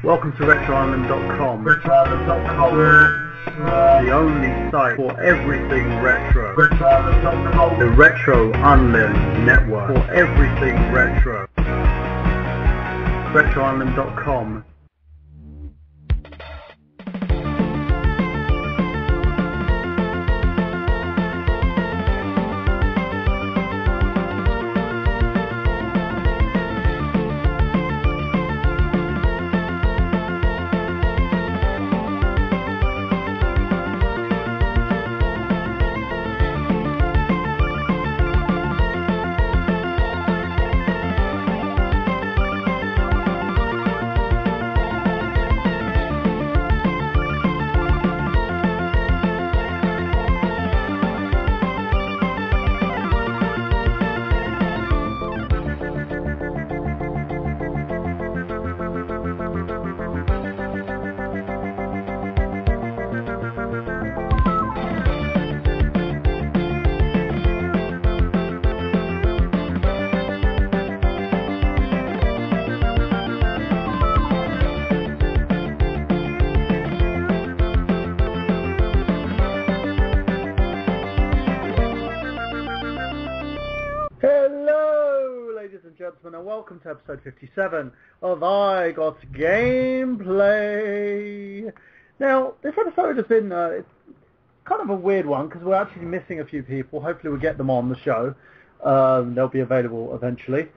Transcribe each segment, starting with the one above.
Welcome to RetroUnlim.com, the only site for everything retro. The Retro Unlim Network for everything retro. RetroUnlim.com. Gentlemen, and welcome to episode 57 of I Got Gameplay. Now, this episode has been it's kind of a weird one because we're actually missing a few people. Hopefully we'll get them on the show. They'll be available eventually.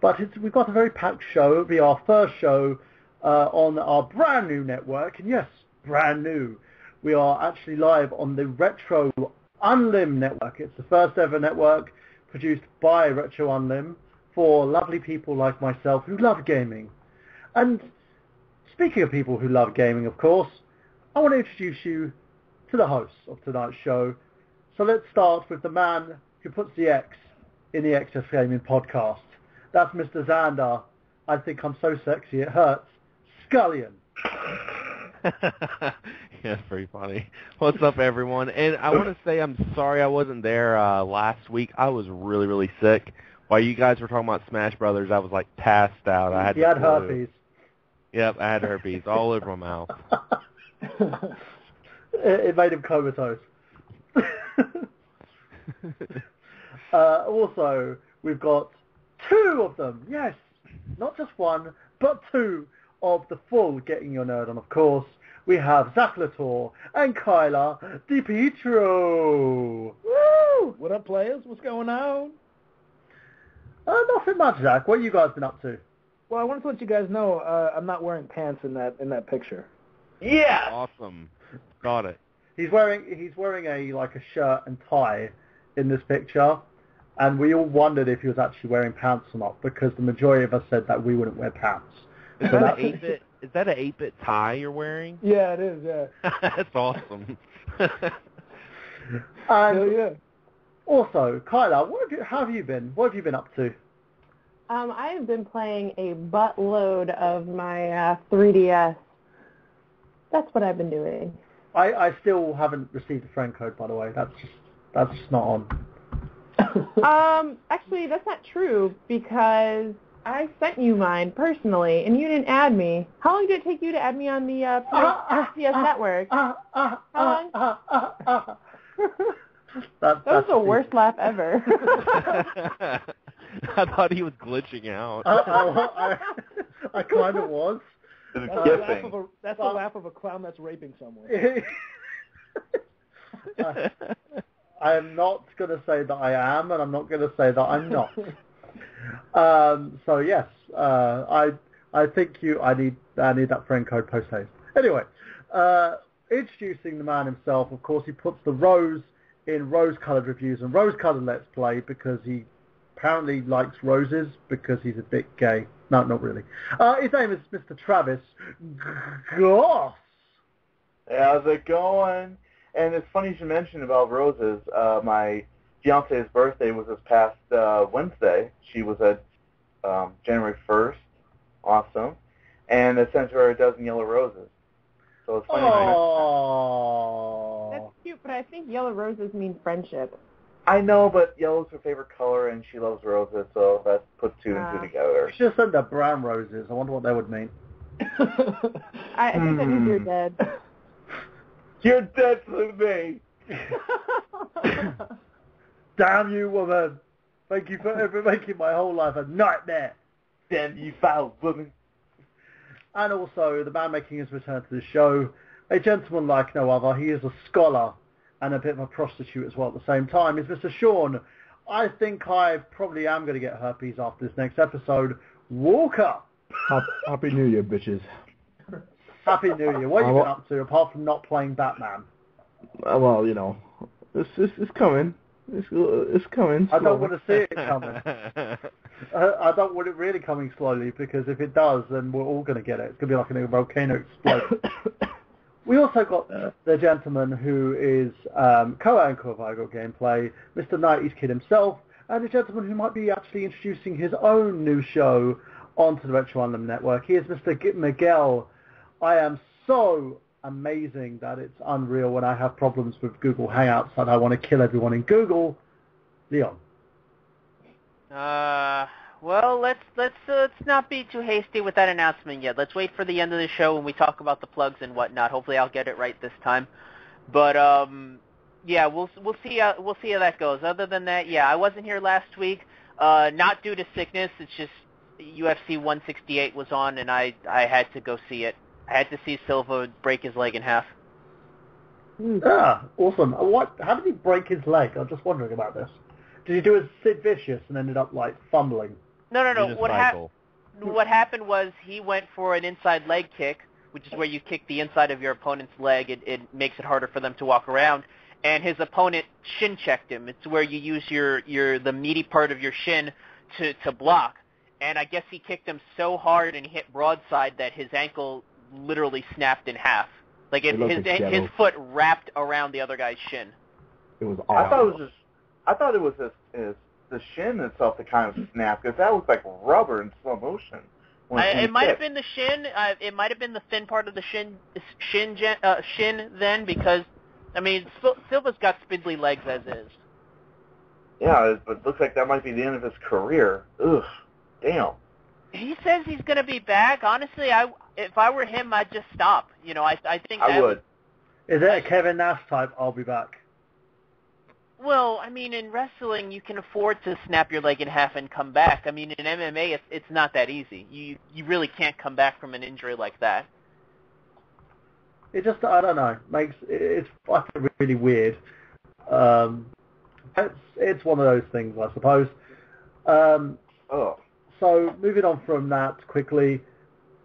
But we've got a very packed show. It'll be our first show on our brand new network. And yes, brand new. We are actually live on the Retro Unlim Network. It's the first ever network produced by Retro Unlim for lovely people like myself who love gaming. And speaking of people who love gaming, of course, I want to introduce you to the host of tonight's show. So let's start with the man who puts the X in the XS Gaming podcast. That's Mr. Xander. I think I'm so sexy it hurts. Scullion. Yeah, pretty funny. What's up, everyone? And I want to say I'm sorry I wasn't there last week. I was really, really sick. While you guys were talking about Smash Brothers, I was like passed out. He had herpes. Yep, I had herpes all over my mouth. It made him comatose. Also, we've got two of them. Yes, not just one, but two of the full Getting Your Nerd On, of course. We have Zach Latour and Kyla DiPietro. Woo! What up, players? What's going on? Nothing much, Zach. What have you guys been up to? Well, I wanted to let you guys know I'm not wearing pants in that picture. Yeah. Awesome. Got it. He's wearing a shirt and tie in this picture, and we all wondered if he was actually wearing pants or not because the majority of us said that we wouldn't wear pants. Is that an 8-bit tie you're wearing? Yeah, it is. Yeah. That's awesome. Yeah. Also, Kyla, how have you been? What have you been up to? I have been playing a buttload of my 3DS. That's what I've been doing. I still haven't received a friend code, by the way. That's just not on. Actually, that's not true because I sent you mine personally, and you didn't add me. How long did it take you to add me on the PS Network? How long? That was the worst laugh ever. I thought he was glitching out. I kind of was. That's the laugh of a clown that's raping someone. I am not going to say that I am, and I'm not going to say that I'm not. So yes, I think I need that friend code post haste. Anyway, introducing the man himself. Of course, he puts the rose in rose-coloured reviews and rose-coloured Let's Play because he apparently likes roses because he's a bit gay. No, not really. His name is Mr. Travis Goss. Hey, how's it going? And it's funny you should mention about roses. My fiance's birthday was this past Wednesday. She was at January 1st. Awesome. And I sent her a dozen yellow roses. So it's funny. Aww. That's cute, but I think yellow roses mean friendship. I know, but yellow's her favorite color, and she loves roses, so that puts two and two together. You should have sent her brown roses. I wonder what that would mean. I think that means you're dead. You're dead to me. Damn you, woman. Thank you for making my whole life a nightmare. Damn you, foul woman. And also, the man making his return to the show, a gentleman like no other. He is a scholar and a bit of a prostitute as well at the same time, is Mr. Sean. I think I probably am going to get herpes after this next episode. Walker. Happy New Year, bitches. Happy New Year. What have you been up to, apart from not playing Batman? Well, you know, it's coming. It's coming. I don't want to see it coming. I don't want it really coming slowly, because if it does, then we're all going to get it. It's going to be like a volcano explode. We also got the gentleman who is co-anchor of I Got Gameplay, Mr. 90s Kid himself, and a gentleman who might be actually introducing his own new show onto the Retro Unlim Network. He is Mr. Miguel. I am so amazing that it's unreal when I have problems with Google Hangouts and I want to kill everyone in Google. Leon. Well, let's not be too hasty with that announcement yet. Let's wait for the end of the show when we talk about the plugs and whatnot. Hopefully, I'll get it right this time. But yeah, we'll see how that goes. Other than that, yeah, I wasn't here last week. Not due to sickness. It's just UFC 168 was on, and I had to go see it. I had to see Silva break his leg in half. Ah, awesome. How did he break his leg? I'm just wondering about this. Did he do a Sid Vicious and ended up, like, fumbling? No. What happened was he went for an inside leg kick, which is where you kick the inside of your opponent's leg. It makes it harder for them to walk around. And his opponent shin checked him. It's where you use the meaty part of your shin to block. And I guess he kicked him so hard and hit broadside that his ankle literally snapped in half. Like his foot wrapped around the other guy's shin. It was awesome. I thought it was the shin itself that kind of snapped, because that was like rubber in slow motion. It might have been the shin. It might have been the thin part of the shin then, because I mean Silva's got spindly legs as is. Yeah, but it looks like that might be the end of his career. Ugh, damn. He says he's going to be back. Honestly, if I were him, I'd just stop. You know, I think I would. Is it a Kevin Nash type, I'll be back? Well, I mean, in wrestling, you can afford to snap your leg in half and come back. I mean, in MMA, it's not that easy. You really can't come back from an injury like that. It just, I don't know, it's really weird. It's one of those things, I suppose. So, moving on from that quickly,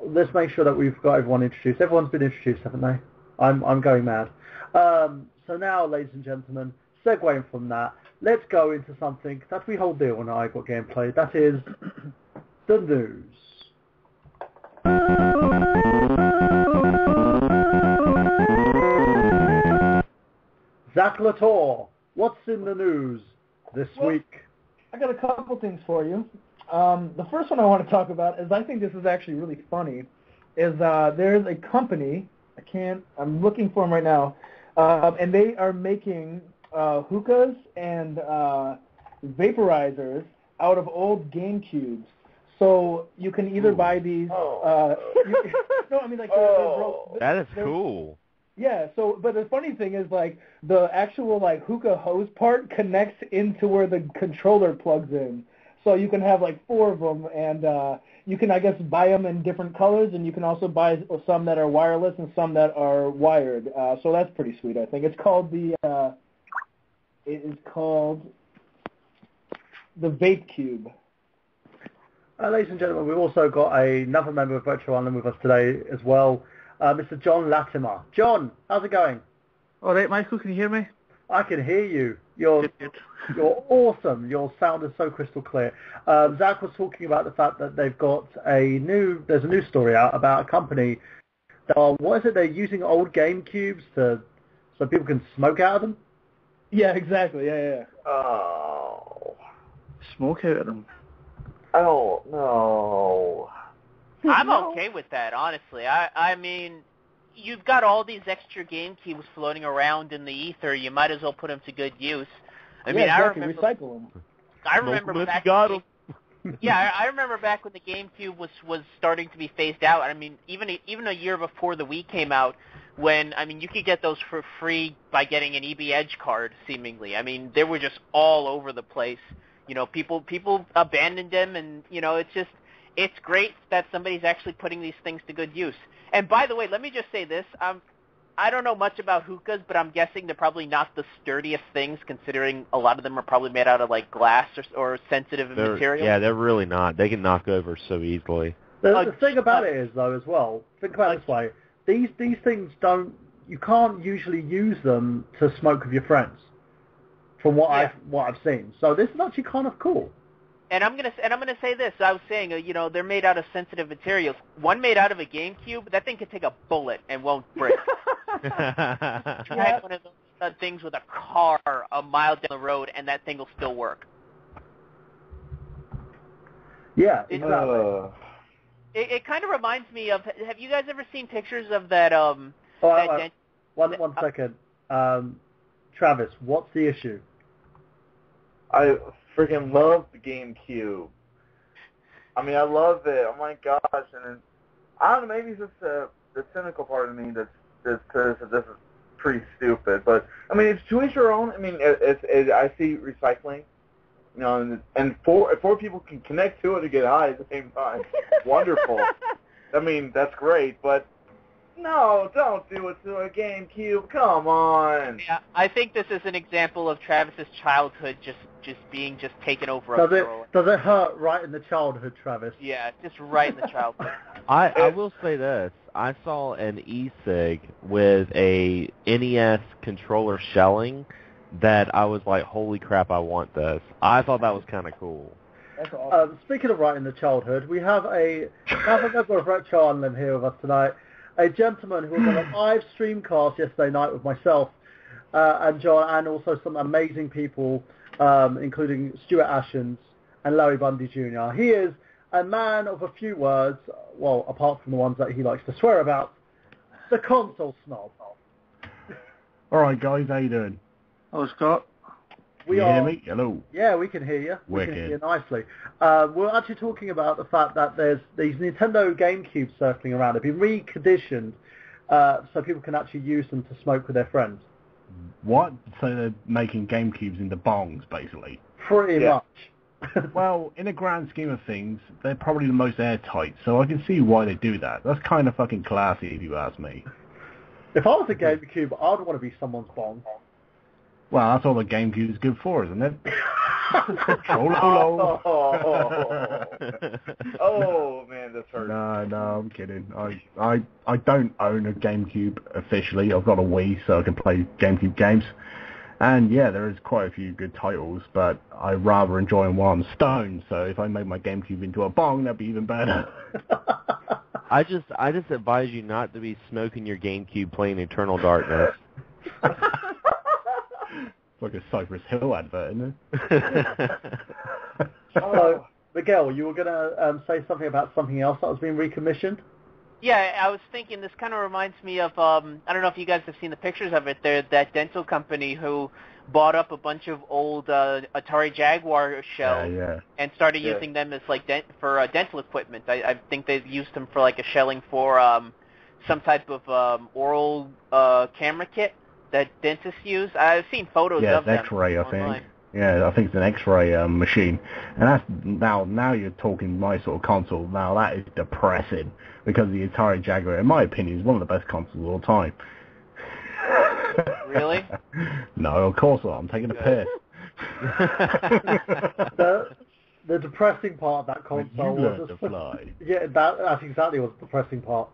let's make sure that we've got everyone introduced. Everyone's been introduced, haven't they? I'm going mad. So now, ladies and gentlemen, segueing from that, let's go into something that we hold dear on I Got Gameplay. That is the news. Zach Latour, what's in the news this week? I got a couple things for you. The first one I want to talk about is, I think this is actually really funny, is there's a company, I'm looking for them right now, and they are making hookahs and vaporizers out of old GameCubes. So you can either buy these. That is cool. Yeah. So, but the funny thing is, like, the actual hookah hose part connects into where the controller plugs in. So you can have 4 of them, and you can, I guess, buy them in different colors, and you can also buy some that are wireless and some that are wired. So that's pretty sweet, I think. It's called the Vape Cube. Ladies and gentlemen, we've also got another member of Retro Unlim with us today as well, Mr. John Latimer. John, how's it going? All right, Michael, can you hear me? I can hear you. You're awesome. Your sound is so crystal clear. Zach was talking about the fact that they've got there's a new story out about a company that they're using old GameCubes so people can smoke out of them? Yeah, exactly. Yeah. Oh. Smoke out of them. Oh, no. I'm okay with that, honestly. I mean, you've got all these extra GameCubes floating around in the ether. You might as well put them to good use. I remember recycle them. I remember Yeah, I remember back when the GameCube was starting to be phased out. I mean, even a year before the Wii came out, when you could get those for free by getting an EB Edge card, seemingly. I mean, they were just all over the place. People abandoned them, and it's great that somebody's actually putting these things to good use. And by the way, let me just say this: I don't know much about hookahs, but I'm guessing they're probably not the sturdiest things, considering a lot of them are probably made out of like glass or sensitive material. Yeah, they're really not. They can knock over so easily. The thing about it is, though, as well, think about it this way: these things you can't usually use them to smoke with your friends, from what I've seen. So this is actually kind of cool. And I'm gonna say this. I was saying, they're made out of sensitive materials. One made out of a GameCube, that thing could take a bullet and won't break. Try one of those things with a car a mile down the road, and that thing will still work. Yeah, exactly. It kind of reminds me of. Have you guys ever seen pictures of that? One second. Travis, what's the issue? I freaking love the GameCube. I mean, I love it. Oh my gosh! And I don't know. Maybe it's just the cynical part of me that says this is pretty stupid. But I mean, it's to each your own. I mean, I see recycling. And four people can connect to it to get high at the same time. Wonderful. I mean, that's great, but no, don't do it to a GameCube. Come on. Yeah, I think this is an example of Travis's childhood just being taken over. Does it hurt right in the childhood, Travis? Yeah, just right in the childhood. I will say this. I saw an e-cig with a NES controller shelling that I was like, holy crap, I want this. I thought that was kind of cool. That's awesome. Speaking of right in the childhood, we have a member of Retro Unlim here with us tonight, a gentleman who was on a live streamcast yesterday night with myself and John, and also some amazing people, including Stuart Ashens and Larry Bundy Jr. He is a man of a few words, well, apart from the ones that he likes to swear about, the console snob. All right, guys, how you doing? Hello, Scott. Can you hear me? Hello. Yeah, we can hear you. Wicked. We can hear you nicely. We're actually talking about the fact that there's these Nintendo GameCubes circling around. They've been reconditioned so people can actually use them to smoke with their friends. What? So they're making GameCubes into bongs, basically? Pretty much. Well, in the grand scheme of things, they're probably the most airtight, so I can see why they do that. That's kind of fucking classy, if you ask me. If I was a GameCube, I'd want to be someone's bong. Well, that's all the GameCube is good for, isn't it? Oh man, that's hurt. No, I'm kidding. I don't own a GameCube officially. I've got a Wii, so I can play GameCube games. And yeah, there is quite a few good titles, but I rather enjoy them while I'm stoned. So if I make my GameCube into a bong, that'd be even better. I just advise you not to be smoking your GameCube playing Eternal Darkness. Like a Cypress Hill advert, isn't it? So, Miguel, you were going to say something about something else that was being recommissioned? Yeah, I was thinking this kind of reminds me of, I don't know if you guys have seen the pictures of it. They're that dental company who bought up a bunch of old Atari Jaguar shells and started using them as like for dental equipment. I think they've used them for like a shelling for some type of oral camera kit that dentists use. I've seen photos of them. Yeah, X-ray, I online. think. Yeah, I think it's an X-ray machine. And that's now you're talking my sort of console. Now that is depressing because the Atari Jaguar, in my opinion, is one of the best consoles of all time. Really? No, of course not. I'm taking a piss. The depressing part of that console you was... learned to fly. Yeah, that's exactly what's the depressing part.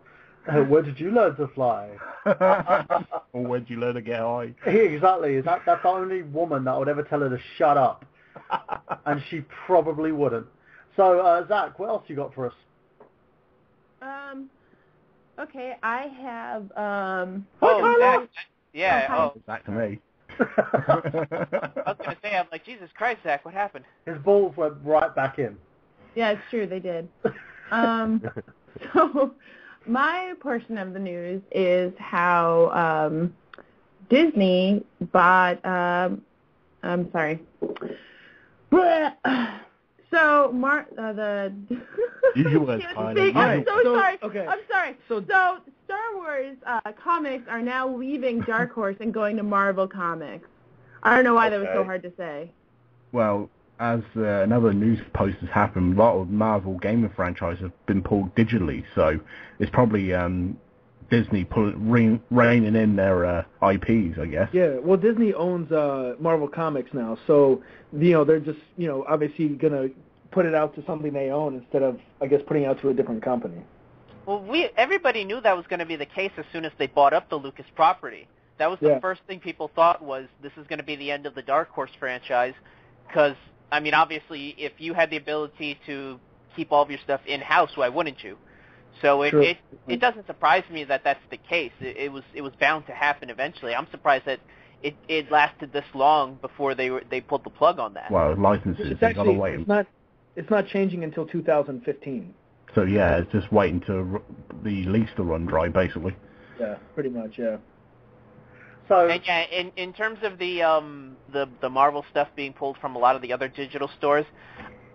Where did you learn to fly? Or where did you learn to get high? Yeah, exactly. That's the only woman that would ever tell her to shut up. And she probably wouldn't. So, Zach, what else you got for us? Okay, I have, Zach. Yeah, Zach to me. I was going to say, I'm like, Jesus Christ, Zach, what happened? His balls went right back in. Yeah, it's true, they did. So, my portion of the news is how Disney bought, So, Use your words, Kylie. I'm so sorry. Okay. I'm sorry. So Star Wars comics are now leaving Dark Horse and going to Marvel Comics. I don't know why that was so hard to say. Well, as another news post has happened, a lot of Marvel gaming franchises have been pulled digitally, so it's probably Disney reining in their IPs, I guess. Yeah, well, Disney owns Marvel Comics now, so they're just obviously gonna put it out to something they own instead of, I guess, putting it out to a different company. Well, everybody knew that was going to be the case as soon as they bought up the Lucas property. That was the first thing people thought was this is going to be the end of the Dark Horse franchise, because I mean, obviously, if you had the ability to keep all of your stuff in-house, why wouldn't you? So it doesn't surprise me that that's the case. It was bound to happen eventually. I'm surprised that it lasted this long before they pulled the plug on that. Well, licenses, they gotta wait. It's not changing until 2015. So yeah, it's just waiting to the lease to run dry, basically. Yeah, pretty much, yeah. So and yeah, in terms of the Marvel stuff being pulled from a lot of the other digital stores,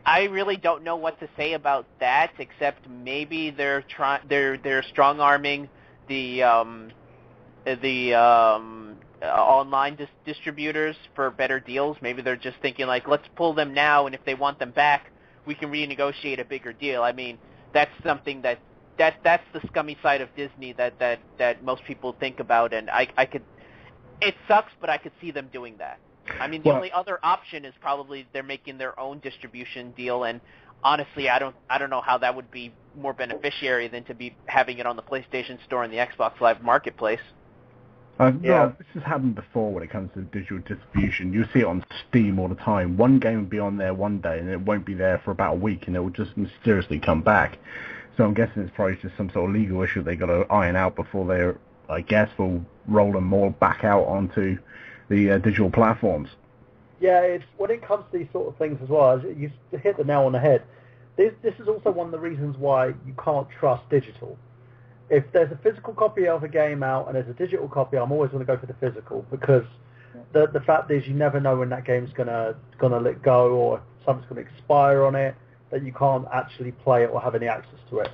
I really don't know what to say about that, except maybe they're strong-arming the online distributors for better deals. Maybe they're just thinking like, let's pull them now, and if they want them back, we can renegotiate a bigger deal. I mean, that's something that's the scummy side of Disney that most people think about, and I could. It sucks, but I could see them doing that. I mean, the only other option is probably they're making their own distribution deal, and honestly, I don't know how that would be more beneficiary than to be having it on the PlayStation Store and the Xbox Live Marketplace. Well, this has happened before when it comes to digital distribution. You see it on Steam all the time. One game will be on there one day, and it won't be there for about a week, and it will just mysteriously come back. So I'm guessing it's probably just some sort of legal issue they got to iron out before they're, I guess, will roll them more back out onto the digital platforms. Yeah, it's when it comes to these sort of things as well, you hit the nail on the head. This is also one of the reasons why you can't trust digital. If there's a physical copy of a game out and there's a digital copy, I'm always going to go for the physical, because the fact is you never know when that game's gonna let go or something's going to expire on it, that you can't actually play it or have any access to it.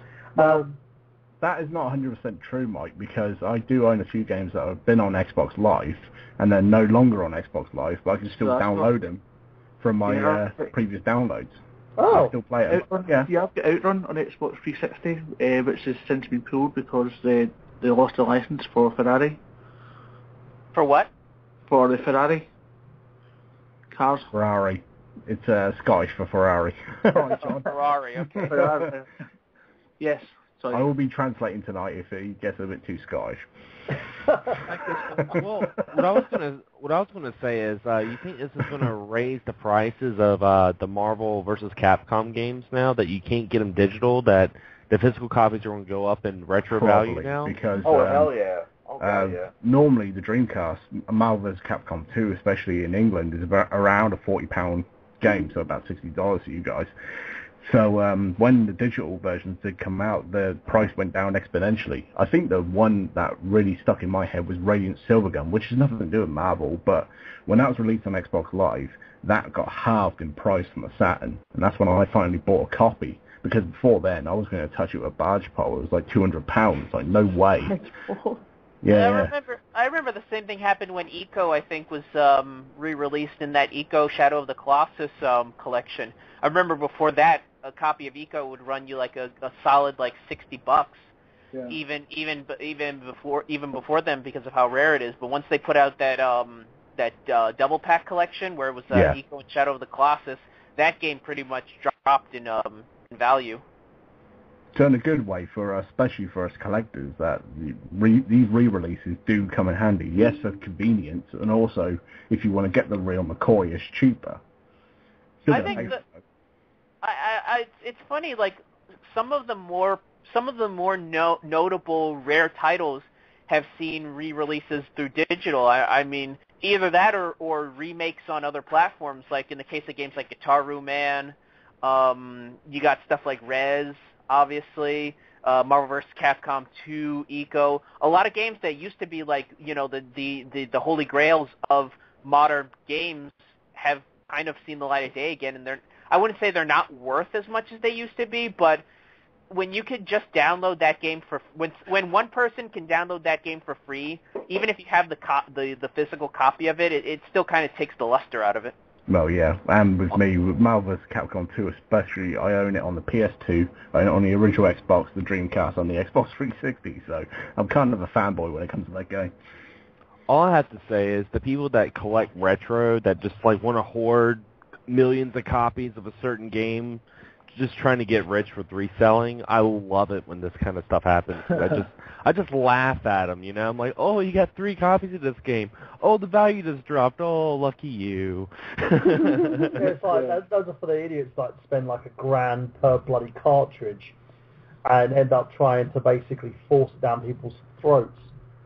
That is not 100% true, Mike, because I do own a few games that have been on Xbox Live and they're no longer on Xbox Live, but I can still download them from my previous downloads. I still play it. Yeah, I've got Outrun on Xbox 360, which has since been pulled because they lost the license for Ferrari. For what? For the Ferrari cars. Ferrari. It's Scottish for Ferrari. Right, John. Ferrari, okay. Ferrari. Yes. Sorry. I will be translating tonight if it gets a bit too Scottish. Well, what I was gonna say is, you think this is gonna raise the prices of the Marvel versus Capcom games now that you can't get them digital? That the physical copies are going to go up in retro value now? Because hell yeah. Yeah. Normally the Dreamcast, Marvel vs. Capcom 2, especially in England, is around a £40 game, so about $60 for you guys. So when the digital versions did come out, the price went down exponentially. I think the one that really stuck in my head was Radiant Silvergun, which has nothing to do with Marvel, but when that was released on Xbox Live, that got halved in price from the Saturn, and that's when I finally bought a copy. Because before then, I was going to touch it with a barge pole. It was like £200. Like, no way. Yeah. I remember the same thing happened when Eco, I think, was re-released in that Eco Shadow of the Colossus collection. I remember before that, a copy of Eco would run you like a solid like $60, even before then, because of how rare it is. But once they put out that double pack collection where it was Eco and Shadow of the Colossus, that game pretty much dropped in value. So in a good way, especially for us collectors, that these re-releases do come in handy. Yes, for convenience, and also if you want to get the real McCoy, it's cheaper. I think it's funny. Like some of the more notable rare titles have seen re-releases through digital. I mean, either that or remakes on other platforms. Like in the case of games like Guitar Man, you got stuff like Rez, obviously, Marvel vs. Capcom 2, Eco. A lot of games that used to be like, the holy grails of modern games have kind of seen the light of day again, and I wouldn't say they're not worth as much as they used to be, but when you could just download that game for when one person can download that game for free, even if you have the physical copy of it, it still kind of takes the luster out of it. Well, yeah, and with me, with Marvel vs. Capcom 2 especially, I own it on the PS2, I own it on the original Xbox, the Dreamcast, on the Xbox 360, so I'm kind of a fanboy when it comes to that game. All I have to say is the people that collect retro, that just like want to hoard millions of copies of a certain game, just trying to get rich with reselling, I love it when this kind of stuff happens. I just laugh at them, you know. I'm like, oh, you got 3 copies of this game. Oh, the value just dropped. Oh, lucky you. It's like those are for the idiots that spend like $1,000 per bloody cartridge and end up trying to basically force it down people's throats.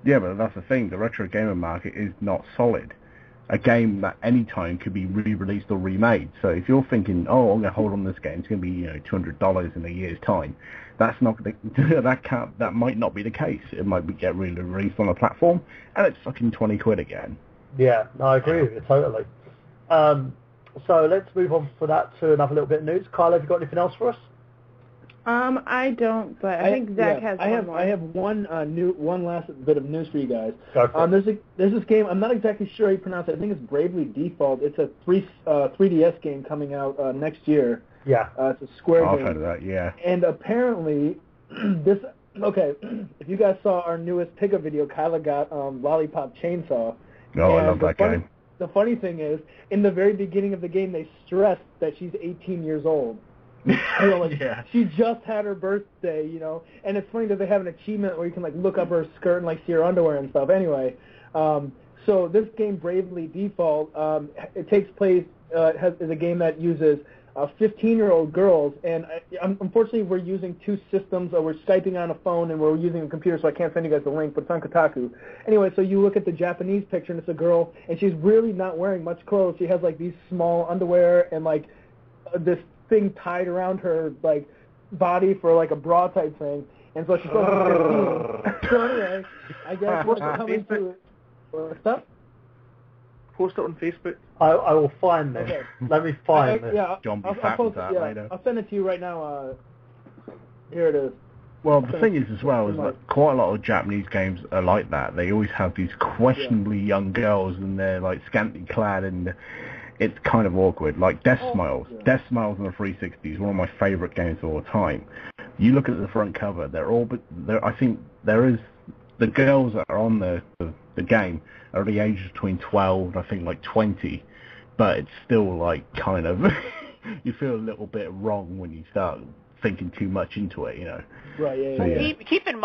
Yeah, but that's the thing. The retro gamer market is not solid. A game that any time could be re-released or remade. So if you're thinking, oh, I'm going to hold on to this game, it's going to be $200 in a year's time, that's not that might not be the case. It might get re-released on a platform, and it's fucking 20 quid again. Yeah, no, I agree with you totally. So let's move on for that to another little bit of news. Kyle, have you got anything else for us? I don't, but I think Zach has one more. I have one last bit of news for you guys. Go for it. There's this game. I'm not exactly sure how you pronounce it. I think it's Bravely Default. It's a 3DS game coming out next year. Yeah. It's a Square game. I've heard of that, yeah. And apparently, if you guys saw our newest pickup video, Kyla got Lollipop Chainsaw. Oh, I love that game. The funny thing is, in the very beginning of the game, they stressed that she's 18 years old. Yeah. She just had her birthday, and it's funny that they have an achievement where you can look up her skirt and see her underwear and stuff. Anyway, so this game, Bravely Default, it takes place is a game that uses 15-year-old girls, and unfortunately we're using 2 systems. We're Skyping on a phone and we're using a computer, so I can't send you guys the link, but it's on Kotaku. Anyway, so you look at the Japanese picture and it's a girl, and she's really not wearing much clothes. She has these small underwear and this thing tied around her body for a bra type thing, and so she's going 15. So anyway, I guess what's coming to it. What's up? Post it on Facebook. I will find this. Okay. Let me find this. Yeah, John, I'll post it. Yeah, later. I'll send it to you right now. Here it is. Well, the thing is as well is that quite a lot of Japanese games are like that. They always have these questionably young girls, and they're scantily clad, and it's kind of awkward. Like Death Smiles. Yeah. Death Smiles on the 360 is one of my favourite games of all time. You look at the front cover, I think there is, the girls that are on the game are the ages between 12 and I think 20, but it's still kind of, you feel a little bit wrong when you start thinking too much into it, Right, yeah. So, yeah. Keep in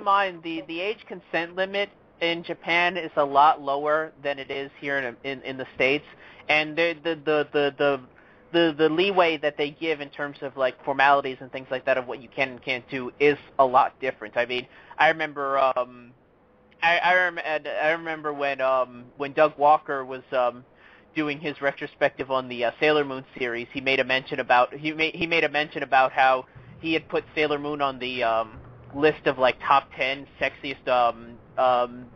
mind the age consent limit in Japan is a lot lower than it is here in the States, and the leeway that they give in terms of formalities and things like that of what you can and can't do is a lot different. I mean, I remember I remember when Doug Walker was doing his retrospective on the Sailor Moon series, he made a mention about how he had put Sailor Moon on the list of top 10 sexiest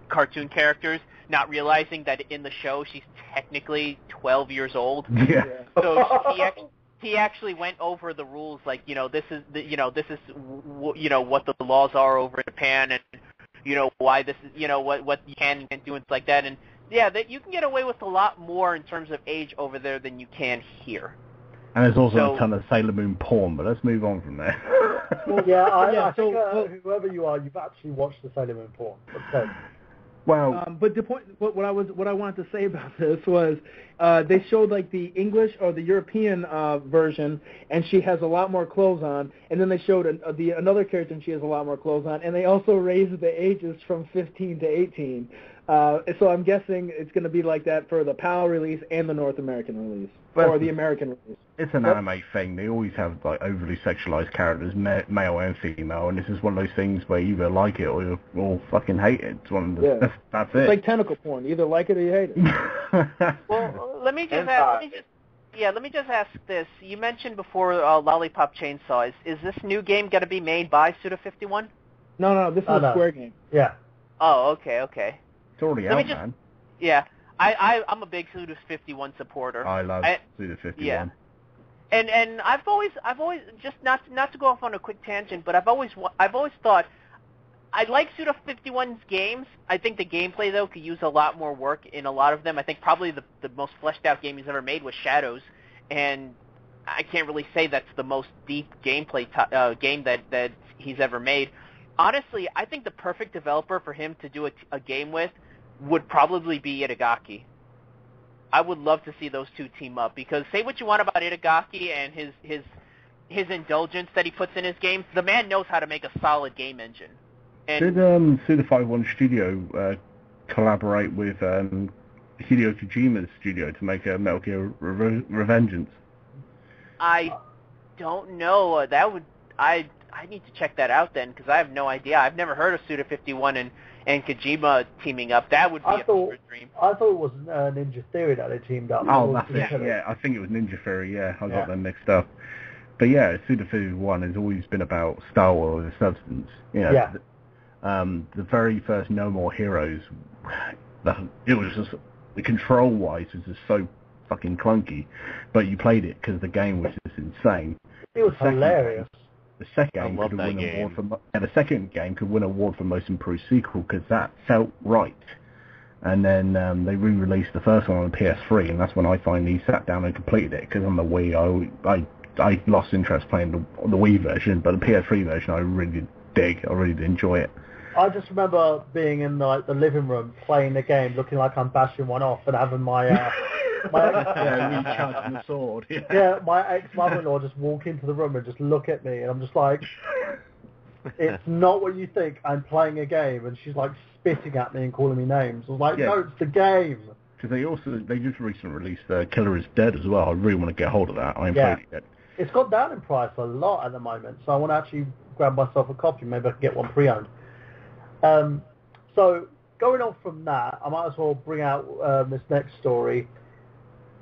cartoon characters, not realizing that in the show she's technically 12 years old. Yeah. So he actually went over the rules, this is what the laws are over in Japan, and why this is what you can and can't do and things like that, and yeah, that you can get away with a lot more in terms of age over there than you can here. And there's also a ton of Sailor Moon porn, but let's move on from there. Well, yeah, I think whoever you are, you've actually watched the Sailor Moon porn. Okay. Well, but the point, what I wanted to say about this was, they showed the English or the European version, and she has a lot more clothes on, and then they showed another character and she has a lot more clothes on, and they also raised the ages from 15 to 18. So I'm guessing it's going to be like that for the PAL release and the North American release, or the American release. It's an anime thing. They always have overly sexualized characters, male and female, and this is one of those things where you either like it or you fucking hate it. It's one of the, that's it. It's like tentacle porn. You either like it or you hate it. Well, let me just ask this. You mentioned before Lollipop Chainsaw. Is this new game going to be made by Suda51? No, this is a Square game. Yeah. Oh, okay. It's already out, man. Yeah, I'm a big Suda51 supporter. I love Suda51. Yeah. And I've always just not to go off on a quick tangent, but I've always thought I like Suda51's games. I think the gameplay though could use a lot more work in a lot of them. I think probably the most fleshed out game he's ever made was Shadows, and I can't really say that's the most deep gameplay game that he's ever made. Honestly, I think the perfect developer for him to do a game with would probably be Itagaki. I would love to see those two team up, because say what you want about Itagaki and his indulgence that he puts in his games, the man knows how to make a solid game engine. And did Suda51 Studio collaborate with Hideo Kojima's studio to make a Metal Gear Revengeance? I don't know. I need to check that out then, because I have no idea. I've never heard of Suda51 and Kojima teaming up. That would be a fever dream. I thought it was Ninja Theory that they teamed up. Oh, that's it. Yeah, I think it was Ninja Theory. Yeah, I got them mixed up. But yeah, Suda51 has always been about Star Wars substance. You know, yeah. The very first No More Heroes, it was just, the control-wise, was just so fucking clunky, but you played it because the game was just insane. It was hilarious. The second game could win an award for the second game could win an award for most improved sequel, because that felt right. And then they re-released the first one on the PS3, and that's when I finally sat down and completed it. Because on the Wii, I lost interest playing the Wii version, but the PS3 version I really did dig. I really did enjoy it. I just remember being in the living room playing the game, looking like I'm bashing one off, and having my recharging the sword. Yeah, my ex-mother-in-law just walk into the room and just look at me, and I'm just like, it's not what you think. I'm playing a game, and she's like spitting at me and calling me names. I was like, no, it's the game. Because they just recently released Killer is Dead as well. I really want to get hold of that. I haven't played it yet. It's gone down in price a lot at the moment, so I want to actually grab myself a copy. Maybe I can get one pre-owned. So going on from that, I might as well bring out this next story.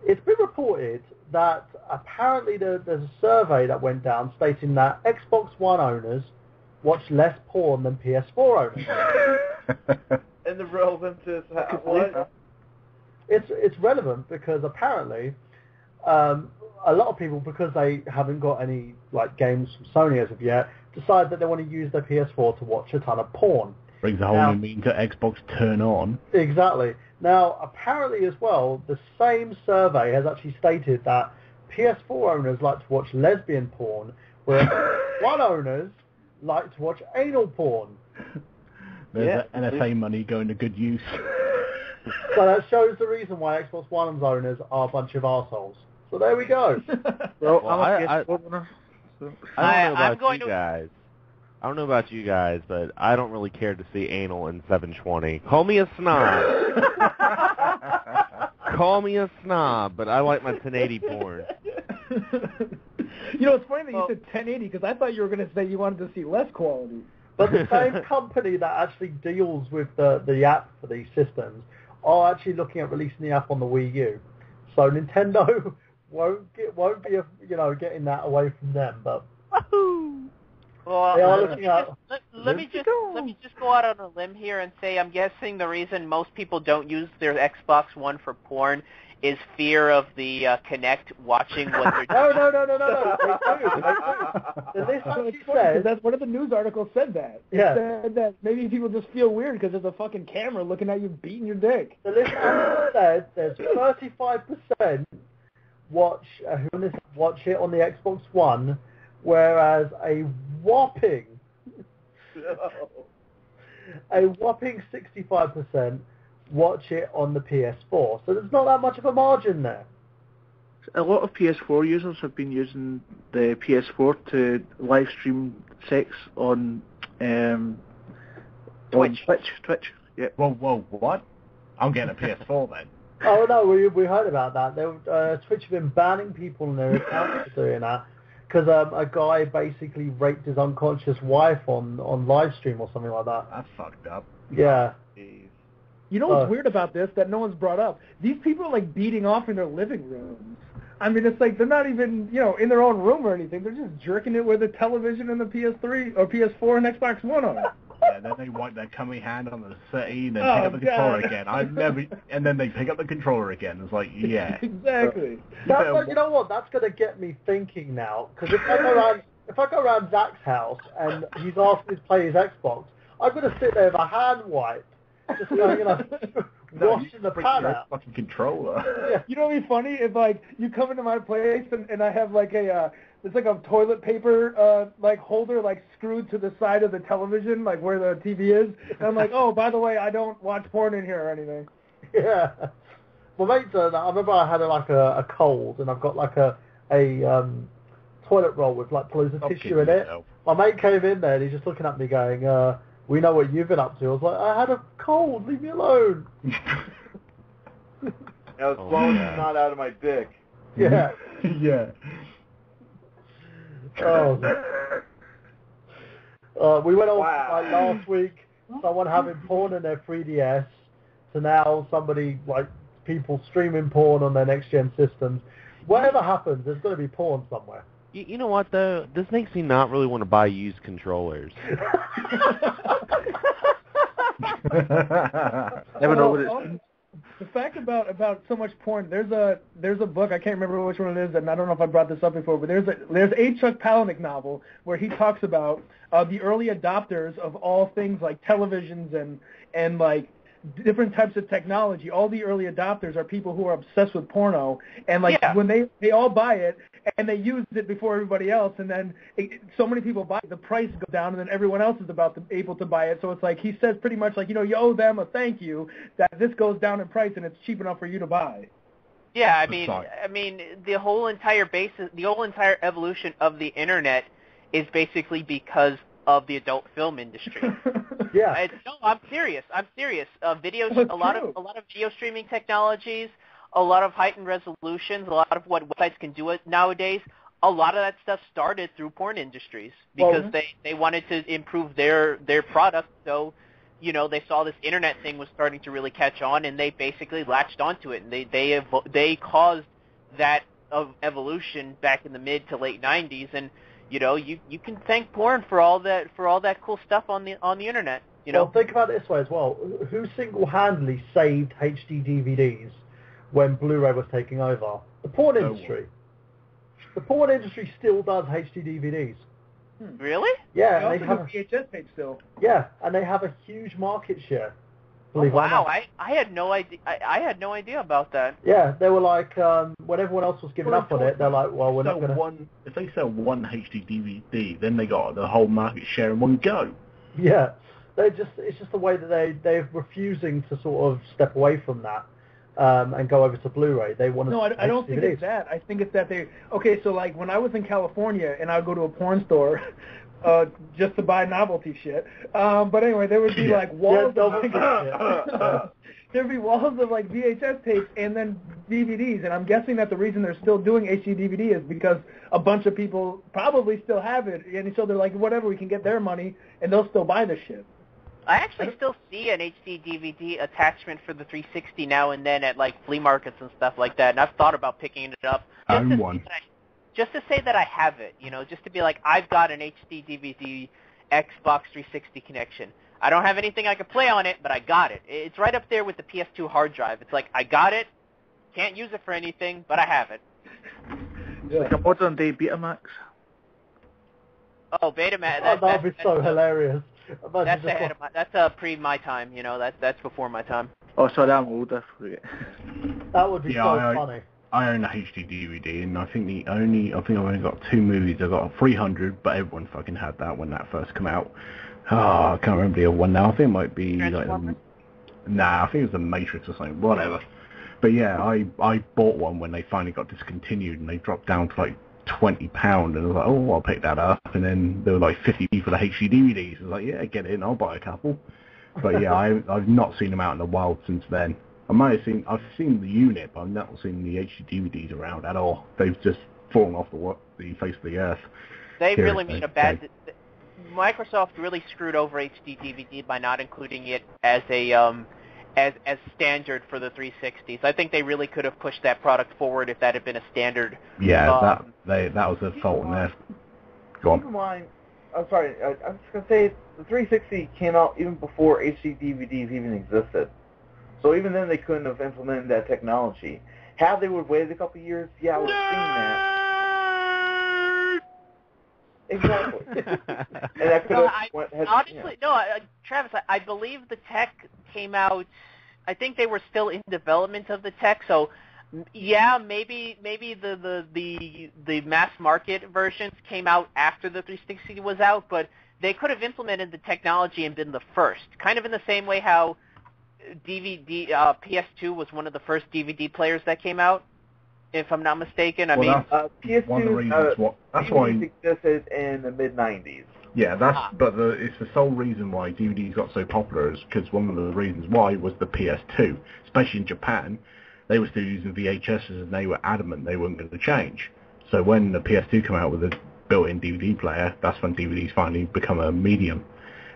It's been reported that apparently there's a survey that went down stating that Xbox One owners watch less porn than PS4 owners. And the relevance is what? It's relevant because apparently a lot of people, because they haven't got any games from Sony as of yet, decide that they want to use their PS4 to watch a ton of porn. Brings a whole new meaning to Xbox Turn On. Exactly. Now, apparently as well, the same survey has actually stated that PS4 owners like to watch lesbian porn, whereas One owners like to watch anal porn. There's NSA money going to good use. So that shows the reason why Xbox One owners are a bunch of arseholes. So there we go. I don't know about you guys, but I don't really care to see anal in 720. Call me a snob. Call me a snob, but I like my 1080 porn. You know, it's funny that you said 1080 because I thought you were going to say you wanted to see less quality. But the same company that actually deals with the app for these systems are actually looking at releasing the app on the Wii U. So Nintendo won't be getting that away from them, but well, they are looking at. Let me just go out on a limb here and say I'm guessing the reason most people don't use their Xbox One for porn is fear of the Kinect watching what they're doing. No. They do. The list actually says that's one of the news articles said that. It said that maybe people just feel weird because there's a fucking camera looking at you beating your dick. The list actually said there's 35% watch it on the Xbox One, whereas a whopping 65% watch it on the PS4. So there's not that much of a margin there. A lot of PS4 users have been using the PS4 to live stream sex on Twitch. Twitch. Yeah. Whoa, what? I'm getting a PS4 then. Oh no, we heard about that. Twitch have been banning people in their accounts for doing that because a guy basically raped his unconscious wife on live stream or something like that. That's fucked up. Yeah. You know what's weird about this that no one's brought up? These people are beating off in their living rooms. I mean, it's they're not even, in their own room or anything. They're just jerking it with a television and the PS3 or PS4 and Xbox One on it. Yeah, then they wipe their cummy hand on the settee, and then pick up the controller again. And then they pick up the controller again. It's like, yeah. Exactly. You know what? That's going to get me thinking now, because if I go around Zach's house and he's asked me to play his Xbox, I'm going to sit there with a hand wipe, just washing the pan out. Fucking controller. Yeah. You know what'd be funny? If like you come into my place and I have like it's like a toilet paper like holder like screwed to the side of the television, like where the TV is. And I'm like, oh, by the way, I don't watch porn in here or anything. Yeah. Well, mate, I remember I had a cold, and I've got like a toilet roll with like loads of tissue in it. My mate came in there and he's just looking at me going, we know what you've been up to. I was like, I had a cold, leave me alone. I was blowing the snot out of my dick. Yeah. Yeah. Oh. We went on like last week, someone having porn in their 3DS, to now somebody, like, people streaming porn on their next-gen systems. Whatever happens, there's going to be porn somewhere. You know what, though? This makes me not really want to buy used controllers. Never know what it's... The fact about so much porn, there's a book, I can't remember which one it is, and I don't know if I brought this up before, but there's a Chuck Palahniuk novel where he talks about the early adopters of all things like televisions and like different types of technology. All the early adopters are people who are obsessed with porno, and like when they all buy it and they use it before everybody else, and then so many people buy it, the price goes down, and then everyone else is able to buy it. So it's like he says pretty much like, you owe them a thank you that this goes down in price and it's cheap enough for you to buy. Yeah, I mean, the whole entire evolution of the internet is basically because of the adult film industry. Yeah. No, I'm serious. Videos, a lot of video streaming technologies, a lot of heightened resolutions, a lot of what websites can do nowadays. A lot of that stuff started through porn industries because they wanted to improve their product. So, they saw this internet thing was starting to really catch on, and they basically latched onto it, and they caused that evolution back in the mid to late 90s. And you can thank porn for all that cool stuff on the internet. Well, think about it this way as well. Who single-handedly saved HD DVDs when Blu-ray was taking over? The porn industry. The porn industry still does HD DVDs. Really? Yeah, they have VHS tape still. Yeah, and they have a huge market share. Wow, I had no idea. I had no idea about that. Yeah, they were like, when everyone else was giving up on it, they're like, well, we're not going to... If they sell one HD DVD, then they got the whole market share in one go. Yeah, it's just the way that they're refusing to sort of step away from that and go over to Blu-ray. They want to... No, I don't think it's that. I think it's that they... Okay, so like when I was in California and I would go to a porn store... just to buy novelty shit. But anyway, there would be like walls there'd be walls of like VHS tapes and then DVDs, and I'm guessing that the reason they're still doing HD DVD is because a bunch of people probably still have it, and so they're like, whatever, we can get their money, and they'll still buy the shit. I actually still see an HD DVD attachment for the 360 now and then at like flea markets and stuff like that, and I've thought about picking it up. Just to say that I have it, just to be like, I've got an HD DVD Xbox 360 connection. I don't have anything I can play on it, but I got it. It's right up there with the PS2 hard drive. It's like, I got it, can't use it for anything, but I have it. It's like a modern day Betamax. Oh, Betamax. That would be so hilarious. That's pre my time, that's before my time. Oh, sorry, I'm older. That would be so funny. I own a HD DVD, and I think I've only got 2 movies. I got a 300, but everyone fucking had that when that first came out. Oh, I can't remember the other one now. I think it might be I think it was The Matrix or something. Whatever. But yeah, I bought one when they finally got discontinued, and they dropped down to like £20, and I was like, oh, I'll pick that up. And then they were like 50 for the HD DVDs. I was like, yeah, get in, I'll buy a couple. But yeah, I've not seen them out in the wild since then. I've seen the unit, but I've not seen the HD DVDs around at all. They've just fallen off the face of the earth. They really made a bad... Microsoft really screwed over HD DVD by not including it as a as standard for the 360s. I think they really could have pushed that product forward if that had been a standard. Yeah, that was their fault in there. Go on. Keep in mind, I'm sorry. I was just gonna say the 360 came out even before HD DVDs even existed. So even then, they couldn't have implemented that technology. Had they would waited a couple of years, yeah, I would have seen that. Exactly. And that could have honestly, no, Travis, I believe the tech came out. I think they were still in development of the tech, so yeah, maybe the mass market versions came out after the 360 was out, but they could have implemented the technology and been the first, kind of in the same way how PS2 was one of the first DVD players that came out, if I'm not mistaken. I mean, PS2 one of the reasons that's why existed in the mid '90s. Yeah, it's the sole reason why DVDs got so popular is because one of the reasons why was the PS2, especially in Japan. They were still using VHSs and they were adamant they weren't going to change. So when the PS2 came out with a built-in DVD player, that's when DVDs finally become a medium.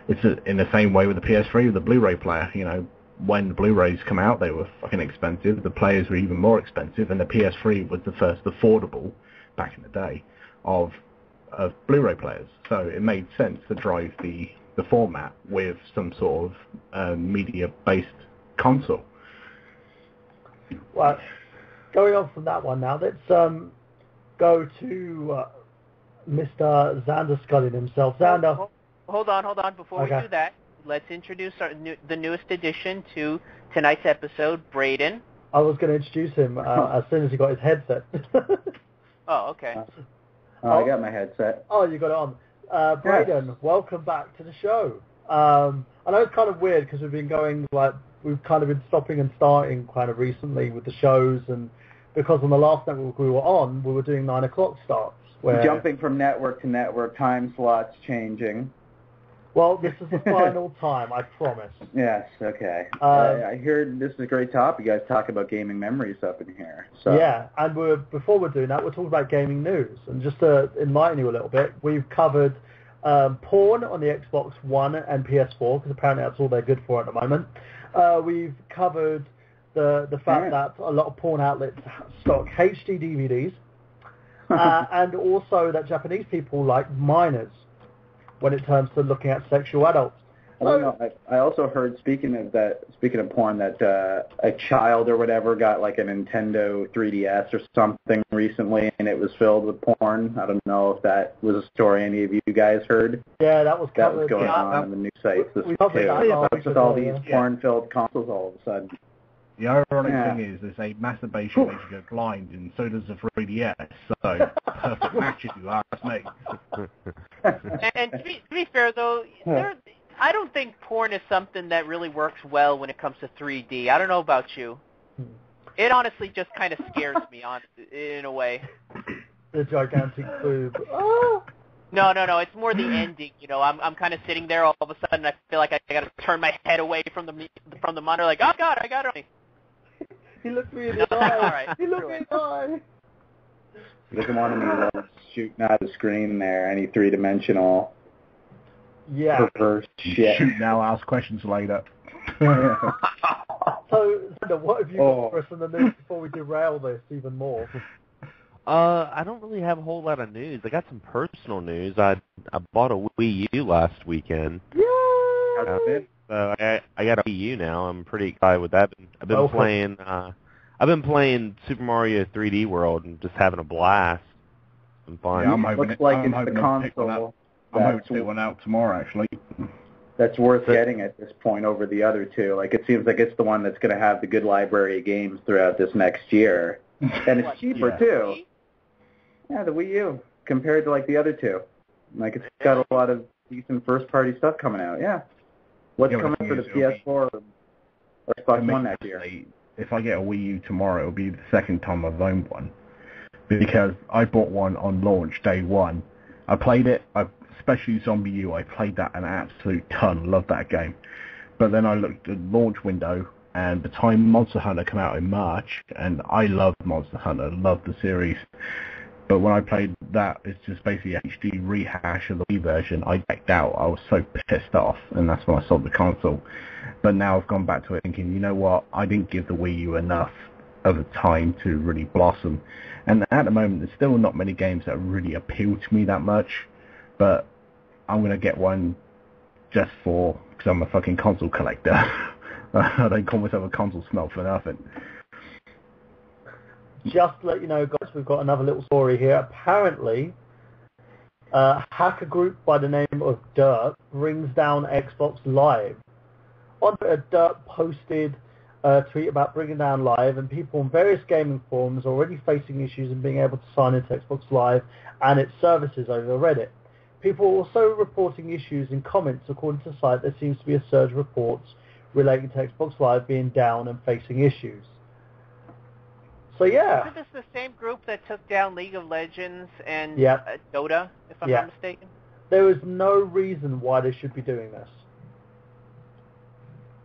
It's in the same way with the PS3 with the Blu-ray player. You know, when the Blu-rays come out, they were fucking expensive. The players were even more expensive, and the PS3 was the first affordable, back in the day, of Blu-ray players. So it made sense to drive the format with some sort of media-based console. Well, going on from that one now, let's go to Mr. Xander Scullin himself. Xander. Hold on. Before we do that, let's introduce the newest addition to tonight's episode, Braden. I was going to introduce him as soon as he got his headset. Oh, okay. I got my headset. Oh, you got it on. Braden, welcome back to the show. I know it's kind of weird because we've kind of been stopping and starting kind of recently with the shows, and because on the last network we were on, we were doing 9 o'clock starts. Jumping from network to network, time slots changing. Well, this is the final time, I promise. Yes, okay. I heard this is a great topic. You guys talk about gaming memories up in here. So. Yeah, and before we're doing that, we're talking about gaming news. And just to enlighten you a little bit, we've covered porn on the Xbox One and PS4, because apparently that's all they're good for at the moment. We've covered the fact that a lot of porn outlets stock HD DVDs, and also that Japanese people like minors when it comes to looking at sexual adults. I also heard, speaking of porn, that a child or whatever got like a Nintendo 3DS or something recently, and it was filled with porn. I don't know if that was a story any of you guys heard. Yeah, that was covered. That was going on in the news sites this week too. What's with all these porn-filled consoles all of a sudden? The ironic thing is, there's a masturbation makes you go blind, and so does the 3DS. So perfect match if you ask me. And to be fair, though, I don't think porn is something that really works well when it comes to 3D. I don't know about you. It honestly just kind of scares me in a way. The gigantic boob. Oh. No. It's more the ending. You know, I'm kind of sitting there all of a sudden. I feel like I got to turn my head away from the monitor. Like, oh God, I got it. He looked me in the eye. All right. He looked me in the eye. He doesn't want to be shooting at the screen there, any three-dimensional perverse shit. Shoot now, ask questions later. So, Xander, what have you got for us in the news before we derail this even more? I don't really have a whole lot of news. I got some personal news. I bought a Wii U last weekend. Yay! So I got a Wii U now. I'm pretty excited with that. I've been playing Super Mario 3D World and just having a blast. Some fun. Yeah, looks like it's the console. I'm hoping to pick one out tomorrow, actually. That's worth getting at this point over the other two. Like, it seems like it's the one that's going to have the good library of games throughout this next year. And it's cheaper, too. Yeah, the Wii U, compared to, like, the other two. Like, it's got a lot of decent first-party stuff coming out, yeah. What's coming for the PS4 or Xbox One next year? If I get a Wii U tomorrow, it'll be the second time I've owned one. Because I bought one on launch day one. I played it, especially Zombie U, I played that an absolute ton. Loved that game. But then I looked at the launch window, and the time Monster Hunter came out in March, and I loved Monster Hunter, loved the series. But when I played that, it's just basically a HD rehash of the Wii version. I backed out. I was so pissed off, and that's when I sold the console. But now I've gone back to it thinking, you know what? I didn't give the Wii U enough of a time to really blossom. And at the moment, there's still not many games that really appeal to me that much. But I'm going to get one just because I'm a fucking console collector. I don't call myself a console snob for nothing. Just to let you know, guys, we've got another little story here. Apparently, a hacker group by the name of Dirt brings down Xbox Live. On Twitter, Dirt posted a tweet about bringing down Live, and people on various gaming forums are already facing issues in being able to sign into Xbox Live and its services over Reddit. People are also reporting issues in comments. According to the site, there seems to be a surge of reports relating to Xbox Live being down and facing issues. So yeah. Isn't this the same group that took down League of Legends and Yep. Dota, if I'm not mistaken? There is no reason why they should be doing this.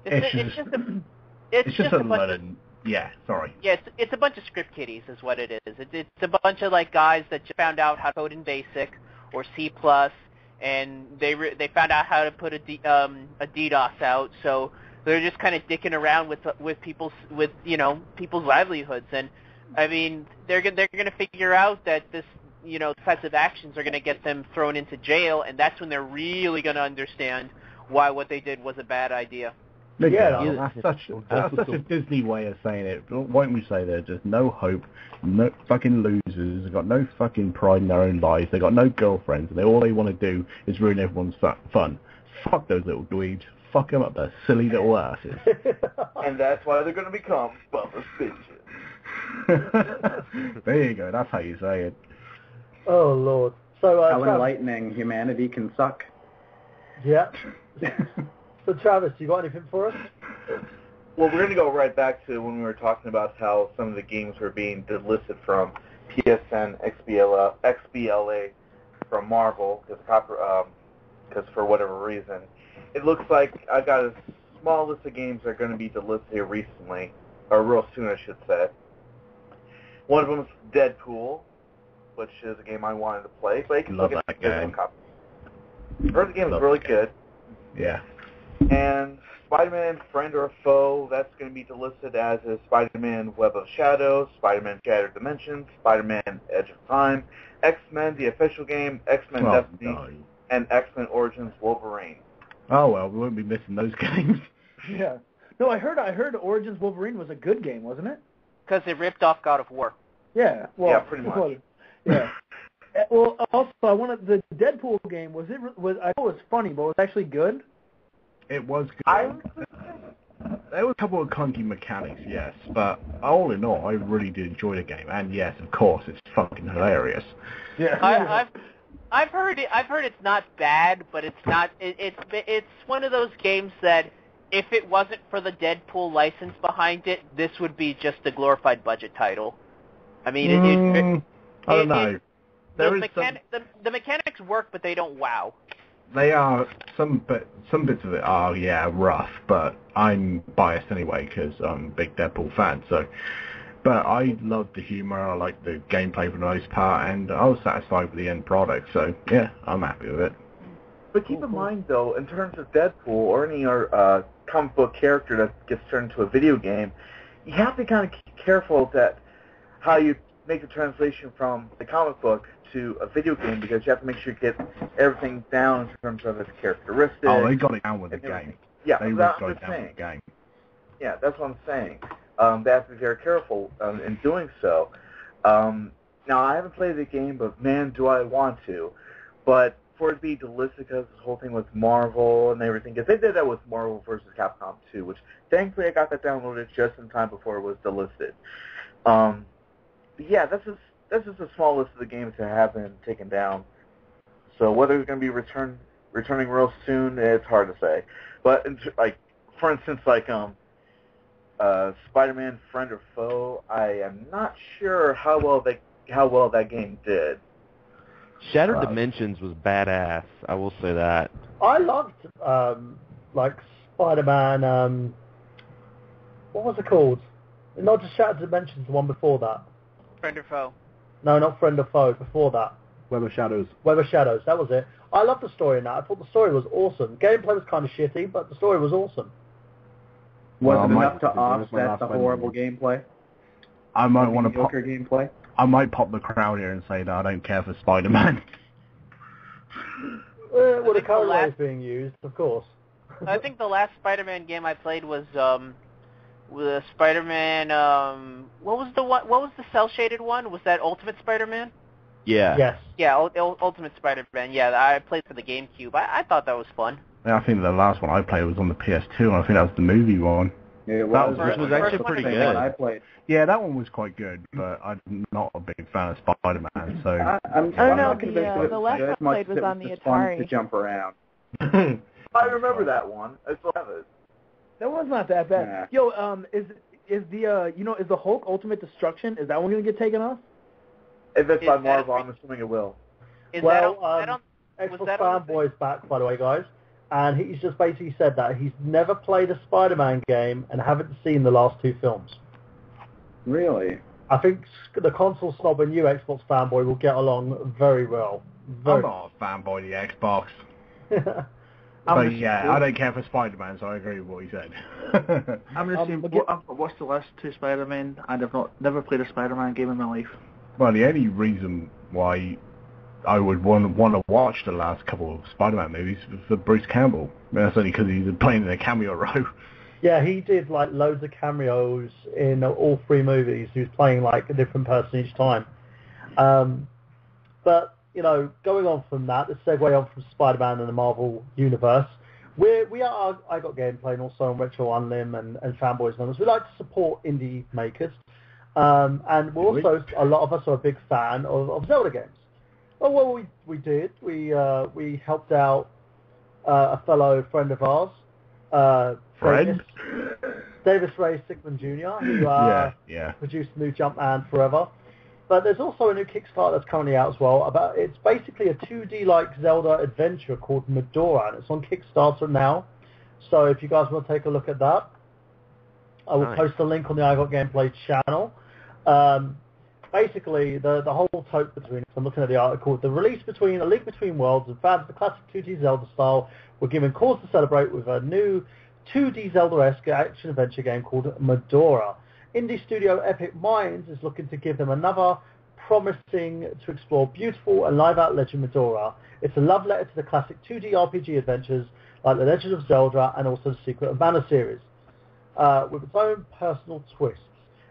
It's just a bunch of... Yeah, sorry. Yeah, it's a bunch of script kiddies is what it is. It's a bunch of like guys that just found out how to code in BASIC or C++, and they found out how to put a DDoS out, so they're just kind of dicking around with people's livelihoods. And I mean, they're gonna figure out that this types of actions are gonna get them thrown into jail, and that's when they're really gonna understand why what they did was a bad idea. That's such a Disney way of saying it. Why don't we say there's just no hope, no fucking losers, they've got no fucking pride in their own lives, they've got no girlfriends, and all they want to do is ruin everyone's fun. Fuck those little dweebs. Fuck them up, their silly little asses. And that's why they're going to become bummer bitches. There you go, that's how you say it. Oh, Lord. So, how enlightening humanity can suck. Yeah. So, Travis, you got anything for us? Well, we're going to go right back to when we were talking about how some of the games were being delisted from PSN, XBLA from Marvel, because for whatever reason. It looks like I got a small list of games that are going to be delisted here recently, or real soon, I should say. One of them is Deadpool, which is a game I wanted to play, but you can love look at that the game. I heard the game is really good. Yeah. And Spider-Man Friend or Foe, that's going to be delisted, as is Spider-Man Web of Shadows, Spider-Man Shattered Dimensions, Spider-Man Edge of Time, X-Men, the official game, X-Men Destiny, and X-Men Origins Wolverine. Oh, well, we won't be missing those games. Yeah. No, I heard Origins Wolverine was a good game, wasn't it? Because they ripped off God of War. Yeah. Well, yeah, pretty much. Yeah. Well, also, I wanted the Deadpool game. I thought it was funny, but was it actually good? It was good. There were a couple of clunky mechanics, yes, but all in all, I really did enjoy the game. And yes, of course, it's fucking hilarious. Yeah. I've heard it's not bad, but it's not. It's one of those games that if it wasn't for the Deadpool license behind it, this would be just a glorified budget title. I mean, I don't know. The mechanics work, but they don't wow. They are some bits of it are rough, but I'm biased anyway because I'm a big Deadpool fan. So, but I loved the humor, I liked the gameplay for the most part, and I was satisfied with the end product. So yeah, I'm happy with it. But keep in mind though, in terms of Deadpool or any comic book character that gets turned into a video game, you have to kind of be careful that how you make the translation from the comic book to a video game, because you have to make sure you get everything down in terms of its characteristics. Oh, they got it down with the game. Yeah, they that's got what it down I'm saying. with the game. Yeah, that's what I'm saying. They have to be very careful in doing so. Now, I haven't played the game, but man, do I want to. But for it to be delisted because this whole thing with Marvel and everything, because they did that with Marvel vs. Capcom 2, which thankfully I got that downloaded just in time before it was delisted. But yeah, that's just a small list of the games that have been taken down. So whether it's going to be returning real soon, it's hard to say. But for instance, Spider-Man Friend or Foe, I am not sure how well that game did. Shattered Dimensions was badass. I will say that. I loved Spider-Man. What was it called? Not just Shattered Dimensions, the one before that. Friend or Foe? No, not Friend or Foe. Before that. Web of Shadows. Web of Shadows. That was it. I loved the story in that. I thought the story was awesome. Gameplay was kind of shitty, but the story was awesome. Was it enough to offset the horrible gameplay? I might want to pop gameplay. I might pop the crowd here and say that I don't care for Spider-Man. Well, the think the code last- is being used, of course. I think the last Spider-Man game I played was Spider-Man. What was the cel-shaded one? Was that Ultimate Spider-Man? Yeah. Yes. Yeah, Ultimate Spider-Man. Yeah, I played for the GameCube. I thought that was fun. Yeah, I think the last one I played was on the PS2, and I think that was the movie one. Yeah, it was- Which was actually pretty the good. one I played. Yeah, that one was quite good, but I'm not a big fan of Spider-Man, so... I'm know, not convinced it the was last good one as much played as was it was on the just fun to Atari. jump around. I remember that one. I still have it. That one's not that bad. Yeah. Yo, is the is the Hulk Ultimate Destruction, is that one gonna get taken off? If it's Is by that Marvel, a- I'm assuming it will. Is Well, that on? Xbox Was that on the Fanboys back, by the way, guys. And he's just basically said that he's never played a Spider-Man game and haven't seen the last two films. Really? I think the console snob and you, Xbox Fanboy, will get along very well. I'm not a fanboy of the Xbox. well. But yeah, I don't care for Spider-Man, so I agree with what he said. I'm the same. I've watched the last two Spider-Man, and I've never played a Spider-Man game in my life. Well, the only reason why I would want to watch the last couple of Spider-Man movies was for Bruce Campbell. That's only because he's playing in a cameo role. Yeah, he did like loads of cameos in all three movies. He was playing like a different person each time. But, you know, going on from that, let's segue on from Spider-Man and the Marvel Universe. We are I Got Gameplay and also on Retro Unlim and Fanboys and others. We like to support indie makers. And we're also, a lot of us are a big fan of Zelda games. Oh, well, we did. We helped out a fellow friend of ours, Davis Ray Sigmund Jr., who produced the new Jumpman Forever. But there's also a new Kickstarter that's currently out as well. It's basically a 2D-like Zelda adventure called Medora, and it's on Kickstarter now. So if you guys want to take a look at that, I will post a link on the I Got Gameplay channel. Basically, the whole tote between, I'm looking at the article, the release between A Link Between Worlds and fans of the classic 2D Zelda style were given cause to celebrate with a new 2D Zelda-esque action-adventure game called Medora. Indie studio Epic Minds is looking to give them another promising to explore beautiful and live-out Legend Medora. It's a love letter to the classic 2D RPG adventures like The Legend of Zelda and also the Secret of Mana series, with its own personal twists.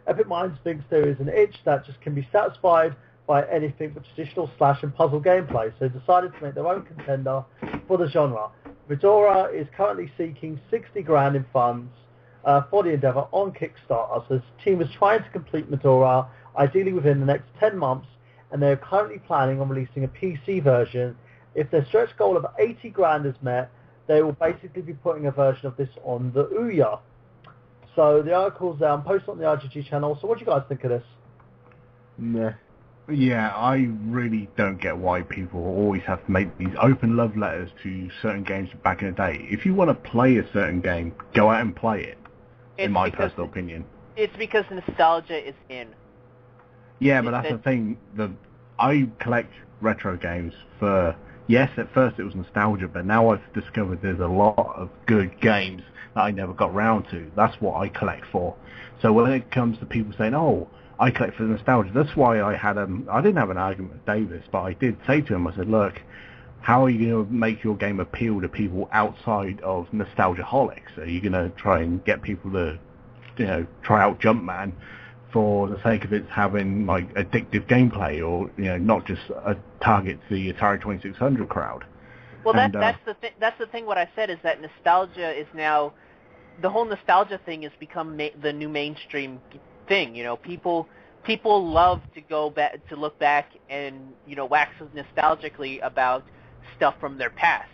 Epic Minds thinks there is an itch that just can be satisfied by anything but traditional slash and puzzle gameplay, so they decided to make their own contender for the genre. Medora is currently seeking 60 grand in funds for the endeavour on Kickstarter, so this team is trying to complete Medora ideally within the next 10 months, and they're currently planning on releasing a PC version. If their stretch goal of 80 grand is met, they will basically be putting a version of this on the Ouya. So the article's posted on the RGG channel. So what do you guys think of this? Nah. Yeah, I really don't get why people always have to make these open love letters to certain games back in the day. If you want to play a certain game, go out and play it, in my personal opinion. It's because nostalgia is in. Yeah, but that's the thing. I collect retro games for... Yes, at first it was nostalgia, but now I've discovered there's a lot of good games that I never got round to. That's what I collect for. So when it comes to people saying, oh, I collect for nostalgia, that's why I didn't have an argument with Davis, but I did say to him, I said, look, how are you going to make your game appeal to people outside of nostalgia-holics? Are you going to try and get people to, try out Jumpman for the sake of it having like addictive gameplay, or not just target the Atari 2600 crowd? Well, that's the thing. What I said is that nostalgia is now, the whole nostalgia thing has become the new mainstream thing. People love to go back, to look back and wax nostalgically about stuff from their past.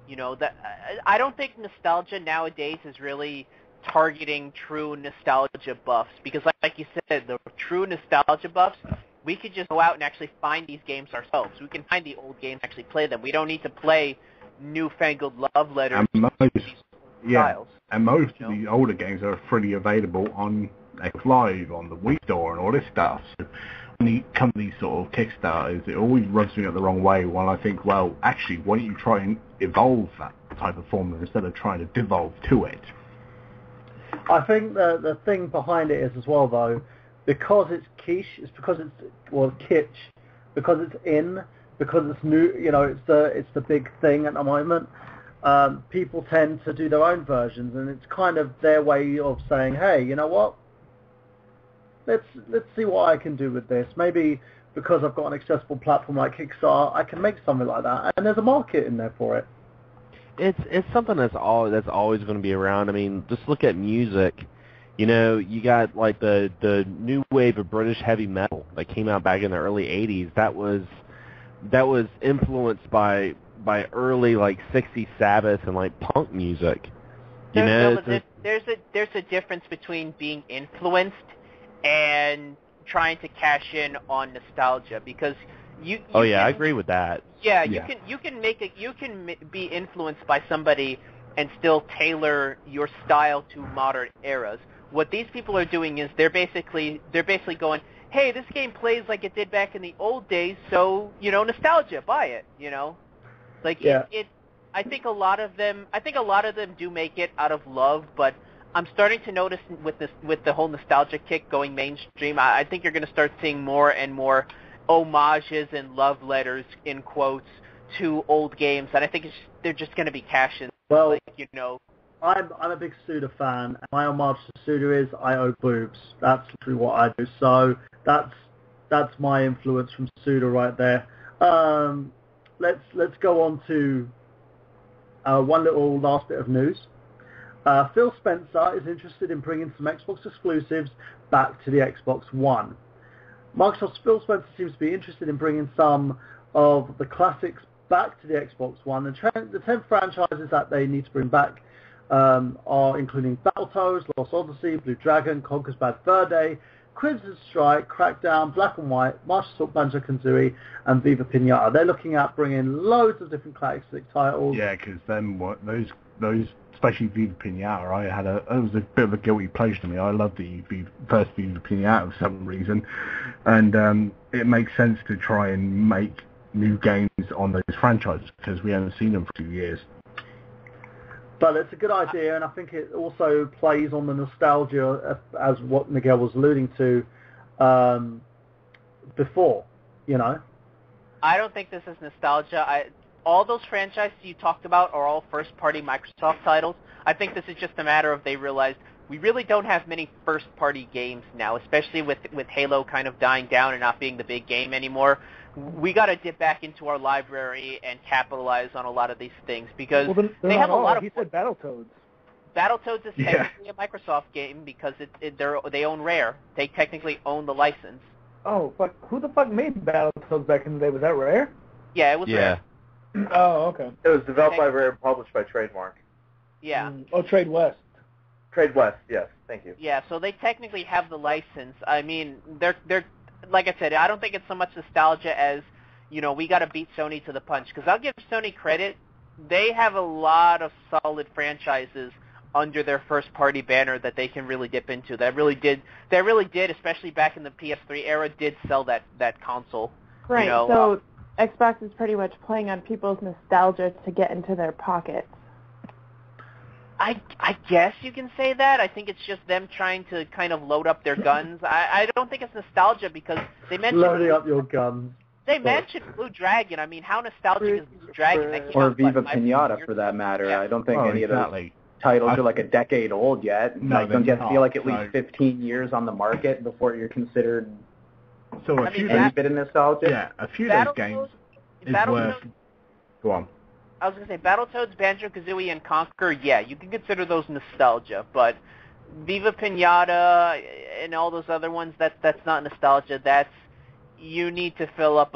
That I don't think nostalgia nowadays is really targeting true nostalgia buffs, because like you said, the true nostalgia buffs, we could just go out and actually find these games ourselves. We can find the old games and actually play them. We don't need to play newfangled love letters to these styles. And most of the older games are freely available on Xbox Live, on the Wii Store, and all this stuff. So when you come to these sort of Kickstarters, it always rubs me up the wrong way when I think, well, actually, why don't you try and evolve that type of formula instead of trying to devolve to it? I think the thing behind it is as well, though, because it's quiche, it's because it's, kitsch, because it's in, because it's new. It's the big thing at the moment. People tend to do their own versions, and it's kind of their way of saying, hey, you know what? Let's see what I can do with this. Maybe because I've got an accessible platform like Kickstarter, I can make something like that, and there's a market in there for it. It's something that's always going to be around. I mean, just look at music. You got like the new wave of British heavy metal that came out back in the early '80s. That was influenced by early like '60s Sabbath and like punk music. There's a difference between being influenced and trying to cash in on nostalgia, because I agree with that. Yeah, you can be influenced by somebody and still tailor your style to modern eras. What these people are doing is they're basically going, hey, this game plays like it did back in the old days, so nostalgia, buy it. I think a lot of them do make it out of love, but I'm starting to notice with the whole nostalgia kick going mainstream, I think you're going to start seeing more and more homages and love letters in quotes to old games, and I think they're just going to be cash-ins. Well, I'm a big Suda fan. My homage to Suda is I owe boobs. That's literally what I do. So that's my influence from Suda right there. Let's go on to one little last bit of news. Phil Spencer is interested in bringing some Xbox exclusives back to the Xbox One. Microsoft's Phil Spencer seems to be interested in bringing some of the classics back to the Xbox One. The 10 franchises that they need to bring back are including Battletoads, Lost Odyssey, Blue Dragon, Conker's Bad Fur Day, Crimson Strike, Crackdown, Black and White, Master Sword, Banjo-Kazooie, and Viva Pinata. They're looking at bringing loads of different classic titles. Yeah, because those, especially Viva Pinata, it was a bit of a guilty pleasure to me. I loved the first Viva Pinata for some reason, and it makes sense to try and make new games on those franchises because we haven't seen them for 2 years. But it's a good idea, and I think it also plays on the nostalgia, as what Miguel was alluding to before, I don't think this is nostalgia. All those franchises you talked about are all first-party Microsoft titles. I think this is just a matter of they realized we really don't have many first-party games now, especially with Halo kind of dying down and not being the big game anymore. We got to dip back into our library and capitalize on a lot of these things because they have a lot of... He said Battletoads. Battletoads is technically a Microsoft game because they own Rare. They technically own the license. Oh, fuck. Who the fuck made Battletoads back in the day? Was that Rare? Yeah, it was Rare. Oh, okay. It was developed by Rare and published by Trademark. Yeah. Trade West. Trade West, yes. Thank you. Yeah, so they technically have the license. I mean, they're like I said, I don't think it's so much nostalgia as, we got to beat Sony to the punch. Because I'll give Sony credit. They have a lot of solid franchises under their first-party banner that they can really dip into. That really did, especially back in the PS3 era, did sell that console. Right, so Xbox is pretty much playing on people's nostalgia to get into their pockets. I guess you can say that. I think it's just them trying to kind of load up their guns. I don't think it's nostalgia because they mentioned... Loading up your guns. They mentioned Blue Dragon. I mean, how nostalgic is Blue Dragon? Or Viva Pinata, for that matter. Yeah. I don't think any of those titles are like a decade old yet. No, don't you feel like at least 15 years on the market before you're considered any bit of nostalgia? Yeah, a few of those games is worth... Go on. I was going to say, Battletoads, Banjo-Kazooie, and Conker, yeah, you can consider those nostalgia, but Viva Pinata and all those other ones, that's not nostalgia. You need to fill up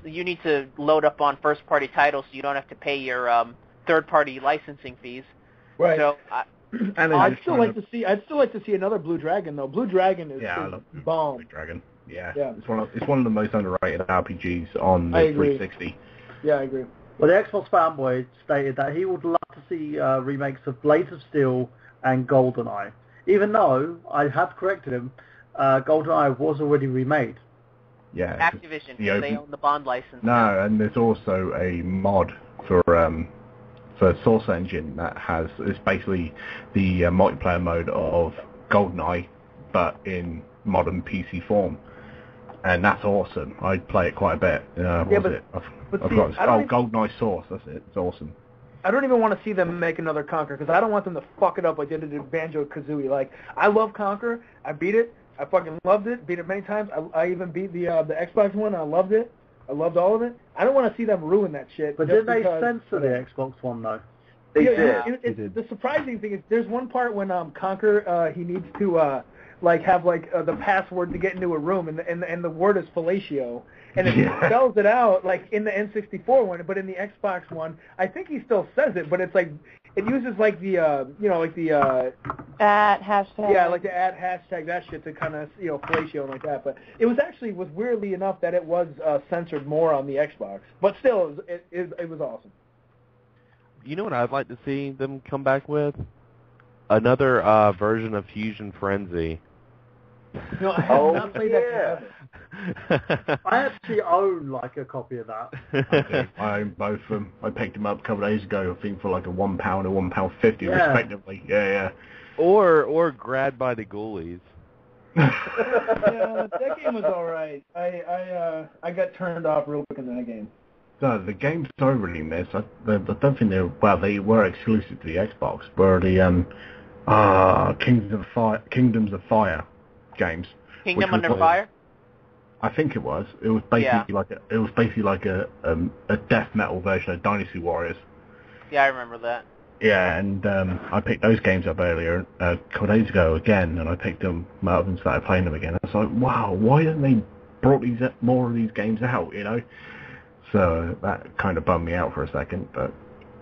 you need to load up on first-party titles so you don't have to pay your third-party licensing fees. Right. So, I'd still like to see another Blue Dragon, though. Blue Dragon is I love bomb. Blue Dragon. Yeah. It's one of the most underrated RPGs on the 360. Yeah, I agree. Well, the Xbox Fanboy stated that he would love to see remakes of Blades of Steel and GoldenEye. Even though I have corrected him, GoldenEye was already remade. Yeah. Activision, they own the Bond license. No, and there's also a mod for Source Engine that it's basically the multiplayer mode of GoldenEye, but in modern PC form. and that's awesome. I play it quite a bit. I've got GoldenEye Source. That's it. It's awesome. I don't even want to see them make another Conquer because I don't want them to fuck it up like they did in Banjo-Kazooie. Like, I love Conquer. I beat it. I fucking loved it. Beat it many times. I even beat the Xbox one. I loved it. I loved all of it. I don't want to see them ruin that shit. But didn't they censor the Xbox One though? They did. The surprising thing is there's one part when Conquer he needs to have the password to get into a room and the word is fellatio. And it spells it out like in the N64 one, but in the Xbox one, I think he still says it, but it's like it uses like the at hashtag. Yeah, like the at hashtag that shit to kind of fellatio and like that. But it was weirdly enough that it was censored more on the Xbox, but still it was awesome. You know what I'd like to see them come back with? Another version of Fusion Frenzy. No, I have not played that ever. I actually own like a copy of that. I own both of them. I picked them up a couple of days ago, I think, for like a £1 or £1.50 respectively. Yeah. Or Grad by the Ghoulies. Yeah, that game was alright. I got turned off real quick in that game. No, the games I really miss, I don't think they were exclusive to the Xbox, were the Kingdoms of Fire games. Kingdom Under Fire? I think it was. It was basically like a death metal version of Dynasty Warriors. Yeah, I remember that. Yeah, and I picked those games up earlier, a couple of days ago again, and I picked them up and started playing them again. I was like, wow, why haven't they brought more of these games out, So that kind of bummed me out for a second, but...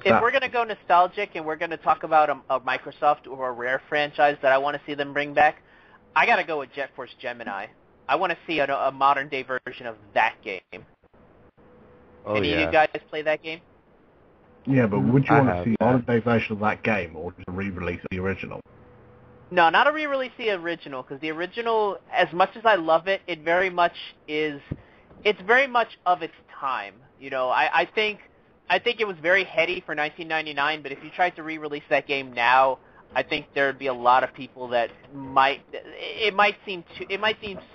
If we're going to go nostalgic and we're going to talk about a Microsoft or a Rare franchise that I want to see them bring back, I got to go with Jet Force Gemini. I want to see a modern-day version of that game. Any of you guys play that game? Yeah, but would you want to see a modern-day version of that game or just a re-release of the original? No, not a re-release of the original, because the original, as much as I love it, it's very much of its time. I think it was very heady for 1999, but if you tried to re-release that game now, I think there would be a lot of people that it might seem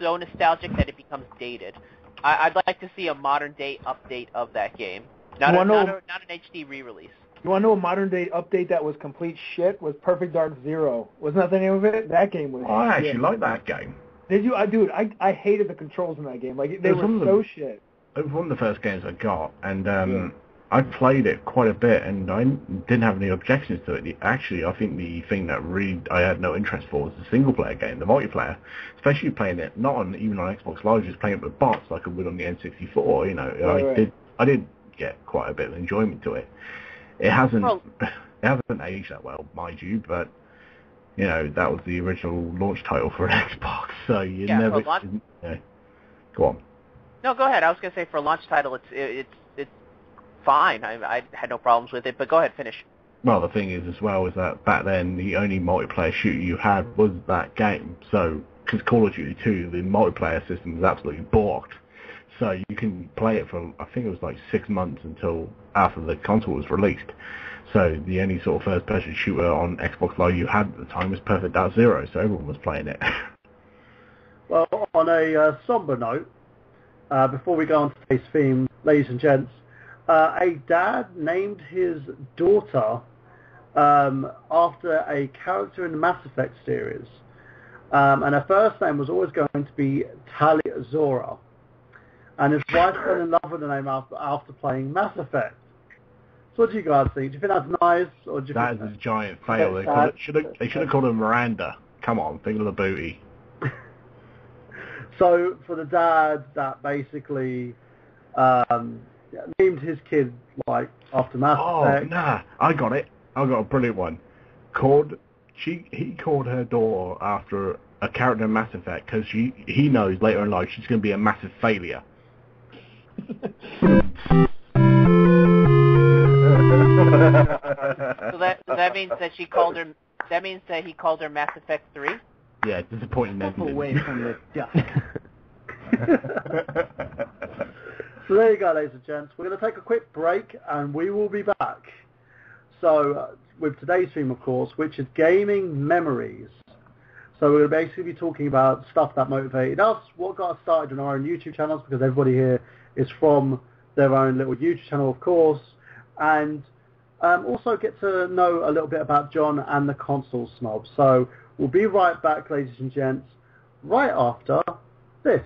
so nostalgic that it becomes dated. I'd like to see a modern day update of that game, not an HD re-release. You want to know a modern day update that was complete shit? Was Perfect Dark Zero. Wasn't that the name of it? That game was. I actually like that game. Did you? I hated the controls in that game. Like they were so shit. It was one of the first games I got, and I played it quite a bit, and I didn't have any objections to it. Actually, I think the thing that really I had no interest for was the single-player game, the multiplayer, especially playing it even on Xbox Live, just playing it with bots like I would on the N64. I did get quite a bit of enjoyment to it. It hasn't aged that well, mind you, but that was the original launch title for an Xbox, so go on. No, go ahead. I was going to say for a launch title, it's fine. I had no problems with it, but go ahead, finish. Well, the thing is as well is that back then the only multiplayer shooter you had was that game. So, because Call of Duty 2, the multiplayer system was absolutely borked. So you can play it for, I think it was like 6 months until after the console was released. So the only sort of first-person shooter on Xbox Live you had at the time was Perfect Dark Zero, so everyone was playing it. Well, on a somber note, before we go on to today's theme, ladies and gents, a dad named his daughter after a character in the Mass Effect series. And her first name was always going to be Talia Zora. And his wife fell in love with the name after playing Mass Effect. So what do you guys think? Do you think that's nice? Or do you that think is a giant fail. They should have called her Miranda. Come on, think of the booty. So for the dad that basically named his kid after Mass Effect. Oh, nah, I got it. I got a brilliant one. He called her daughter after a character in Mass Effect because he knows later in life she's going to be a massive failure. So that means that he called her Mass Effect 3? Yeah, disappointing ending. Away from the duck. So there you go, ladies and gents. We're going to take a quick break, and we will be back. So with today's theme, of course, which is gaming memories. So we're going to basically be talking about stuff that motivated us, what got us started on our own YouTube channels, because everybody here is from their own little YouTube channel, of course, and also get to know a little bit about John and the console snob. So we'll be right back, ladies and gents, right after this.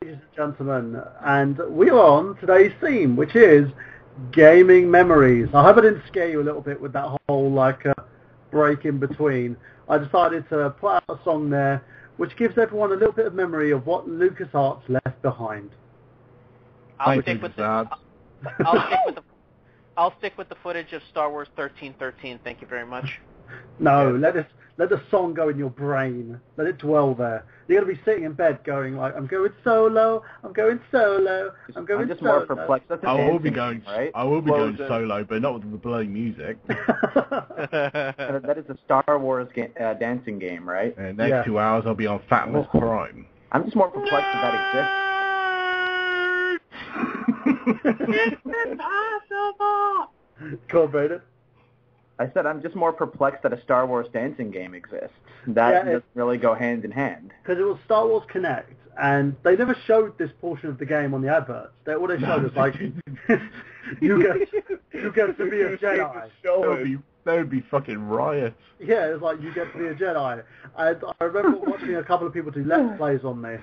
Ladies and gentlemen, and we are on today's theme, which is gaming memories. I hope I didn't scare you a little bit with that whole break in between. I decided to put out a song there which gives everyone a little bit of memory of what LucasArts left behind. I'll stick with the footage of Star Wars 1313. Thank you very much. No, let the song go in your brain. Let it dwell there. You're going to be sitting in bed going like, I'm going solo, I'm going solo, I'm going just solo. more perplexed. That's I will be going right? solo, but not with the bloody music. That is a Star Wars dancing game, right? And next 2 hours I'll be on Fatness Prime. I'm just more perplexed that exists. It's impossible! Go on, Brandon. I said I'm just more perplexed that a Star Wars dancing game exists. That doesn't really go hand in hand. Because it was Star Wars Connect, and they never showed this portion of the game on the adverts. All they showed was like, you get to be a Jedi. That would be fucking riot. Yeah, it's like, you get to be a Jedi. And I remember watching a couple of people do Let's Plays on this,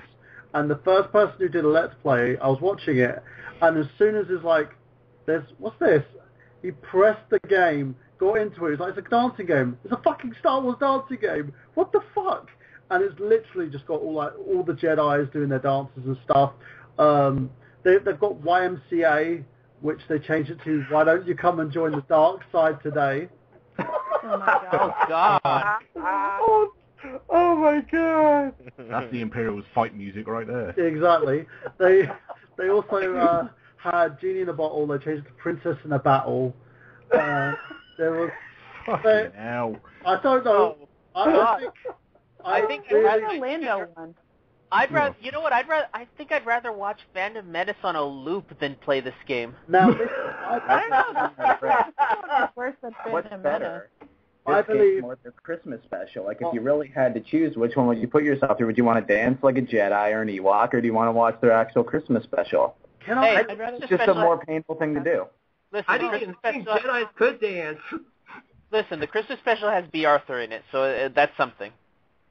and the first person who did a Let's Play, I was watching it, and as soon as it's like, what's this? He pressed the game, got into it. It's like, it's a dancing game. It's a fucking Star Wars dancing game. What the fuck? And it's literally just got all the Jedis doing their dances and stuff. They've got YMCA, which they changed it to Why Don't You Come and Join the Dark Side Today. Oh my God. Oh my god! That's the Imperial's fight music right there. Exactly. They also had Genie in a Bottle. They changed it to Princess in a Battle. There was. Fucking hell. I don't know. I think god. What's the Lando one? I'd rather. You know what? I think I'd rather watch Phantom Menace on a loop than play this game. Now, I don't know. Worse than What's Phantom better? Menace. I believe more the Christmas special. Like, if you really had to choose, which one would you put yourself through? Would you want to dance like a Jedi or an Ewok, or do you want to watch their actual Christmas special? It's just a more painful thing to do. Listen, I didn't even think Jedi could dance. Listen, the Christmas special has B. Arthur in it, so that's something.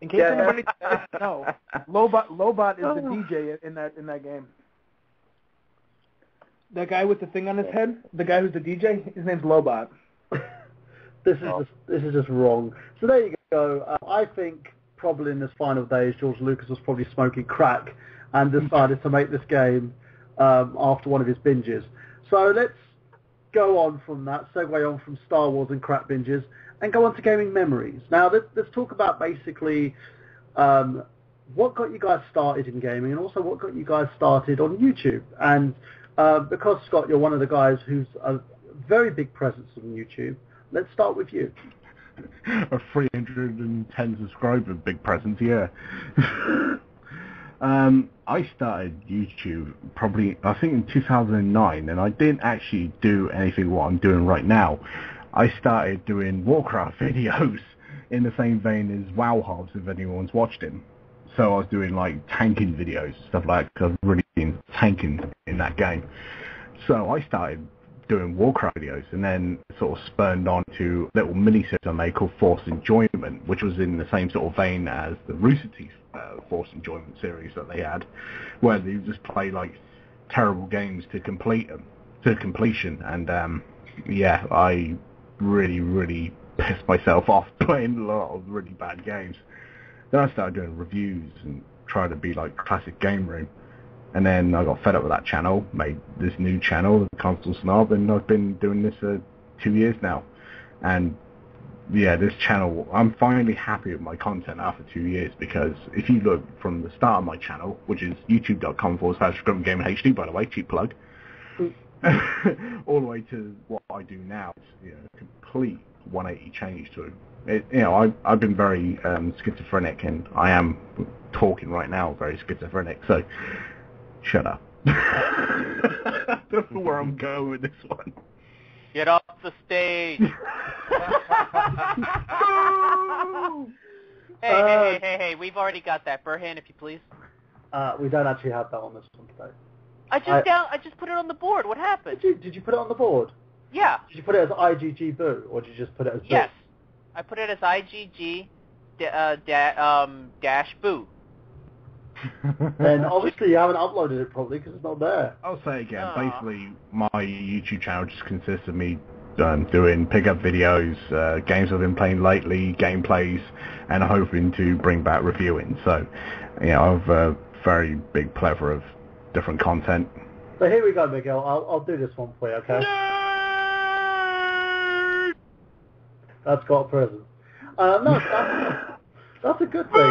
In case anybody doesn't know, Lobot is the DJ in that game. That guy with the thing on his head, the guy who's the DJ, his name's Lobot. This is just wrong. So there you go. I think probably in his final days, George Lucas was probably smoking crack and decided to make this game after one of his binges. So let's go on from that, segue on from Star Wars and crack binges, and go on to gaming memories. Now let's talk about basically what got you guys started in gaming, and also what got you guys started on YouTube. And because Scott, you're one of the guys who's a very big presence on YouTube. Let's start with you. A 310 subscriber big presence, yeah. I started YouTube probably, I think in 2009, and I didn't actually do anything what I'm doing right now. I started doing Warcraft videos in the same vein as WoW Hobs, if anyone's watched him. So I was doing like tanking videos, stuff like that, because I've really been tanking in that game. So I started doing Warcraft videos, and then sort of spurned on to little mini-series I made called Forced Enjoyment, which was in the same sort of vein as the Rooster Teeth Forced Enjoyment series that they had, where they just play like terrible games to completion. And yeah, I really pissed myself off playing a lot of really bad games. Then I started doing reviews and trying to be like Classic Game Room. And then I got fed up with that channel, made this new channel, Console Snob, and I've been doing this for 2 years now. And yeah, this channel, I'm finally happy with my content after 2 years, because if you look from the start of my channel, which is youtube.com/GrumpyGamerHD, by the way, cheap plug, all the way to what I do now, it's a complete 180 change to it. I've been very schizophrenic, and I am talking right now very schizophrenic, so shut up. I don't know where I'm going with this one. Get off the stage. Hey, we've already got that. Burhan, if you please. We don't actually have that on this one today. I just put it on the board. What happened? Did you put it on the board? Yeah. Did you put it as IGG Boo, or did you just put it as Boo? Yes. I put it as IGG dash Boo. Then obviously you haven't uploaded it probably because it's not there. I'll say again, basically my YouTube channel just consists of me doing pickup videos, games I've been playing lately, gameplays, and hoping to bring back reviewing. So, I have a very big plethora of different content. So here we go, Miguel. I'll do this one for you, okay? That's got a present. No, that's a good thing,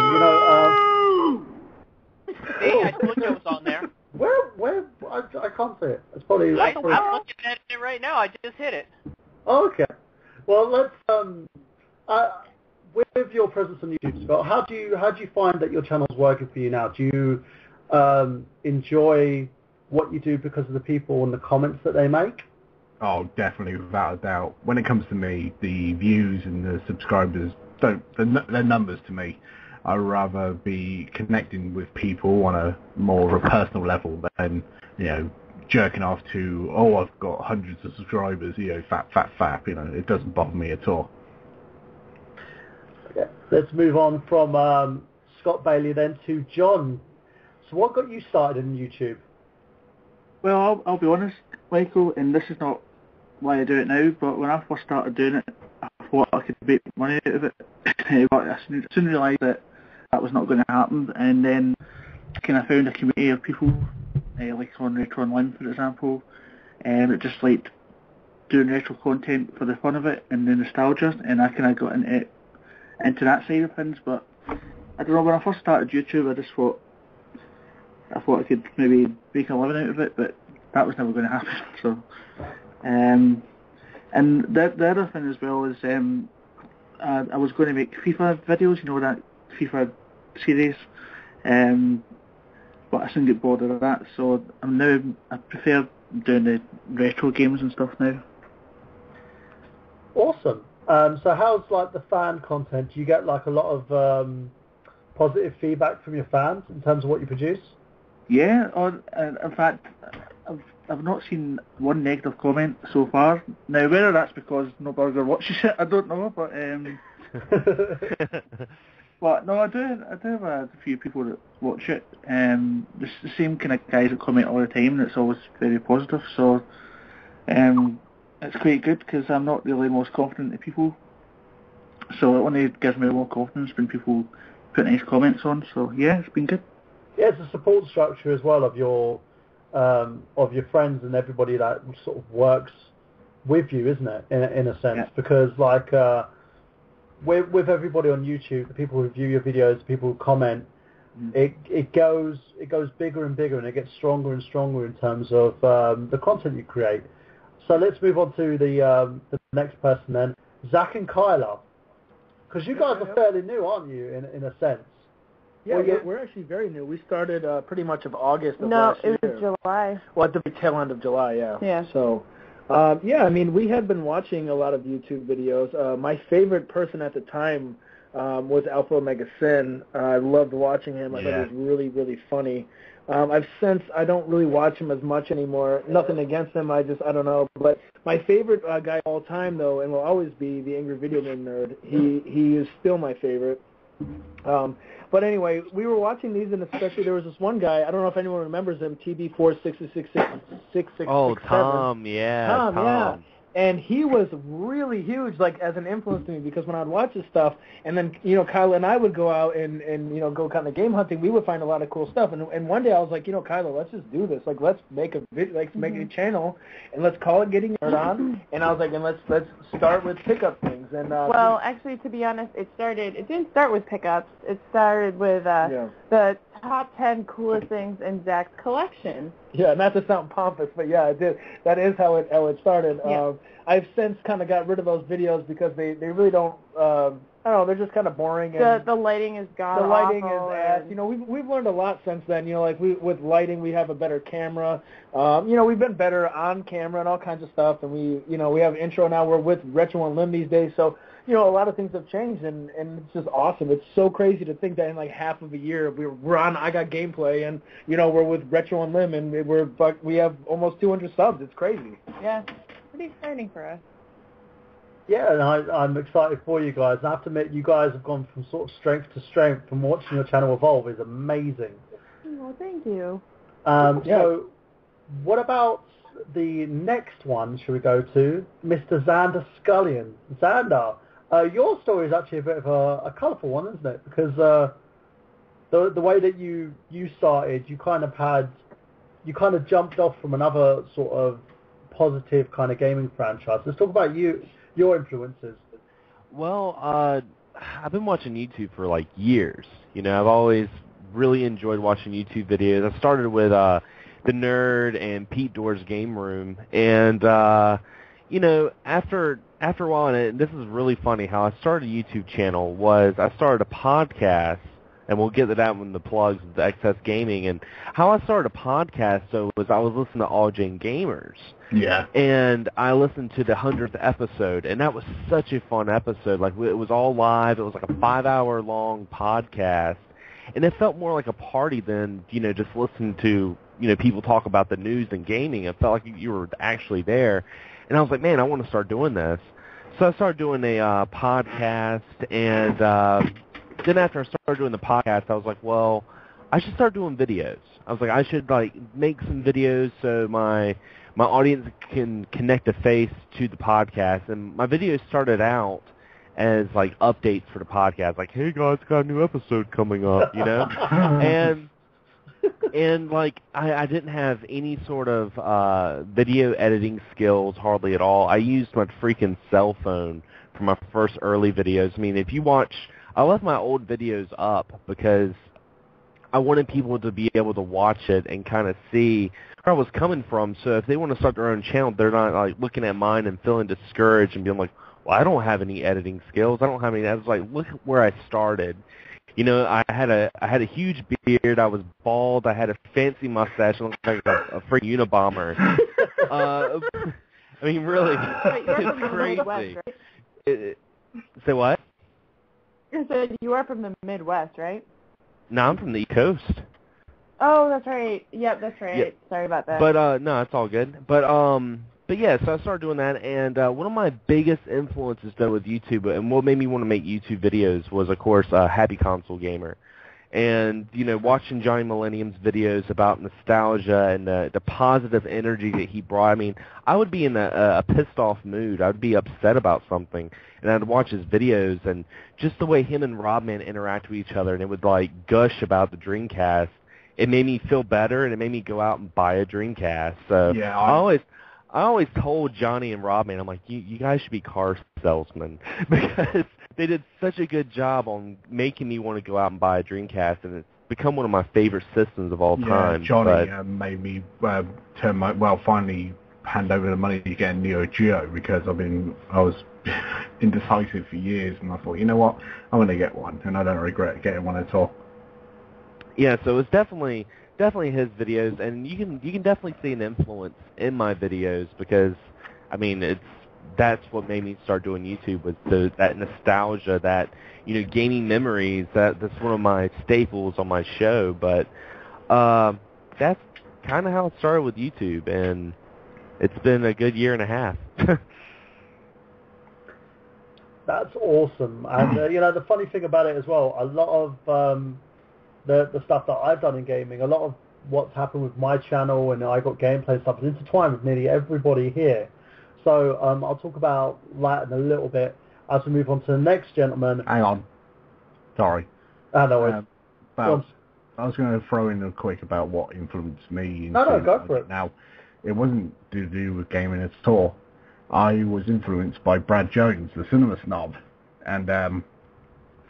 See, I told you it was on there. Where? I can't see it. It's probably. I'm looking at it right now. I just hit it. Okay. Well, let's with your presence on YouTube, Scott, how do you find that your channel's working for you now? Do you enjoy what you do because of the people and the comments that they make? Oh, definitely, without a doubt. When it comes to me, the views and the subscribers they're numbers to me. I'd rather be connecting with people on a more of a personal level than, jerking off to, I've got hundreds of subscribers, fat, it doesn't bother me at all. Okay, let's move on from Scott Bailey then to John. So what got you started in YouTube? Well, I'll be honest, Michael, and this is not why I do it now, but when I first started doing it, I thought I could make money out of it. But I soon realised that was not going to happen, and then I kind of found a community of people like on Retro Unlim, for example, it just liked doing retro content for the fun of it and the nostalgia, and I kind of got into that side of things. But I don't know, when I first started YouTube, I thought I could maybe make a living out of it, but that was never going to happen. So, and the other thing as well is I was going to make FIFA videos, that FIFA series, but I soon get bored of that. So I prefer doing the retro games and stuff now. Awesome. So how's like the fan content? Do you get like a lot of positive feedback from your fans in terms of what you produce? Yeah, in fact, I've not seen one negative comment so far. Now, whether that's because no burger watches it, I don't know, but but no, I do have a few people that watch it. The same kind of guys that comment all the time, and it's always very positive. So, it's quite good because I'm not really the most confident of people. So it only gives me more confidence when people put nice comments on. So yeah, it's been good. Yeah, it's a support structure as well of your friends and everybody that sort of works with you, isn't it? In a sense, because like with everybody on YouTube, the people who view your videos, the people who comment, it goes bigger and bigger, and it gets stronger and stronger in terms of the content you create. So let's move on to the next person then, Zach and Kyla, because you guys are fairly new, aren't you? In a sense. Yeah, we're actually very new. We started pretty much of August of last year. No, it was July. Well, at the tail end of July, yeah. Yeah. So, I mean, we had been watching a lot of YouTube videos. My favorite person at the time was Alpha Omega Sin. I loved watching him. I thought he was really, really funny. I don't really watch him as much anymore. Nothing against him. I don't know. But my favorite guy of all time, though, and will always be the Angry Video Game Nerd. He is still my favorite. But anyway, we were watching these, and especially there was this one guy. I don't know if anyone remembers him. TB46666667. Oh, Tom, yeah. Tom, yeah. And he was really huge, like, as an influence to me, because when I'd watch his stuff, and then, Kyla and I would go out and go kind of game hunting, we would find a lot of cool stuff. And one day I was like, Kyla, let's just do this. Like, let's make a video, make a channel, and let's call it Getting Nerd On. And I was like, and let's start with pickup things. And well, actually, to be honest, it didn't start with pickups. It started with the top 10 coolest things in Zach's collection. Yeah, not to sound pompous, but yeah, it did. That is how it started. Yeah. I've since kind of got rid of those videos because they really don't. I don't know. They're just kind of boring. And the lighting is god The lighting awful, is ass. We've learned a lot since then. With lighting, we have a better camera. We've been better on camera and all kinds of stuff. And we have intro now. We're with Retro Unlim these days, so a lot of things have changed, and it's just awesome. It's so crazy to think that in like half of a year we're on I Got Gameplay, and we're with Retro Unlim, and we have almost 200 subs. It's crazy. Yeah, pretty exciting for us. Yeah, and I'm excited for you guys. I have to admit, you guys have gone from sort of strength to strength. From watching your channel evolve is amazing. Well, thank you. So, what about the next one? Should we go to Mr. Xander Scullion? Xander, your story is actually a bit of a colourful one, isn't it? Because the way that you started, you kind of jumped off from another sort of positive kind of gaming franchise. Let's talk about your influences. Well, I've been watching YouTube for like years. I've always really enjoyed watching YouTube videos. I started with The Nerd and Pete Door's Game Room, and after a while, and this is really funny, how I started a YouTube channel was I started a podcast, and we'll get to that when the plugs, the Excess Gaming, and how I started a podcast, so was I was listening to All Jane Gamers. Yeah. And I listened to the 100th episode, and that was such a fun episode. Like, it was all live. It was like a 5-hour-long podcast, and it felt more like a party than, just listening to, people talk about the news and gaming. It felt like you were actually there. And I was like, man, I want to start doing this. So I started doing a podcast, and then after I started doing the podcast, I was like, well, I should start doing videos. I was like, I should make some videos so my audience can connect a face to the podcast. And my videos started out as updates for the podcast, like, hey guys, got a new episode coming up, and And, like, I didn't have any sort of video editing skills hardly at all. I used my freaking cell phone for my first early videos. I mean, if you watch, I left my old videos up because I wanted people to be able to watch it and kind of see where I was coming from. So if they want to start their own channel, they're not, like, looking at mine and feeling discouraged and being like, well, I don't have any editing skills. I don't have any. I was like, look where I started. You know, I had a huge beard. I was bald. I had a fancy mustache. I looked like a freaking Unabomber. I mean, really, it's crazy. Midwest, right? Say what? You said you are from the Midwest, right? No, I'm from the East Coast. Oh, that's right. Yep, that's right. Yep. Sorry about that. But no, it's all good. But yeah, so I started doing that, and one of my biggest influences though with YouTube, and what made me want to make YouTube videos was, of course, Happy Console Gamer. And, you know, watching Johnny Millennium's videos about nostalgia and the positive energy that he brought. I mean, I would be in a pissed-off mood. I would be upset about something, and I'd watch his videos, and just the way him and Robman interact with each other, and it would, like, gush about the Dreamcast. It made me feel better, and it made me go out and buy a Dreamcast. So yeah, I always told Johnny and Robman, I'm like, you guys should be car salesmen because they did such a good job on making me want to go out and buy a Dreamcast, and it's become one of my favorite systems of all time. Johnny made me finally hand over the money to get a Neo Geo because I was indecisive for years, and I thought, you know what, I'm going to get one, and I don't regret getting one at all. Yeah, so it's definitely his videos, and you can definitely see an influence in my videos because, I mean, that's what made me start doing YouTube was that nostalgia, that, you know, gaming memories. That's one of my staples on my show. But that's kind of how it started with YouTube, and it's been a good year and a half. That's awesome. And you know, the funny thing about it as well, a lot of the stuff that I've done in gaming, a lot of what's happened with my channel and I got gameplay stuff is intertwined with nearly everybody here. So I'll talk about that in a little bit as we move on to the next gentleman. Hang on. Sorry. No, I was going to throw in a quick about what influenced me. No, go for it. Now, it wasn't to do with gaming at all. I was influenced by Brad Jones, the cinema snob, and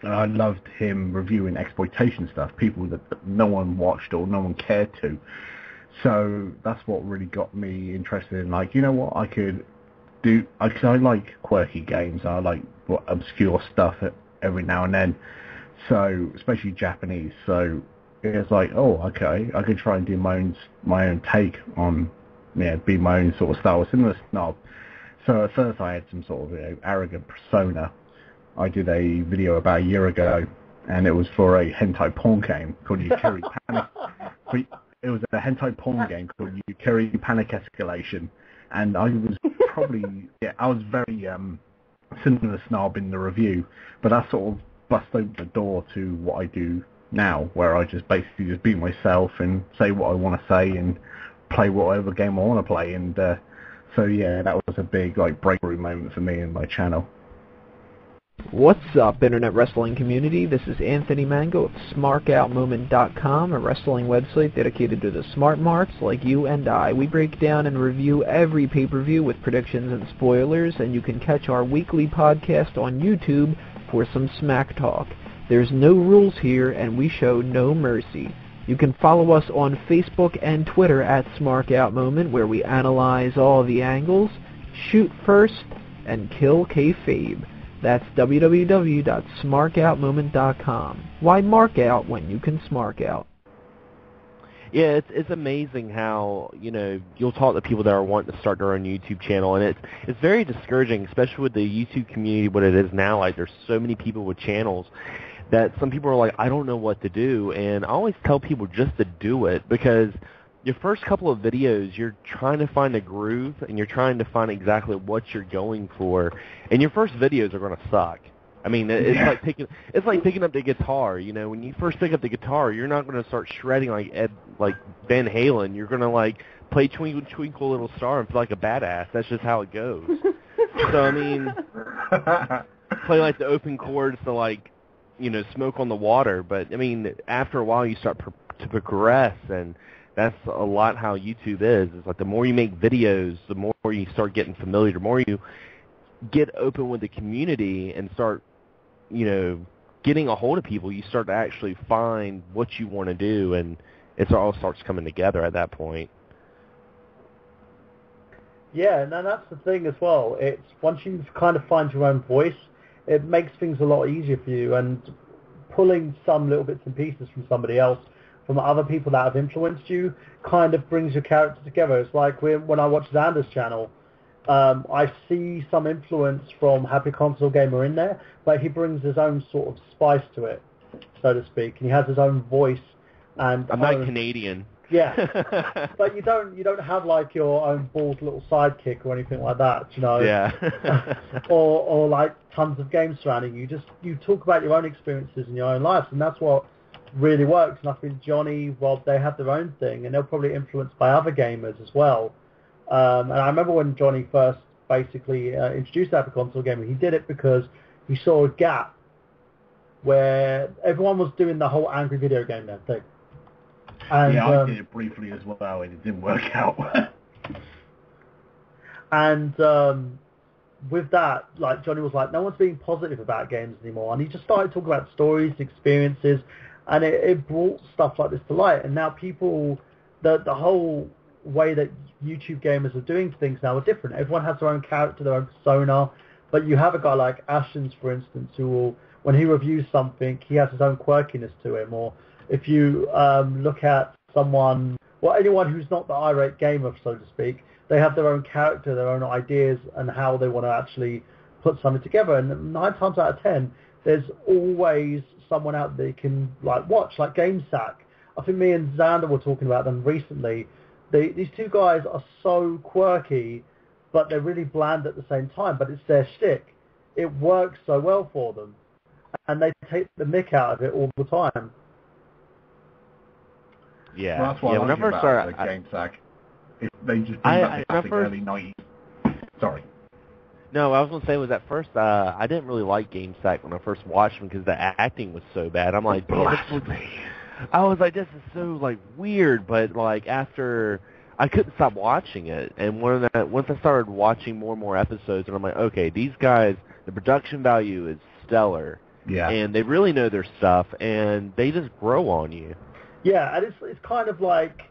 I loved him reviewing exploitation stuff, people that no one watched or no one cared to. So that's what really got me interested in, like, you know what, I could do, because I like quirky games, I like obscure stuff every now and then, so, especially Japanese, so it's like, oh, okay, I could try and do my own take on, be my own sort of Star Wars cinema snob. So at first I had some sort of arrogant persona. I did a video about a year ago, and it was for a hentai porn game called Yukari Panic. It was a hentai porn game called Yukari Panic Escalation, and I was probably, I was very cinema snob in the review, but that sort of bust open the door to what I do now, where I just basically just be myself and say what I want to say and play whatever game I want to play, and so yeah, that was a big breakthrough moment for me and my channel. What's up, Internet Wrestling community? This is Anthony Mango of SmarkOutMoment.com, a wrestling website dedicated to the smart marks like you and I. We break down and review every pay-per-view with predictions and spoilers, and you can catch our weekly podcast on YouTube for some smack talk. There's no rules here, and we show no mercy. You can follow us on Facebook and Twitter at SmarkOutMoment, where we analyze all the angles, shoot first, and kill kayfabe. That's www.smarkoutmoment.com. Why mark out when you can smark out? Yeah, it's amazing how, you know, you'll talk to people that are wanting to start their own YouTube channel, and it's very discouraging, especially with the YouTube community, what it is now. Like, there's so many people with channels that some people are like, I don't know what to do, and I always tell people just to do it, because your first couple of videos, you're trying to find a groove, and you're trying to find exactly what you're going for, and your first videos are going to suck. I mean, it's like picking up the guitar. You know, when you first pick up the guitar, you're not going to start shredding like Van Halen. You're going to play Twinkle Twinkle Little Star and feel like a badass. That's just how it goes. So I mean, play the open chords to Smoke on the Water. But I mean, after a while, you start to progress, and that's a lot how YouTube is. It's like the more you make videos, the more you start getting familiar, the more you get open with the community and start, getting a hold of people, you start to actually find what you want to do, and it all starts coming together at that point. Yeah, and that's the thing as well. It's once you kind of find your own voice, it makes things a lot easier for you, and pulling some little bits and pieces from somebody else, from other people that have influenced you, kind of brings your character together. It's like when I watch Xander's channel, I see some influence from Happy Console Gamer in there, but he brings his own sort of spice to it, so to speak, and he has his own voice. And I'm not Canadian. Yeah, but you don't have like your own bald little sidekick or anything like that, Yeah. or like tons of games surrounding you. You talk about your own experiences in your own lives, and that's what really works. And I think Johnny, Rob, they have their own thing, and they're probably influenced by other gamers as well. And I remember when Johnny first basically introduced Happy Console Gaming, he did it because he saw a gap where everyone was doing the whole angry video game thing. And, I did it briefly as well, and it didn't work out. And with that, like Johnny was like, no one's being positive about games anymore, and he just started talking about stories, experiences, and it brought stuff like this to light. And now people, the whole way that YouTube gamers are doing things now are different. Everyone has their own character, their own persona, but you have a guy like Ashens, for instance, who will, when he reviews something, he has his own quirkiness to him. Or if you look at someone, anyone who's not the irate gamer, so to speak, they have their own character, their own ideas, and how they want to actually put something together. And 9 times out of 10, there's always someone out there you can watch, like GameSack. I think me and Xander were talking about them recently. These two guys are so quirky, but they're really bland at the same time. But it's their shtick. It works so well for them, and they take the mick out of it all the time. Yeah. Well, that's what I like about GameSack. They just bring back the classic early 90s. Sorry. No, I was going to say was at first, I didn't really like GameSack when I first watched them because the acting was so bad. I'm like, I was like, this is so weird, but after I couldn't stop watching it, and once I started watching more and more episodes, and I'm like, okay, these guys, the production value is stellar, and they really know their stuff, and they just grow on you. Yeah, and it's kind of like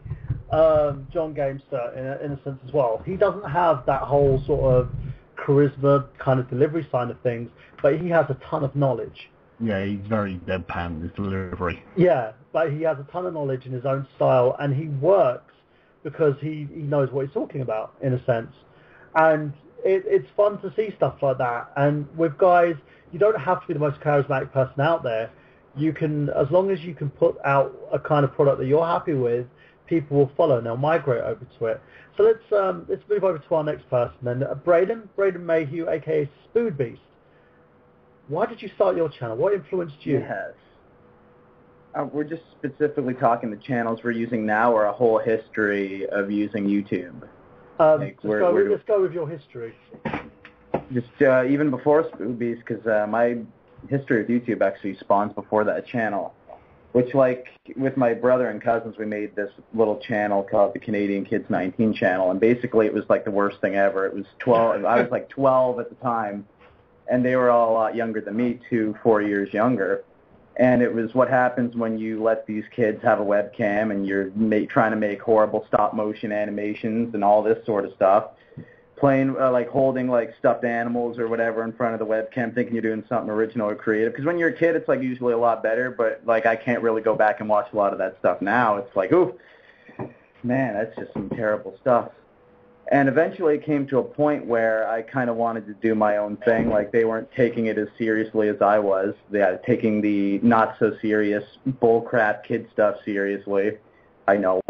John Gamester in a sense as well. He doesn't have that whole sort of charisma kind of delivery side of things, but he has a ton of knowledge. Yeah, he's very deadpan in his delivery. Yeah, but he has a ton of knowledge in his own style, and he works because he knows what he's talking about, in a sense. And it's fun to see stuff like that. And with guys, you don't have to be the most charismatic person out there. You can, as long as you can put out a kind of product that you're happy with, people will follow and they'll migrate over to it. So let's move over to our next person then. Braden Mayhew, aka Spood Beast. Why did you start your channel? What influenced you? Yes. We're just specifically talking the channels we're using now, or a whole history of using YouTube. Let's go with your history. Just even before Spood Beast, because my history of YouTube actually spawns before that channel. Which, with my brother and cousins, we made this little channel called the Canadian Kids 19 channel, and basically it was the worst thing ever. It was 12. I was 12 at the time, and they were all a lot younger than me, 2-4 years younger. And it was what happens when you let these kids have a webcam and you're trying to make horrible stop-motion animations and all this sort of stuff. Playing, holding, stuffed animals or whatever in front of the webcam, thinking you're doing something original or creative. Because when you're a kid, it's, usually a lot better. But, I can't really go back and watch a lot of that stuff now. It's oof, man, that's just some terrible stuff. And eventually it came to a point where I kind of wanted to do my own thing. They weren't taking it as seriously as I was. They were taking the not-so-serious bullcrap kid stuff seriously. I know.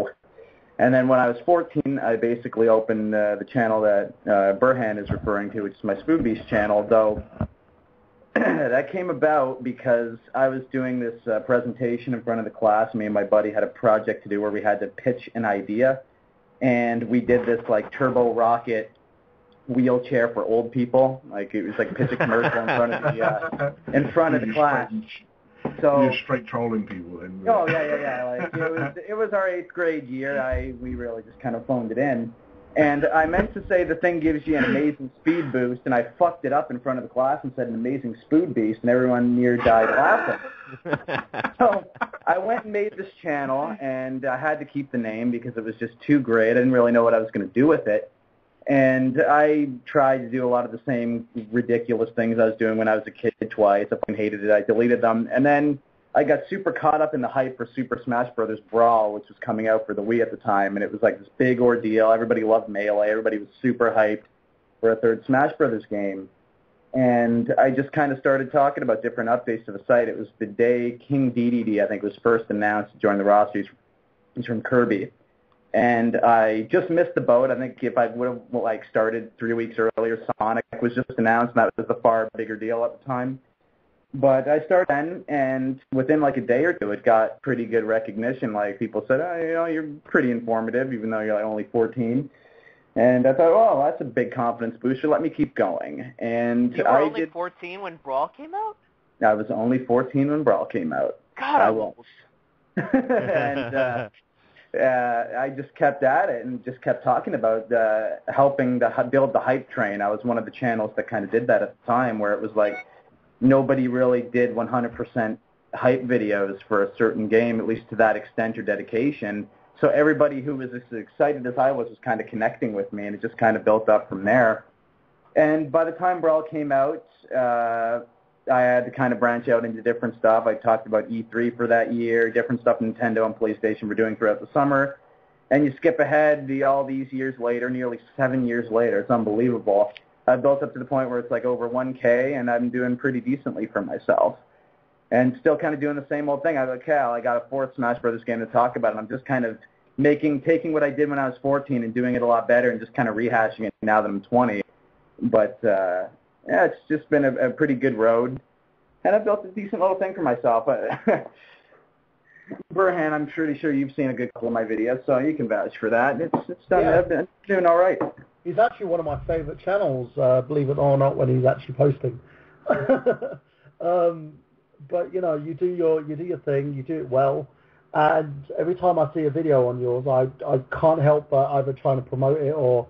And then when I was 14, I basically opened the channel that Burhan is referring to, which is my Spood Beast channel, though that came about because I was doing this presentation in front of the class. Me and my buddy had a project to do where we had to pitch an idea, and we did this turbo rocket wheelchair for old people. It was pitch a commercial in front of the class. So you're straight trolling people then. Oh yeah. Like it was our 8th grade year. We really just kind of phoned it in. And I meant to say the thing gives you an amazing speed boost, and I fucked it up in front of the class and said an amazing spood beast, and everyone near died laughing. So I went and made this channel, and I had to keep the name because it was just too great. I didn't really know what I was going to do with it. And I tried to do a lot of the same ridiculous things I was doing when I was a kid twice. I fucking hated it. I deleted them. And then I got super caught up in the hype for Super Smash Bros. Brawl, which was coming out for the Wii at the time, and it was like this big ordeal. Everybody loved Melee. Everybody was super hyped for a third Smash Bros. Game. And I just kind of started talking about different updates to the site. It was the day King DDD, I think, was first announced to join the roster. He's from Kirby. And I just missed the boat. I think if I would have started 3 weeks earlier, Sonic was just announced, and that was a far bigger deal at the time. But I started then, and within a day or two, it got pretty good recognition. Like, people said, oh, you're pretty informative, even though you're only 14. And I thought, oh, that's a big confidence booster. Let me keep going. And you were only 14 when Brawl came out? I was only 14 when Brawl came out. God, I was. And I just kept at it and just kept talking about helping to build the hype train. I was one of the channels that kind of did that at the time, where it was like, nobody really did 100% hype videos for a certain game, at least to that extent or dedication. So everybody who was as excited as I was kind of connecting with me, and it just kind of built up from there. And by the time Brawl came out, I had to kind of branch out into different stuff. I talked about E3 for that year, different stuff Nintendo and PlayStation were doing throughout the summer. And you skip ahead all these years later, nearly 7 years later. It's unbelievable. I built up to the point where it's over 1K, and I'm doing pretty decently for myself. And still kind of doing the same old thing. I got a 4th Smash Brothers game to talk about, and I'm just kind of taking what I did when I was 14 and doing it a lot better and just kind of rehashing it now that I'm 20. But, it's just been a pretty good road. And I built a decent little thing for myself. Burhan, I'm pretty sure you've seen a good couple of my videos, so you can vouch for that. It's done. Yeah. I've been doing all right. He's actually one of my favorite channels, believe it or not, when he's actually posting. But you do your thing, you do it well, and every time I see a video on yours, I can't help but either trying to promote it or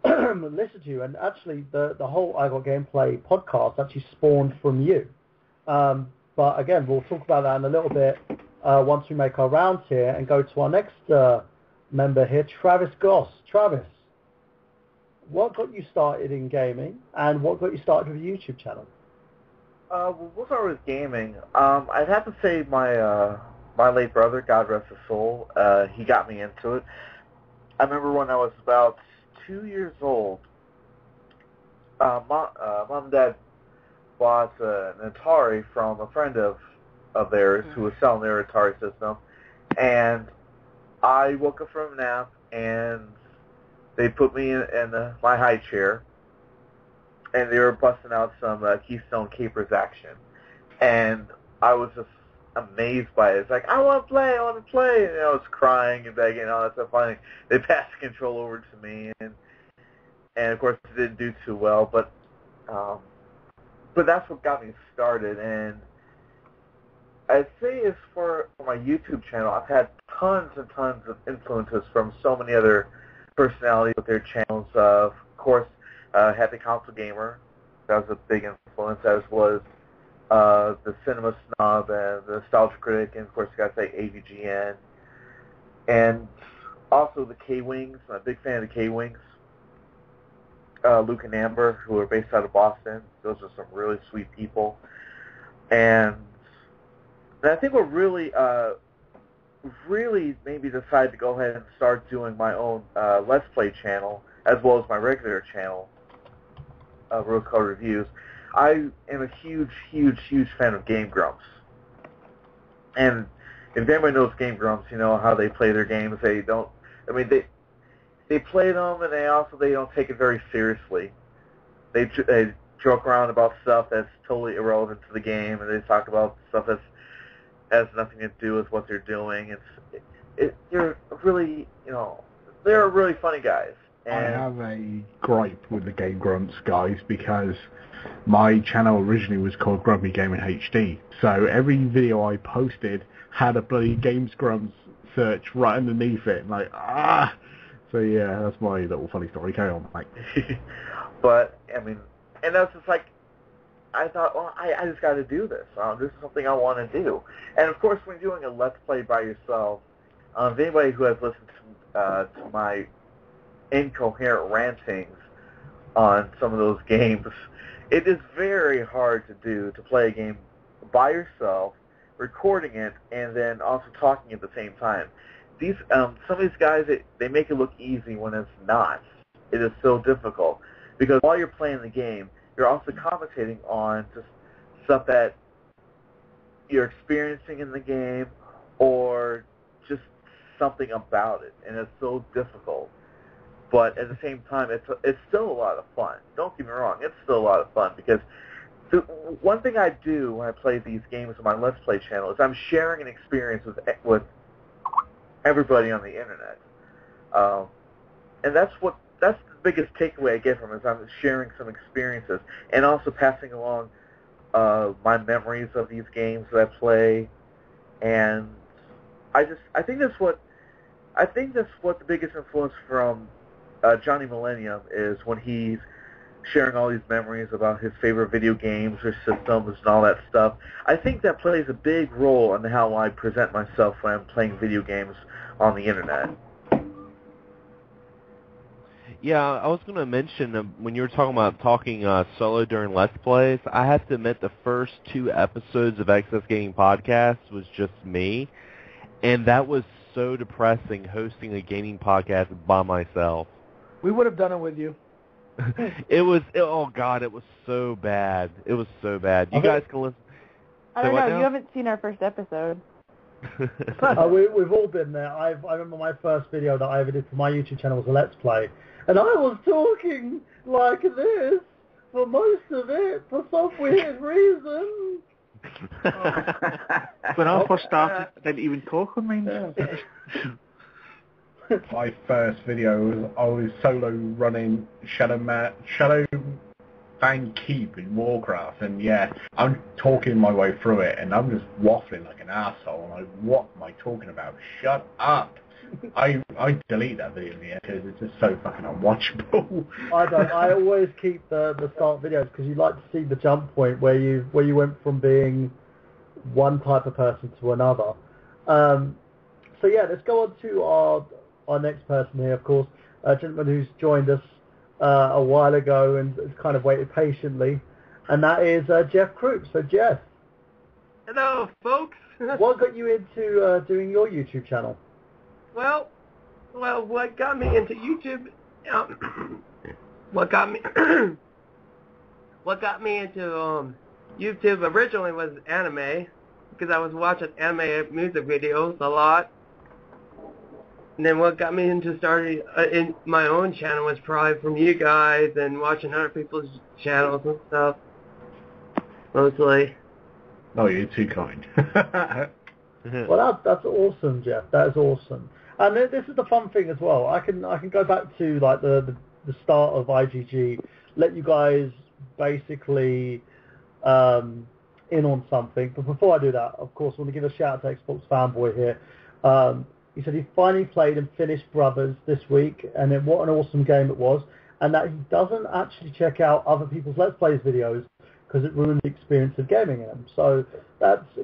listen to you. And actually, the whole I Got Gameplay podcast actually spawned from you. But again, we'll talk about that in a little bit once we make our rounds here and go to our next member here, Travis Goss. Travis, what got you started in gaming, and what got you started with a YouTube channel? We'll start with gaming. I'd have to say my late brother, God rest his soul, he got me into it. I remember when I was about 2 years old, Mom and Dad bought an Atari from a friend of theirs who was selling their Atari system, and I woke up from a nap, and they put me in my high chair, and they were busting out some Keystone Capers action. And I was just amazed by it. It's like, I want to play. And I was crying and begging and all that stuff. Finally, they passed the control over to me, and of course it didn't do too well, but that's what got me started. And I'd say as for my YouTube channel, I've had tons and tons of influences from so many other personalities with their channels. Of course, Happy Console Gamer, that was a big influence, as was the Cinema Snob and the Nostalgia Critic, and of course, you got to say AVGN. And also the K-Wings. I'm a big fan of the K-Wings. Luke and Amber, who are based out of Boston. Those are some really sweet people. And I think what really made me decide to go ahead and start doing my own Let's Play channel, as well as my regular channel, Rose Colored Reviews. I am a huge, huge, huge fan of Game Grumps. And if anybody knows Game Grumps, you know how they play their games. They play them, and they don't take it very seriously. They joke around about stuff that's totally irrelevant to the game, and they talk about stuff that has nothing to do with what they're doing. They're really funny guys. I have a gripe with the Game Grumps guys because my channel originally was called Grumpy Gaming HD, so every video I posted had a bloody Games Grumps search right underneath it, So yeah, that's my little funny story. Carry on, mate. But, I mean, and that's just like, I thought, well, I just got to do this. This is something I want to do. And of course, when you're doing a Let's Play by yourself, anybody who has listened to my incoherent rantings on some of those games, it is very hard to do, to play a game by yourself, recording it, and then also talking at the same time. These some of these guys, they make it look easy when it's not. It is so difficult because while you're playing the game, you're also commentating on just stuff that you're experiencing in the game or just something about it, and it's so difficult. But at the same time, it's still a lot of fun. Don't get me wrong, it's still a lot of fun because one thing I do when I play these games on my Let's Play channel is I'm sharing an experience with everybody on the internet, and that's the biggest takeaway I get from it, is I'm sharing some experiences and also passing along my memories of these games that I play, and I think that's what the biggest influence from Johnny Millennium is, when he's sharing all these memories about his favorite video games or systems and all that stuff. I think that plays a big role in how I present myself when I'm playing video games on the internet. Yeah, I was going to mention, when you were talking about talking solo during Let's Plays, I have to admit the first 2 episodes of Excess Gaming Podcast was just me, and that was so depressing, hosting a gaming podcast by myself. We would have done it with you. Oh God, it was so bad. It was so bad. You guys can listen. I don't know, you haven't seen our first episode. We've all been there. I remember my first video that I ever did for my YouTube channel was a Let's Play, and I was talking like this for most of it for some weird reason. When I first started, I didn't even talk on mine. Yeah. My first video I was solo running Shadow Fang Keep in Warcraft, and yeah, I'm talking my way through it, and I'm just waffling like an asshole. I'm like, what am I talking about? Shut up! I delete that video in the end because it's just so fucking unwatchable. I don't. I always keep the start videos because you like to see the jump point where you went from being one type of person to another. So yeah, let's go on to our next person here, of course, a gentleman who's joined us a while ago and has kind of waited patiently, and that is Jeff Krupp. So Jeff. Hello, folks. What got you into doing your YouTube channel? Well, what got me into YouTube? What got me into YouTube originally was anime, because I was watching anime music videos a lot. And then what got me into starting in my own channel was probably from you guys and watching other people's channels and stuff, mostly. Oh, you're too kind. Well, that's awesome, Jeff. That is awesome. And this is the fun thing as well. I can go back to like the start of IGG, let you guys basically in on something. But before I do that, of course, I want to give a shout out to Xbox Fanboy here. He said he finally played and finished Brothers this week, and then what an awesome game it was, and that he doesn't actually check out other people's Let's Plays videos because it ruins the experience of gaming in them. So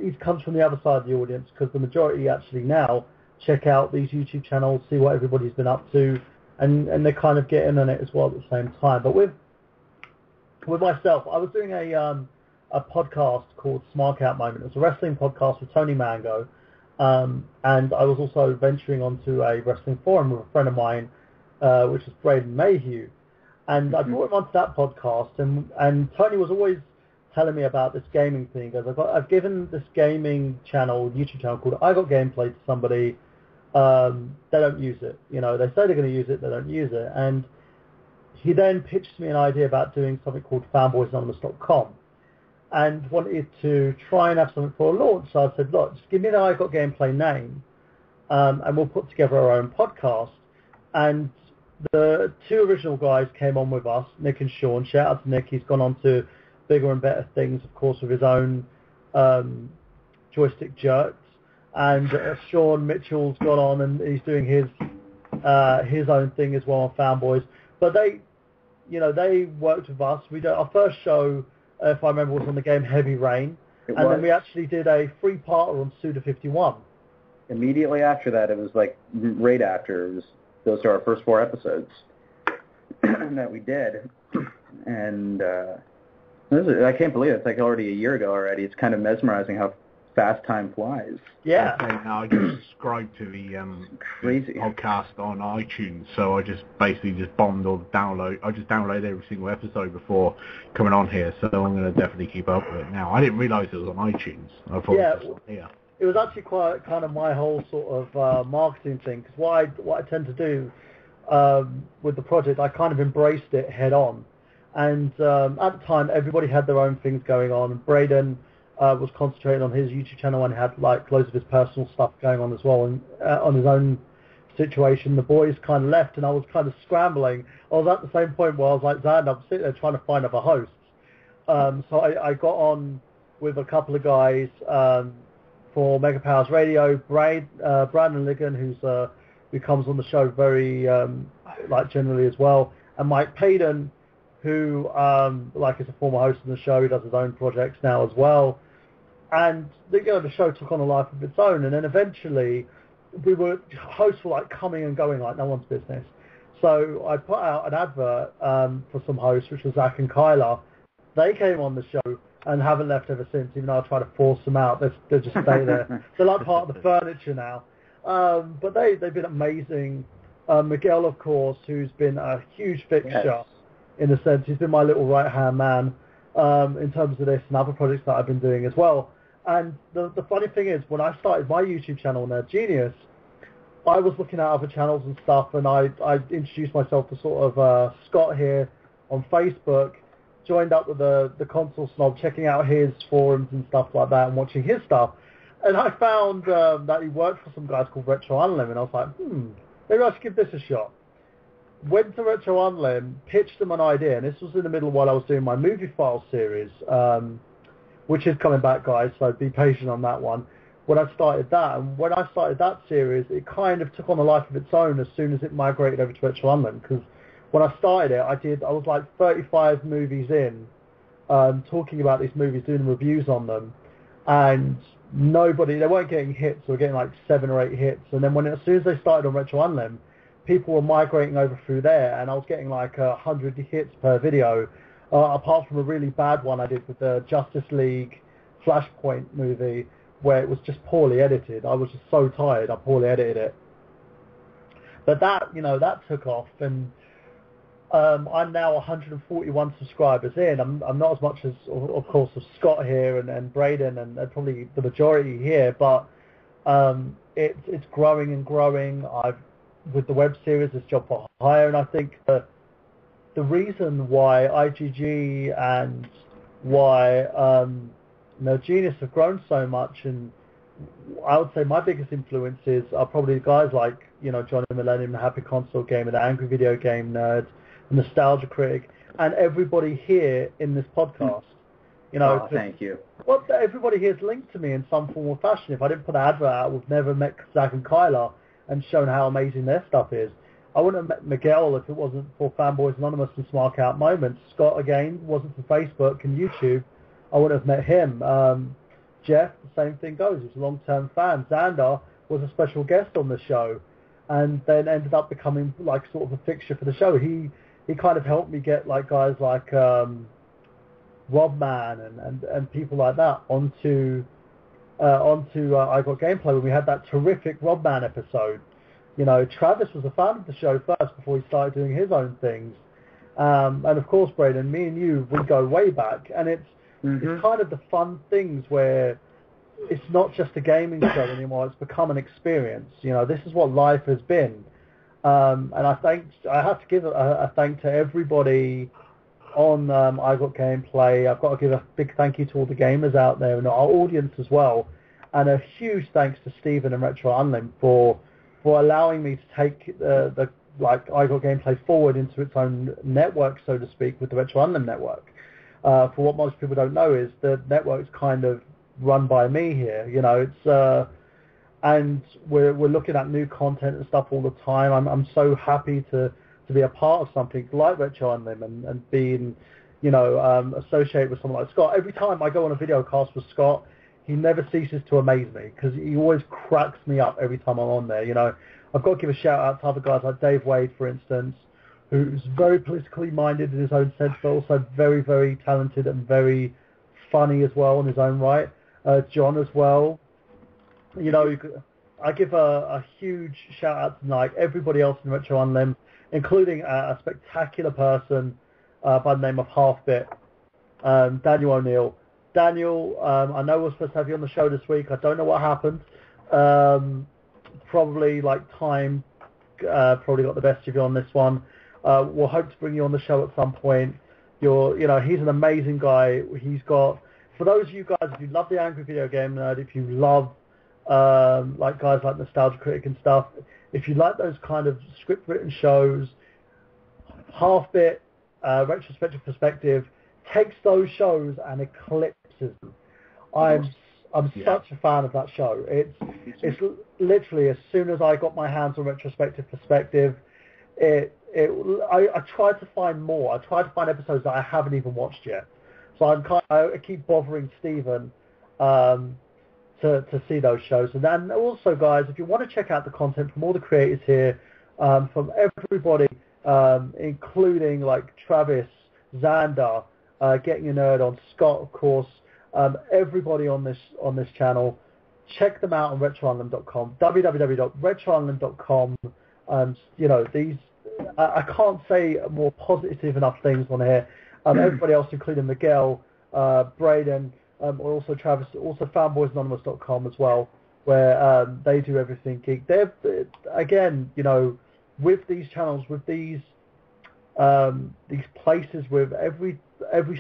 he comes from the other side of the audience, because the majority actually now check out these YouTube channels, see what everybody's been up to, and they kind of get in on it as well at the same time. But with myself, I was doing a podcast called Smart Out Moment. It's a wrestling podcast with Tony Mango. And I was also venturing onto a wrestling forum with a friend of mine, which is Braden Mayhew. And I brought him onto that podcast, and Tony was always telling me about this gaming thing. Because I've given this gaming channel, YouTube channel called I Got Gameplay to somebody. They don't use it. You know, they say they're going to use it, they don't use it. And he then pitched me an idea about doing something called fanboysanonymous.com. And wanted to try and have something for a launch. So I said, look, just give me the I Got Gameplay name, and we'll put together our own podcast. And the two original guys came on with us, Nick and Sean. Shout out to Nick. He's gone on to bigger and better things, of course, with his own joystick jerks. And Sean Mitchell's gone on and he's doing his own thing as well on Fanboys. But they worked with us. Our first show, if I remember, was on the game Heavy Rain. Then we actually did a 3-parter on Suda 51. Immediately after that, it was like right after. Those are our first 4 episodes that we did. And I can't believe it. It's like already a year ago already. It's kind of mesmerizing how fast time flies. Yeah. I just subscribed to the crazy podcast on iTunes, so I just basically bombed all the download. I just downloaded every single episode before coming on here, so I'm going to definitely keep up with it now. I didn't realise it was on iTunes. I thought it was just on here. It was actually quite kind of my whole sort of marketing thing, because what I tend to do with the project, I kind of embraced it head on. And at the time, everybody had their own things going on. Braden was concentrating on his YouTube channel and had like loads of his personal stuff going on as well, and on his own situation. The boys kind of left, and I was kind of scrambling. I was at the same point where I was like, Zan, I'm sitting there trying to find other hosts. So I got on with a couple of guys for Mega Powers Radio, Brandon Ligon, who comes on the show very generally as well, and Mike Payden, who is a former host of the show. He does his own projects now as well. And the show took on a life of its own, and then eventually hosts were like coming and going like no one's business. So I put out an advert for some hosts, which was Zach and Kyla. They came on the show and haven't left ever since, even though I try to force them out. They just stay there. They're like part of the furniture now. But they've been amazing. Miguel, of course, who's been a huge fixture in a sense. He's been my little right-hand man in terms of this and other projects that I've been doing as well. And the funny thing is, when I started my YouTube channel now, Genius, I was looking at other channels and stuff, and I introduced myself to sort of Scott here on Facebook, joined up with the console snob, checking out his forums and stuff like that and watching his stuff. And I found that he worked for some guys called Retro Unlim, and I was like, maybe I should give this a shot. Went to Retro Unlim, pitched them an idea, and this was in the middle while I was doing my movie file series, which is coming back, guys, so be patient on that one. When I started that, and when I started that series, it kind of took on a life of its own as soon as it migrated over to Retro Unlim, because when I started it, I was like 35 movies in, talking about these movies, doing reviews on them, and they weren't getting hits, they were getting like 7 or 8 hits, and then as soon as they started on Retro Unlim, people were migrating over through there, and I was getting like 100 hits per video, apart from a really bad one I did with the Justice League Flashpoint movie, where it was just poorly edited. I was just so tired, I poorly edited it. But that took off, and I'm now 141 subscribers in. I'm not as much as, of course, as Scott here and Braden and probably the majority here, but it's growing and growing. With the web series, it's job for hire, and I think the reason why IGG and why Genius have grown so much, and I would say my biggest influences are probably guys like Johnny Millennium, the Happy Console Gamer, the Angry Video Game Nerd, the Nostalgia Critic, and everybody here in this podcast. Thank you. Well, everybody here is linked to me in some form or fashion. If I didn't put an advert out, we've never met Zach and Kyla and shown how amazing their stuff is. I wouldn't have met Miguel if it wasn't for Fanboys Anonymous and Smart Out Moments. Scott, again, wasn't for Facebook and YouTube. I wouldn't have met him. Jeff, the same thing goes. He's a long-term fan. Xander was a special guest on the show and then ended up becoming like sort of a fixture for the show. He kind of helped me get like guys like Robman and people like that onto I Got Gameplay when we had that terrific Robman episode. Travis was a fan of the show first before he started doing his own things. And of course, Braden, me and you, we go way back, and it's kind of the fun things where it's not just a gaming show anymore, it's become an experience. This is what life has been. And I have to give a thank to everybody on I Got Gameplay. I've got to give a big thank you to all the gamers out there and our audience as well. And a huge thanks to Stephen and Retro Unlim for for allowing me to take the I Got Gameplay forward into its own network, so to speak, with the Retro Unlim Network. For what most people don't know is the network's kind of run by me here. It's and we're looking at new content and stuff all the time. I'm so happy to be a part of something like Retro Unlim and being associated with someone like Scott. Every time I go on a video cast with Scott, he never ceases to amaze me because he always cracks me up every time I'm on there. I've got to give a shout out to other guys like Dave Wade, for instance, who's very politically minded in his own sense, but also very, very talented and very funny as well in his own right. John as well. I give a huge shout out to everybody else in Retro Unlim, including a spectacular person by the name of Half-Bit, Daniel O'Neill. Daniel, I know we're supposed to have you on the show this week. I don't know what happened. Probably time probably got the best of you on this one. We'll hope to bring you on the show at some point. He's an amazing guy. He's got, for those of you guys, if you love the Angry Video Game Nerd, if you love guys like Nostalgia Critic and stuff, if you like those kind of script-written shows, Half-Bit, Retrospective Perspective, takes those shows and eclipses them. I'm such a fan of that show. It's literally, as soon as I got my hands on Retrospective Perspective, I tried to find more. I tried to find episodes that I haven't even watched yet. So I keep bothering Stephen to see those shows. And then also, guys, if you want to check out the content from all the creators here, from everybody, including Travis, Xander, Getting a Nerd on, Scott, of course, everybody on this channel, check them out on retrounlim.com, www.retrounlim.com. I can't say more positive enough things on here. Everybody else, including Miguel, Braden, also Travis, also fanboysanonymous.com as well, where they do everything geek. They're, again, with these channels, with these places, with every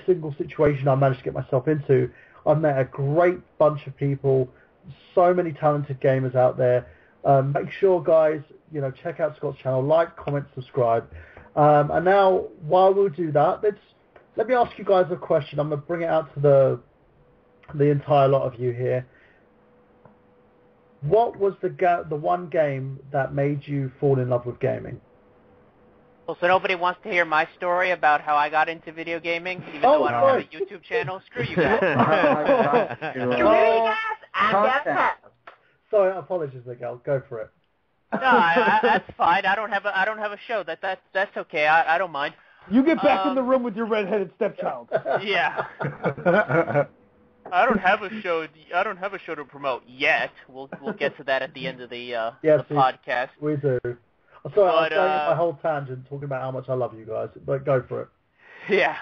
single situation I managed to get myself into, I've met a great bunch of people, so many talented gamers out there. Make sure, guys, check out Scott's channel, like, comment, subscribe. And now, while we'll do that, let me ask you guys a question. I'm going to bring it out to the entire lot of you here. What was the one game that made you fall in love with gaming? Well, so nobody wants to hear my story about how I got into video gaming, even though I don't have a YouTube channel? Screw you guys. Sorry, apologies, Miguel. Go for it. No, that's fine. I don't have a show. That's okay. I don't mind. You get back in the room with your redheaded stepchild. Yeah. I don't have a show. I don't have a show to promote yet. We'll get to that at the end of the podcast. We do. I'm sorry, I was going on my whole tangent talking about how much I love you guys, but go for it. Yeah.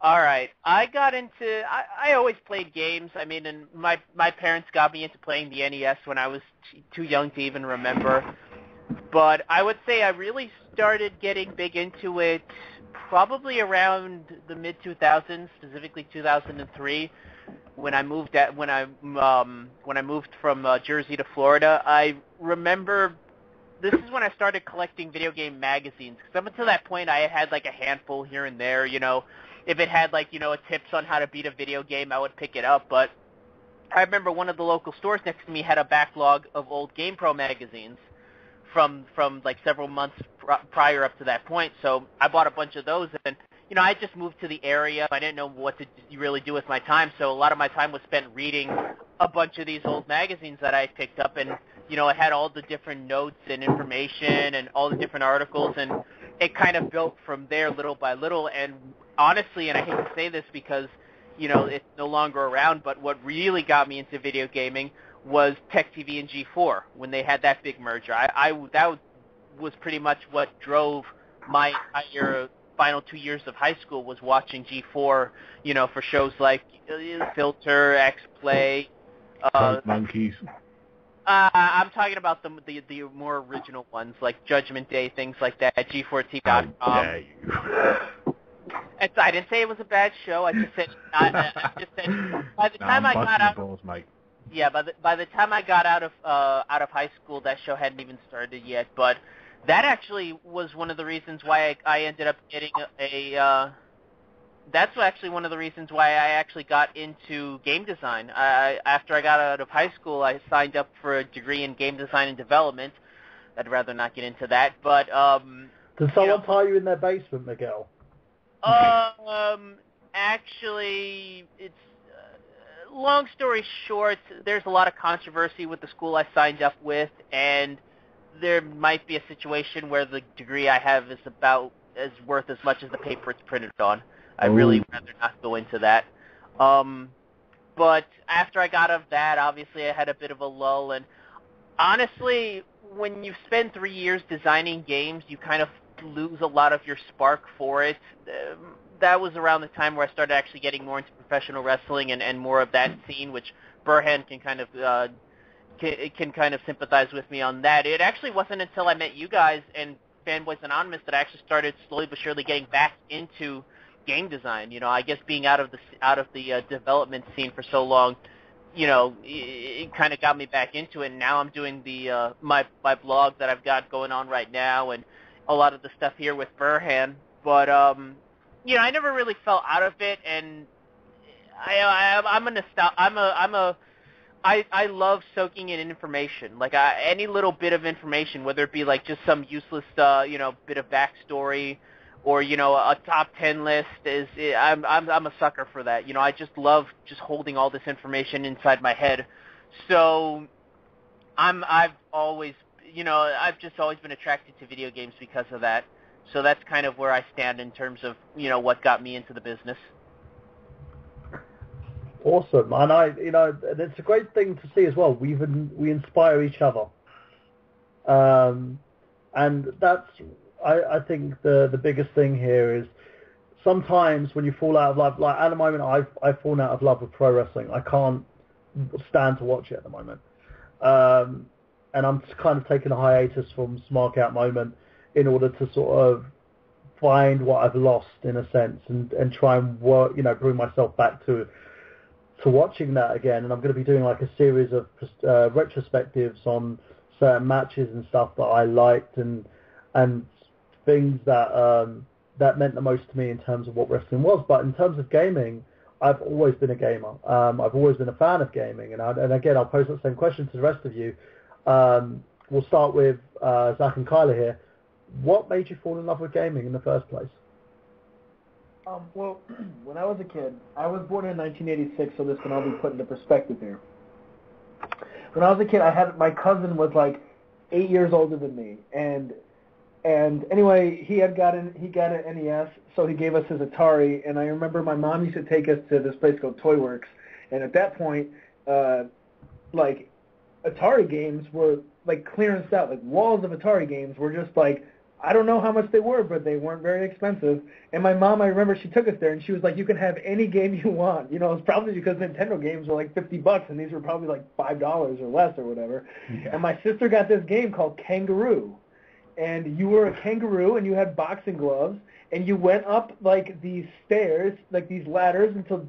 All right. I got into. I always played games. I mean, and my parents got me into playing the NES when I was too young to even remember. But I would say I really started getting big into it probably around the mid 2000s, specifically 2003, when I moved from Jersey to Florida. I remember this is when I started collecting video game magazines. Because up until that point, I had a handful here and there. If it had tips on how to beat a video game, I would pick it up. But I remember one of the local stores next to me had a backlog of old GamePro magazines from several months prior up to that point. So I bought a bunch of those, and I just moved to the area. I didn't know what to really do with my time, so a lot of my time was spent reading a bunch of these old magazines that I picked up, and it had all the different notes and information and all the different articles, and it kind of built from there little by little. And honestly, and I hate to say this because it's no longer around, but what really got me into video gaming was Tech TV and G4 when they had that big merger. That was pretty much what drove my entire final 2 years of high school, was watching G4, for shows like Filter, X-Play. Monkeys. I'm talking about the more original ones, like Judgment Day, things like that, G4T.com. I didn't say it was a bad show. I just said by the time I got out. Balls, mate. Yeah, by the time I got out of high school, that show hadn't even started yet. But that actually was one of the reasons why I ended up getting that's actually one of the reasons why I actually got into game design. After I got out of high school, I signed up for a degree in game design and development. I'd rather not get into that, but Did someone tie you in their basement, Miguel? Actually, it's long story short, there's a lot of controversy with the school I signed up with, and there might be a situation where the degree I have is worth as much as the paper it's printed on. I'd really rather not go into that. But after I got out of that, obviously I had a bit of a lull, and honestly, when you spend 3 years designing games, you kind of lose a lot of your spark for it. That was around the time where I started actually getting more into professional wrestling and more of that scene, which Burhan can kind of sympathize with me on that. It actually wasn't until I met you guys and Fanboys Anonymous that I actually started slowly but surely getting back into game design. You know, I guess being out of the development scene for so long, you know, it kind of got me back into it. And now I'm doing the my blog that I've got going on right now, and a lot of the stuff here with Burhan. But you know, I never really fell out of it, and I love soaking in information. Like any little bit of information, whether it be like just some useless bit of backstory, or a top 10 list I'm a sucker for that. I just love just holding all this information inside my head. So I've just always been attracted to video games because of that. So that's kind of where I stand in terms of what got me into the business. Awesome, and it's a great thing to see as well. We inspire each other, and that's I think the biggest thing here is sometimes when you fall out of love. Like at the moment, I've fallen out of love with pro wrestling. I can't stand to watch it at the moment, and I'm just kind of taking a hiatus from Smart Out Moment in order to sort of find what I've lost in a sense, and try and work, bring myself back to watching that again. And I'm going to be doing like a series of retrospectives on certain matches and stuff that I liked and things that meant the most to me in terms of what wrestling was. But in terms of gaming, I've always been a gamer. I've always been a fan of gaming, and again, I'll pose that same question to the rest of you. We'll start with Zach and Kyla here. What made you fall in love with gaming in the first place? Well, when I was a kid, I was born in 1986, so this can all be put into perspective here. When I was a kid, my cousin was like 8 years older than me, and anyway, he got an NES, so he gave us his Atari, and I remember my mom used to take us to this place called Toy Works, and at that point, like Atari games were like clearanced out, like walls of Atari games were just like, I don't know how much they were, but they weren't very expensive. And my mom, I remember she took us there, and she was like, you can have any game you want. It's probably because Nintendo games were like $50, and these were probably like $5 or less or whatever. Yeah. And my sister got this game called Kangaroo. And you were a kangaroo, and you had boxing gloves, and you went up like these stairs, like these ladders until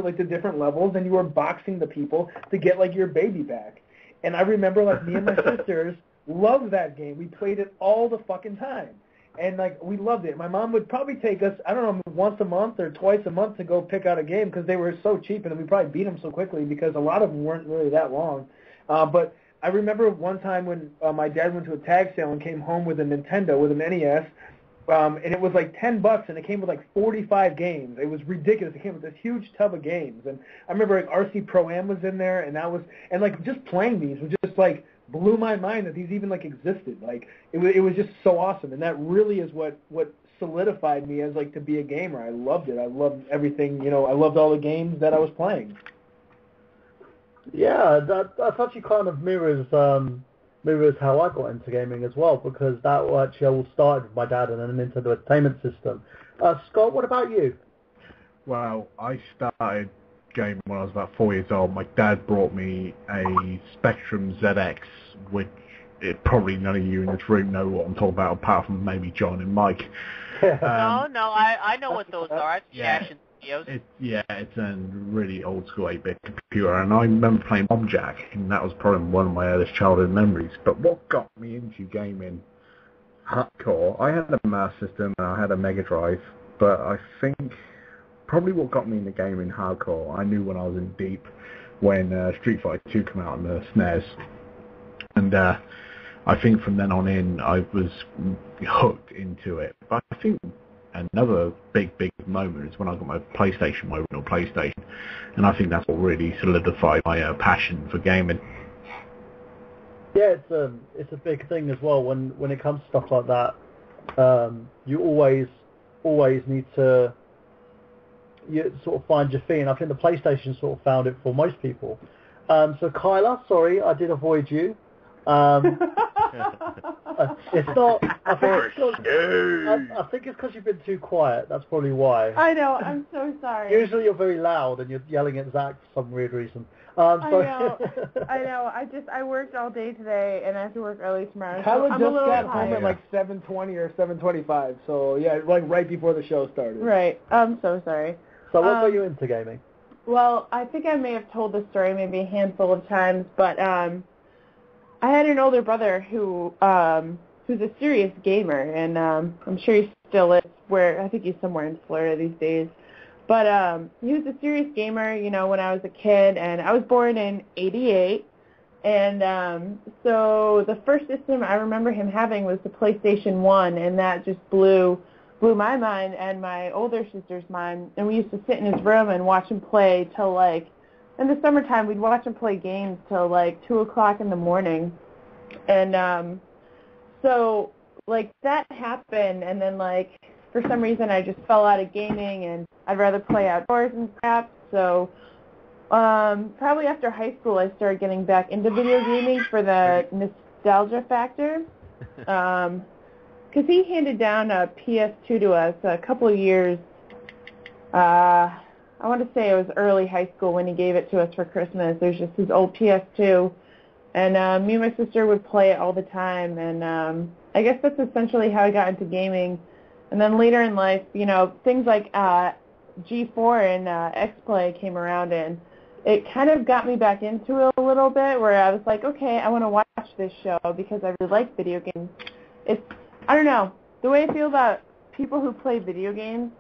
like the different levels, and you were boxing the people to get like your baby back. And I remember like me and my sisters loved that game. We played it all the fucking time. And like we loved it. My mom would probably take us, I don't know, once a month or twice a month to go pick out a game because they were so cheap, and we probably beat them so quickly because a lot of them weren't really that long. But I remember one time when my dad went to a tag sale and came home with a Nintendo, with an NES, and it was like $10, and it came with like 45 games. It was ridiculous. It came with this huge tub of games, and I remember like RC Pro-Am was in there, and like just playing these was just like blew my mind that these even like existed. Like it was just so awesome, and that really is what solidified me as like to be a gamer. I loved it. I loved everything. I loved all the games that I was playing. Yeah, that's actually kind of mirrors how I got into gaming as well, because that actually all started with my dad and a Nintendo Entertainment System. Scott, what about you? Well, I started gaming when I was about 4 years old. My dad brought me a Spectrum ZX, which probably none of you in this room know what I'm talking about, apart from maybe John and Mike. No, I know what those are. I've seen videos? It's a really old school 8-bit computer, and I remember playing Jack, and that was probably one of my earliest childhood memories. But what got me into gaming hardcore, I had a Master System and I had a Mega Drive, but I think probably what got me into gaming hardcore, I knew when I was in deep when Street Fighter 2 came out on the SNES, and I think from then on in I was hooked into it. But I think another big moment is when I got my PlayStation, my original PlayStation, and I think that's what really solidified my passion for gaming. Yeah, it's a big thing as well when it comes to stuff like that. You always need to sort of find your feet, and I think the PlayStation sort of found it for most people. So Kyla, sorry, I did avoid you. It's not. I think it's because you've been too quiet. That's probably why. I know. I'm so sorry. Usually you're very loud and you're yelling at Zach for some weird reason. I know. I worked all day today and I have to work early tomorrow. Kyla so just I'm a got home at like 7:20 or 7:25. So yeah, like right before the show started. Right. I'm so sorry. So what got you into gaming? Well, I think I may have told this story maybe a handful of times, but I had an older brother who's a serious gamer, and I'm sure he still is. I think he's somewhere in Florida these days. But he was a serious gamer, when I was a kid, and I was born in '88. And so the first system I remember him having was the PlayStation 1, and that just blew my mind and my older sister's mind. And we used to sit in his room and watch him play till in the summertime, we'd watch him play games till 2 o'clock in the morning. And so that happened, and then for some reason I just fell out of gaming, and I'd rather play outdoors and crap. So probably after high school I started getting back into video gaming for the nostalgia factor. Because he handed down a PS2 to us a couple of years, I want to say it was early high school when he gave it to us for Christmas. There's just his old PS2, and me and my sister would play it all the time, and I guess that's essentially how I got into gaming. And then later in life, things like G4 and X-Play came around, and it kind of got me back into it a little bit, where I was like, okay, I want to watch this show because I really like video games. I don't know, the way I feel about people who play video games,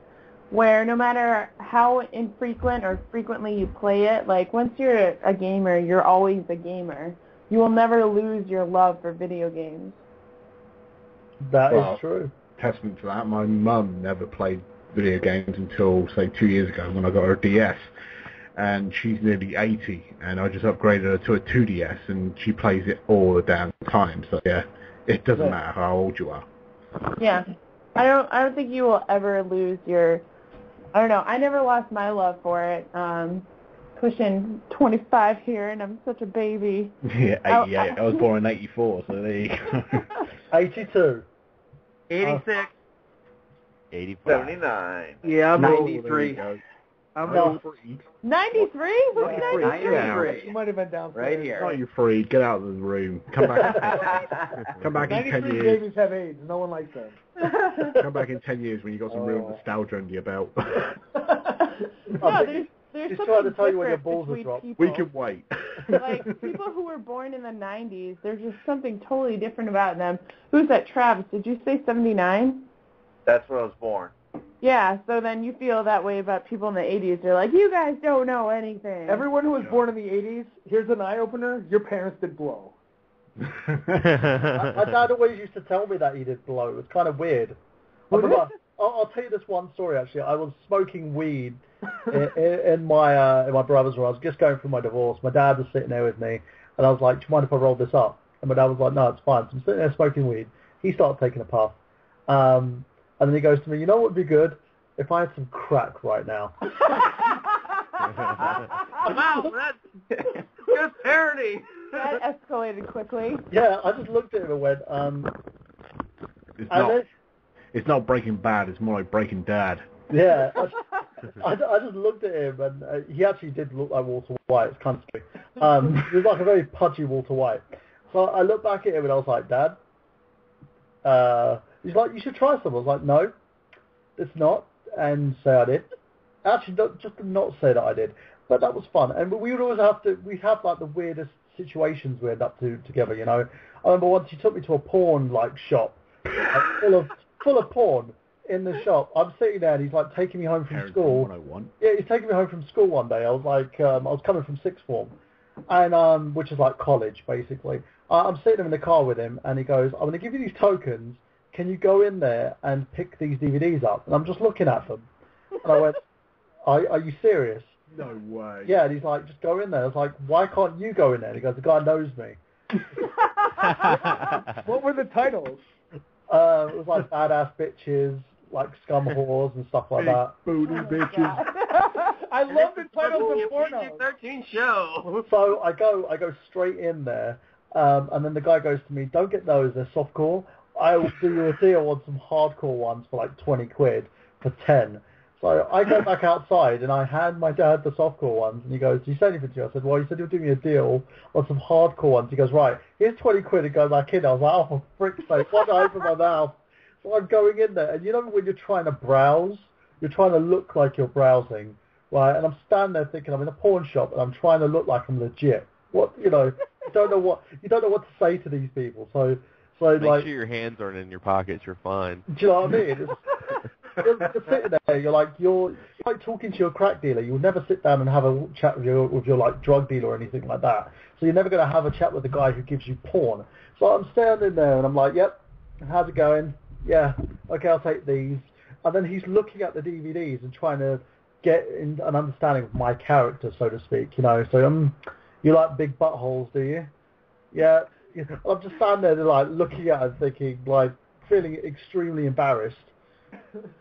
where no matter how infrequent or frequently you play it, once you're a gamer, you're always a gamer. You will never lose your love for video games. That is true. Testament to that, my mum never played video games until, say, 2 years ago when I got her a DS. And she's nearly 80, and I just upgraded her to a 2DS, and she plays it all the damn time. So, yeah, it doesn't matter how old you are. Yeah. I don't think you will ever lose your... I don't know. I never lost my love for it. Pushing 25 here, and I'm such a baby. Yeah, 88. I was born in 84, so there you go. 82. 86. 85. 79. Yeah, I'm 93. I'm 93. 93? Who's 93? 93. You might have been down Right here. 93. Get out of the room. Come back. Come back in 10 93 years. babies have AIDS. No one likes them. Come back in 10 years when you got some real nostalgia under your belt. No, there's Just something trying to tell you when your different balls are between dropped. people. We can wait. People who were born in the 90s, there's just something totally different about them. Who's that, Travis? Did you say 79? That's where I was born. Yeah, so then you feel that way about people in the 80s. They're like, you guys don't know anything. Everyone who was born in the 80s, here's an eye-opener, your parents did blow. My dad always used to tell me that he did blow. It was kind of weird. I'll tell you this one story, actually. I was smoking weed in my brother's room. I was just going through my divorce. My dad was sitting there with me, and I was like, do you mind if I roll this up? And my dad was like, no, it's fine. So I'm sitting there smoking weed. He started taking a puff. And then he goes to me, you know what would be good? If I had some crack right now. Wow, that's good parenting. That escalated quickly. Yeah, I just looked at him and went, It's not Breaking Bad, it's more like Breaking Dad. Yeah, I just looked at him, and he actually did look like Walter White. It's kind of strange. He was like a very pudgy Walter White. So I looked back at him, and I was like, Dad, he's like, you should try some. I was like, no, it's not. And so I did. Actually, just to not say that I did. But that was fun. And we would always we'd have like the weirdest situations we end up together, you know. I remember once he took me to a porn like shop, like, full of porn in the shop. I'm sitting there and he's like taking me home from school. Yeah, he's taking me home from school one day. I was like, I was coming from sixth form, and which is like college basically. I'm sitting in the car with him, and he goes, "I'm going to give you these tokens. Can you go in there and pick these DVDs up?" And I'm just looking at them, and I went, "Are you serious?" No way. Yeah, and he's like, "Just go in there." I was like, "Why can't you go in there?" And he goes, "The guy knows me." What were the titles? It was like Badass Bitches, like Scum Whores and stuff like that. Booty bitches. I love the titles of porno. PG-13 show. So I go straight in there, and then the guy goes to me, "Don't get those, they're softcore. I will do you a deal on some hardcore ones for like 20 quid for 10. So I go back outside and I hand my dad the softcore ones, and he goes, "Do you say anything to you?" I said, "Well, you said you were doing me a deal on some hardcore ones." He goes, "Right, here's 20 quid and go back in." I was like, "Oh, for frick's sake, why did I open my mouth?" So I'm going in there, and you know when you're trying to browse, you're trying to look like you're browsing, right? And I'm standing there thinking I'm in a porn shop and I'm trying to look like I'm legit. What, you know, you don't know what to say to these people. So Make like, sure your hands aren't in your pockets. You're fine. do you know what I mean? You're sitting there, you're like talking to your crack dealer. You'll never sit down and have a chat with your like drug dealer or anything like that. So you're never going to have a chat with the guy who gives you porn. So I'm standing there and I'm like, "Yep, how's it going? Yeah, okay, I'll take these." And then he's looking at the DVDs and trying to get an understanding of my character, so to speak. You know, so you like big buttholes, do you? Yeah. I'm just standing there like looking at him, thinking, like, feeling extremely embarrassed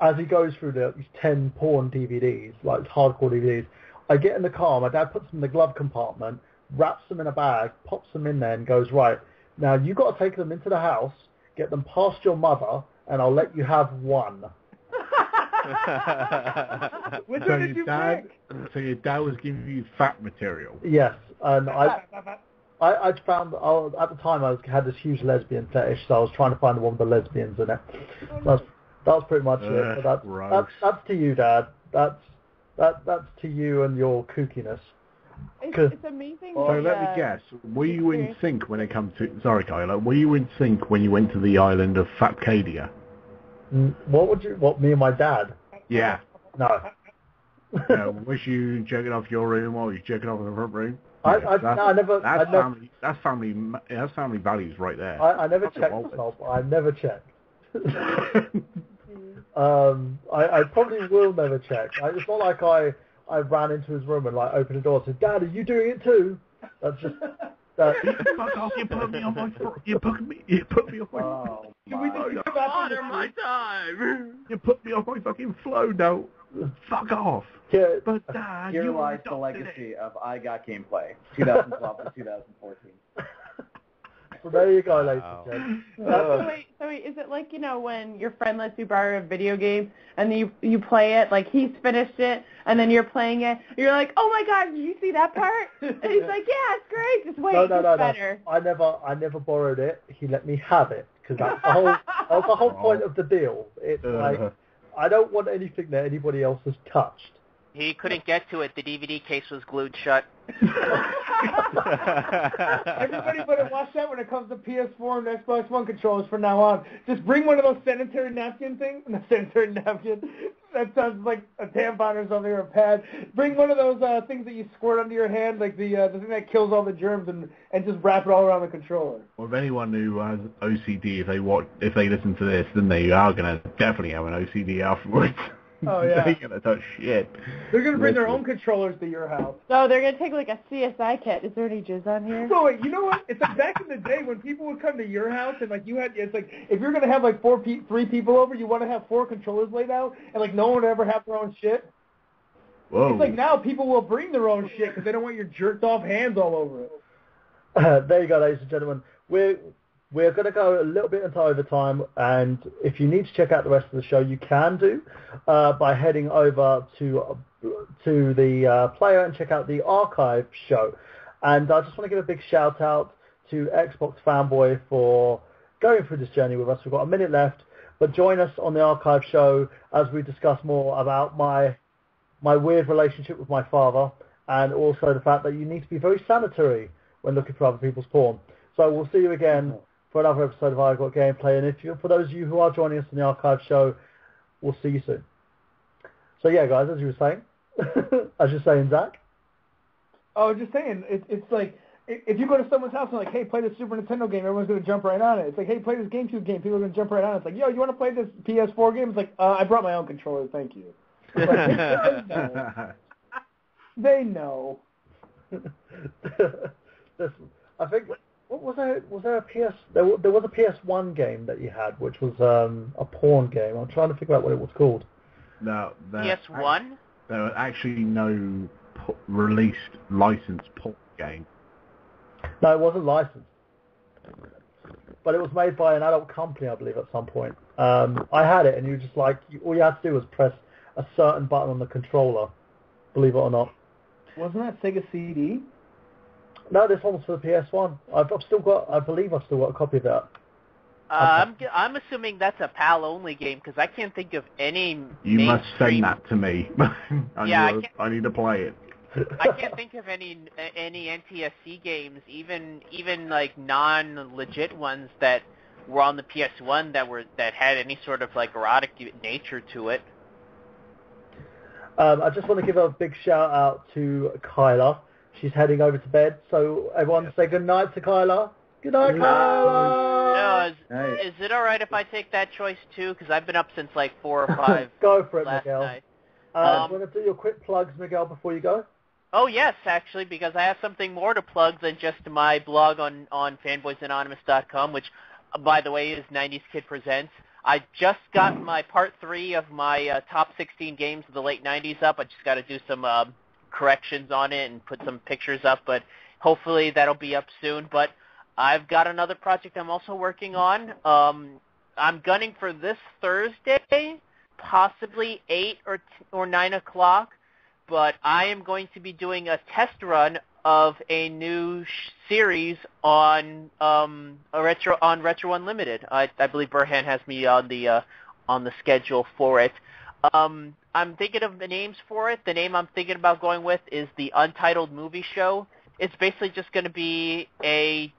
as he goes through these 10 porn DVDs, like hardcore DVDs. I get in the car, my dad puts them in the glove compartment, wraps them in a bag, pops them in there and goes, "Right, now you got to take them into the house, get them past your mother, and I'll let you have one." Which one did you pick? So your dad was giving you fat material? Yes, and I found, at the time I had this huge lesbian fetish, so I was trying to find the one with the lesbians in it. That was pretty much it. But that's to you, Dad. That's to you and your kookiness. It's amazing. So let me guess. Were you in sync when it comes to... Sorry, Kyla. Were you in sync when you went to the island of Fapcadia? What, me and my dad? Yeah. No. Was you jerking off your room or was you jerking off in the front room? That's family values right there. I never checked, Snob. I never checked. I probably will never check. It's not like I ran into his room and like opened the door and said, "Dad, are you doing it too?" That's just Fuck off! You put me on my. You put me on my. Oh, my time. You put me on my fucking flow now. Fuck off. Yeah. But Dad, here you lies the legacy of I Got Gameplay, 2012 to 2014. So there you go, ladies and gentlemen. So wait, is it like, you know, when your friend lets you borrow a video game and you play it, like he's finished it, and then you're playing it, and you're like, "Oh my God, did you see that part?" And he's like, "Yeah, it's great. Just wait, it's better." No. I never borrowed it. He let me have it because that was the whole point of the deal. It's like, I don't want anything that anybody else has touched. He couldn't get to it. The DVD case was glued shut. Everybody better watch that when it comes to PS4 and Xbox One controllers from now on. Just bring one of those sanitary napkin things. Not sanitary napkin. That sounds like a tampon or something, or a pad. Bring one of those things that you squirt under your hand, like the thing that kills all the germs, and just wrap it all around the controller. Well, if anyone who has OCD, if they listen to this, then they are going to definitely have an OCD afterwards. Oh, yeah. They're going to touch shit. They're going to bring their own controllers to your house. So they're going to take like a CSI kit. Is there any jizz on here? So wait, you know what? It's like back in the day when people would come to your house and like it's like if you're going to have like three people over, you want to have 4 controllers laid out and like no one would ever have their own shit. Whoa. It's like now people will bring their own shit because they don't want your jerked off hands all over it. There you go, ladies and gentlemen. We're going to go a little bit into overtime, and if you need to check out the rest of the show, you can do by heading over to the player and check out the archive show. And I just want to give a big shout out to Xbox Fanboy for going through this journey with us. We've got a minute left, but join us on the archive show as we discuss more about my my weird relationship with my father, and also the fact that you need to be very sanitary when looking for other people's porn. So we'll see you again for another episode of I Got Gameplay, and for those of you who are joining us in the archive show, we'll see you soon. So yeah, guys, as you were saying, as you're saying, Zach. Oh, just saying, it's like, if you go to someone's house and like, hey, play this Super Nintendo game, everyone's going to jump right on it. It's like, hey, play this GameCube game, people are going to jump right on it. It's like, yo, you want to play this PS4 game? It's like, I brought my own controller, thank you. It's like, they know. Listen, I think, what was there? Was there a PS? There was a PS1 game that you had, which was a porn game. I'm trying to figure out what it was called. No, PS1? There was actually no released licensed porn game. No, it wasn't licensed. But it was made by an adult company, I believe, at some point. I had it, and you just like, all you had to do was press a certain button on the controller, believe it or not. Wasn't that Sega CD? No, this one was for the PS1. I believe I've still got a copy of that. I'm assuming that's a PAL only game because I can't think of any. You must send that to me. I need to play it. I can't think of any NTSC games, even like non-legit ones that were on the PS1 that had any sort of like erotic nature to it. I just want to give a big shout out to Kyla. She's heading over to bed, so everyone say good night to Kyla. Good night, Kyla. No, is it all right if I take that choice too? Because I've been up since like 4 or 5. Go for it, last Miguel. Night. Want to do your quick plugs, Miguel, before you go? Oh yes, actually, because I have something more to plug than just my blog on fanboysanonymous.com, which, by the way, is 90s Kid Presents. I just got my part 3 of my top 16 games of the late 90s up. I just got to do some corrections on it and put some pictures up, but hopefully that'll be up soon. But I've got another project I'm also working on. I'm gunning for this Thursday, possibly 8 or 9 o'clock, but I am going to be doing a test run of a new series on Retro Unlimited. I believe Burhan has me on the schedule for it. I'm thinking of the names for it. The name I'm thinking about going with is the Untitled Movie Show. It's basically just going to be a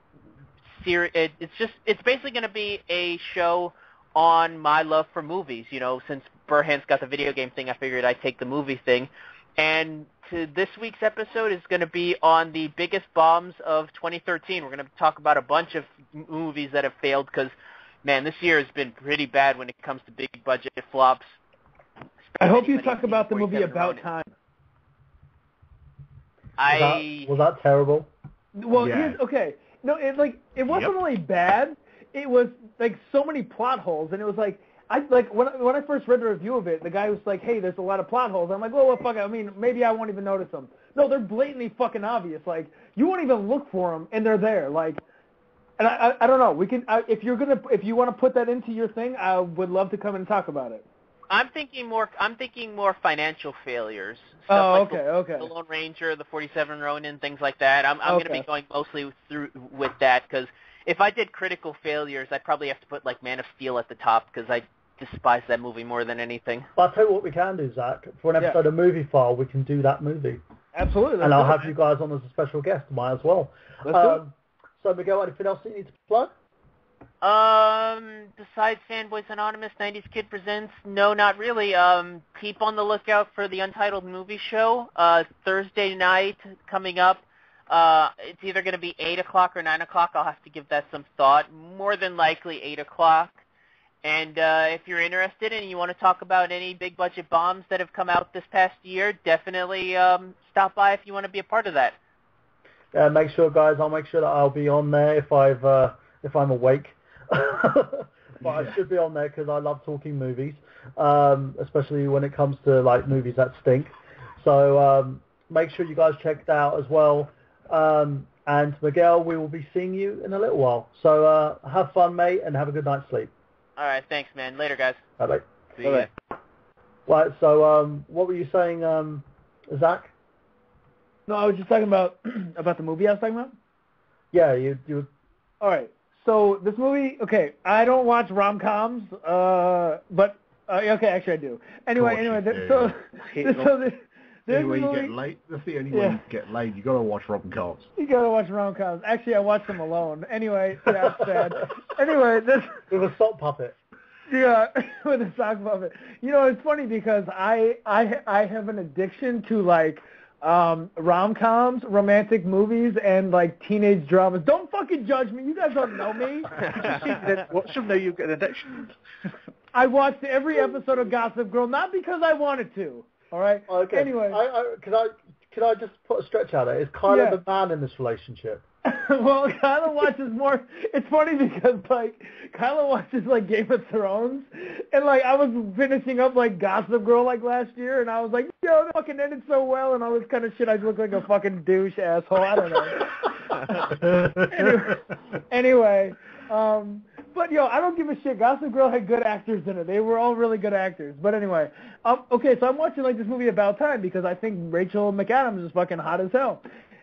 series. It's basically going to be a show on my love for movies. You know, since Burhan's got the video game thing, I figured I'd take the movie thing. And this week's episode is going to be on the biggest bombs of 2013. We're going to talk about a bunch of movies that have failed because, man, this year has been pretty bad when it comes to big budget flops. I hope you talk about the movie About Time. Was that terrible? Well, okay. No, it wasn't really bad. It was like so many plot holes, and it was like when I first read the review of it, the guy was like, "Hey, there's a lot of plot holes." I'm like, "Well, fuck it. I mean, maybe I won't even notice them." No, they're blatantly fucking obvious. Like you won't even look for them, and they're there. Like, and I don't know. We can if you want to put that into your thing, I would love to come and talk about it. I'm thinking more financial failures. Stuff okay. The Lone Ranger, the 47 Ronin, things like that. I'm going to be going mostly through with that because if I did critical failures, I'd probably have to put like Man of Steel at the top because I despise that movie more than anything. I'll tell you what we can do, Zach. For an episode of Movie File, we can do that movie. Absolutely. And I'll have you guys on as a special guest, might as well. Let's do it. So, Miguel, anything else that you need to plug? Besides Fanboys Anonymous, 90s Kid Presents, no, not really. Keep on the lookout for the Untitled Movie Show, Thursday night coming up. It's either going to be 8 o'clock or 9 o'clock. I'll have to give that some thought. More than likely 8 o'clock. And if you're interested and you want to talk about any big budget bombs that have come out this past year, definitely stop by if you want to be a part of that. Make sure, guys, I'll make sure that I'll be on there if I'm awake. But I should be on there because I love talking movies, especially when it comes to like movies that stink. So make sure you guys check that out as well. And Miguel, we will be seeing you in a little while. So have fun, mate, and have a good night's sleep. All right, thanks, man. Later, guys. Bye-bye. See ya. Right, so what were you saying, Zach? No, I was just talking about the movie I was talking about. Yeah, you. All right. So this movie, okay, I don't watch rom-coms, but okay, actually I do. Anyway, The only way you get laid. That's the only way you get laid. You gotta watch rom-coms. You gotta watch rom-coms. Actually, I watch them alone. Anyway, that's sad. Anyway, this with a sock puppet. Yeah, with a sock puppet. You know, it's funny because I have an addiction to like rom-coms, romantic movies, and like teenage dramas. Don't fucking judge me. You guys don't know me. What should know you've got an addiction? I watched every episode of Gossip Girl, not because I wanted to. All right. Okay. Anyway, can I just put a stretch out there? Is Kyla the man in this relationship? Well, Kyla watches more. It's funny because like Kyla watches like Game of Thrones, and like I was finishing up like Gossip Girl like last year, and I was like, yo, that fucking ended so well, and all this kind of shit. I look like a fucking douche asshole. I don't know. anyway, but yo, I don't give a shit. Gossip Girl had good actors in it. They were all really good actors. But anyway, okay, so I'm watching like this movie About Time because I think Rachel McAdams is fucking hot as hell.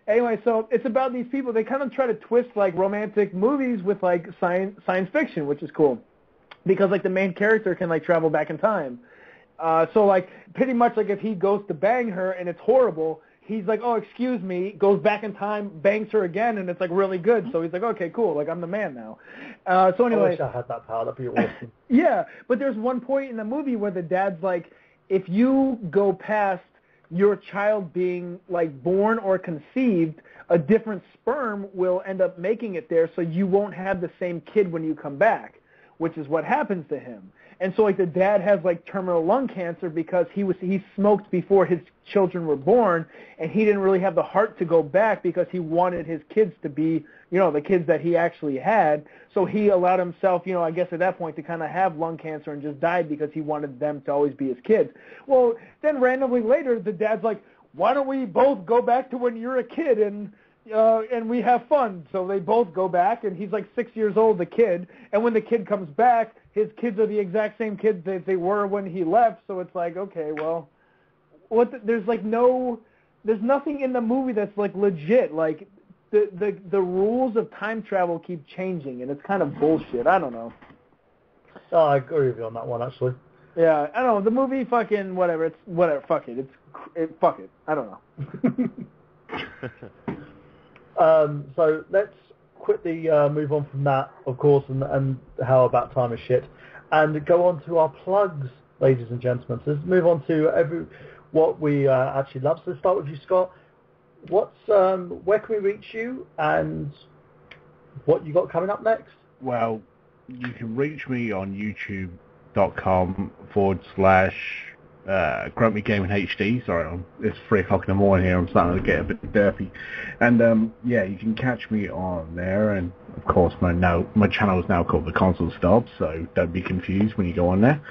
Anyway, so it's about these people. They kind of try to twist like romantic movies with like science fiction, which is cool because like the main character can like travel back in time. So like pretty much like if he goes to bang her and it's horrible, he's like, oh, excuse me, goes back in time, bangs her again, and it's like really good. So he's like, okay, cool, like I'm the man now. So anyway, I wish I had that power. That'd be awesome. Yeah, but there's one point in the movie where the dad's like, if you go past your child being like born or conceived, a different sperm will end up making it there, so you won't have the same kid when you come back, which is what happens to him. And so like the dad has like terminal lung cancer because he smoked before his children were born, and he didn't really have the heart to go back because he wanted his kids to be, you know, the kids that he actually had. So he allowed himself, you know, I guess at that point to kind of have lung cancer and just died because he wanted them to always be his kids. Well, then randomly later the dad's like, why don't we both go back to when you're a kid and we have fun? So they both go back, and he's like 6 years old, the kid, and when the kid comes back, his kids are the exact same kids that they were when he left. So it's like, okay, well, there's nothing in the movie that's like legit. Like the rules of time travel keep changing, and it's kind of bullshit. I don't know. Oh, I agree with you on that one, actually. Yeah, I don't know. The movie fucking whatever. It's whatever. Fuck it. Fuck it. I don't know. So let's quickly move on from that, of course, and how About Time is shit, and go on to our plugs, ladies and gentlemen. So let's move on to what we actually love. So let's start with you, Scott. Where can we reach you, and what you got coming up next? Well, you can reach me on youtube.com/ Grumpy Gaming HD. Sorry, it's 3 o'clock in the morning here. I'm starting to get a bit derpy. And yeah, you can catch me on there. And of course, my channel is now called the Console Snob, so don't be confused when you go on there.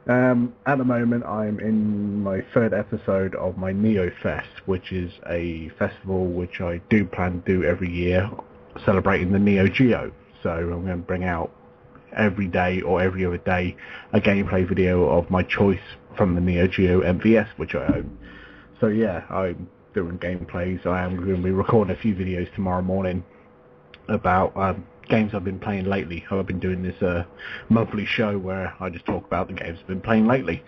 At the moment, I'm in my 3rd episode of my Neo Fest, which is a festival which I do plan to do every year, celebrating the Neo Geo. So I'm going to bring out every day or every other day a gameplay video of my choice from the Neo Geo MVS, which I own. So yeah, I'm doing gameplays. I am going to be recording a few videos tomorrow morning about games I've been playing lately. I've been doing this monthly show where I just talk about the games I've been playing lately.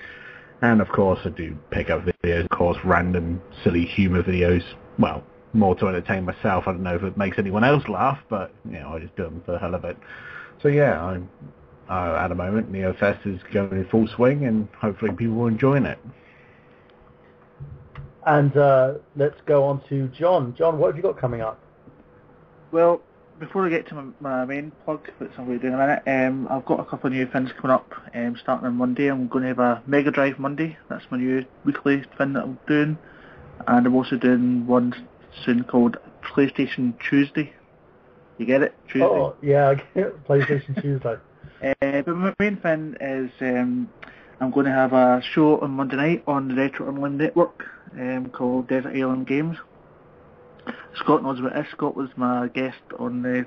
And of course I do pick up videos, of course, random silly humour videos. Well, more to entertain myself. I don't know if it makes anyone else laugh, but you know, I just do them for the hell of it. So yeah, I'm at the moment, NeoFest is going in full swing, and hopefully people are enjoying it. And let's go on to John. John, what have you got coming up? Well, before I get to my main plug, that's what I'm going to do in a minute, I've got a couple of new things coming up. Starting on Monday, I'm going to have a Mega Drive Monday. That's my new weekly thing that I'm doing. And I'm also doing one soon called PlayStation Tuesday. You get it? Tuesday. Oh, yeah, I get it. PlayStation Tuesday. But my main thing is I'm going to have a show on Monday night on the Retro Unlim Network called Desert Island Games. Scott knows about this. Scott was my guest on the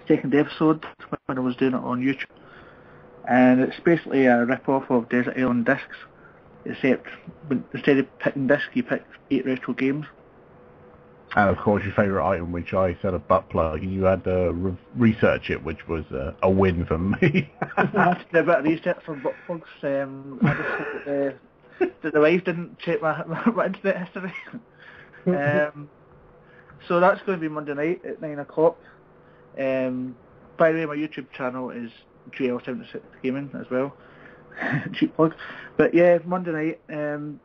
2nd episode when I was doing it on YouTube. And it's basically a rip-off of Desert Island Discs, except instead of picking discs, you pick 8 retro games. And of course your favourite item, which I said a butt plug, and you had to research it, which was a win for me. I did a bit of research for butt plugs. I just looked at that the wife didn't check my internet history. So that's going to be Monday night at 9 o'clock. By the way, my YouTube channel is JL76 Gaming as well. Cheap plug. But yeah, Monday night.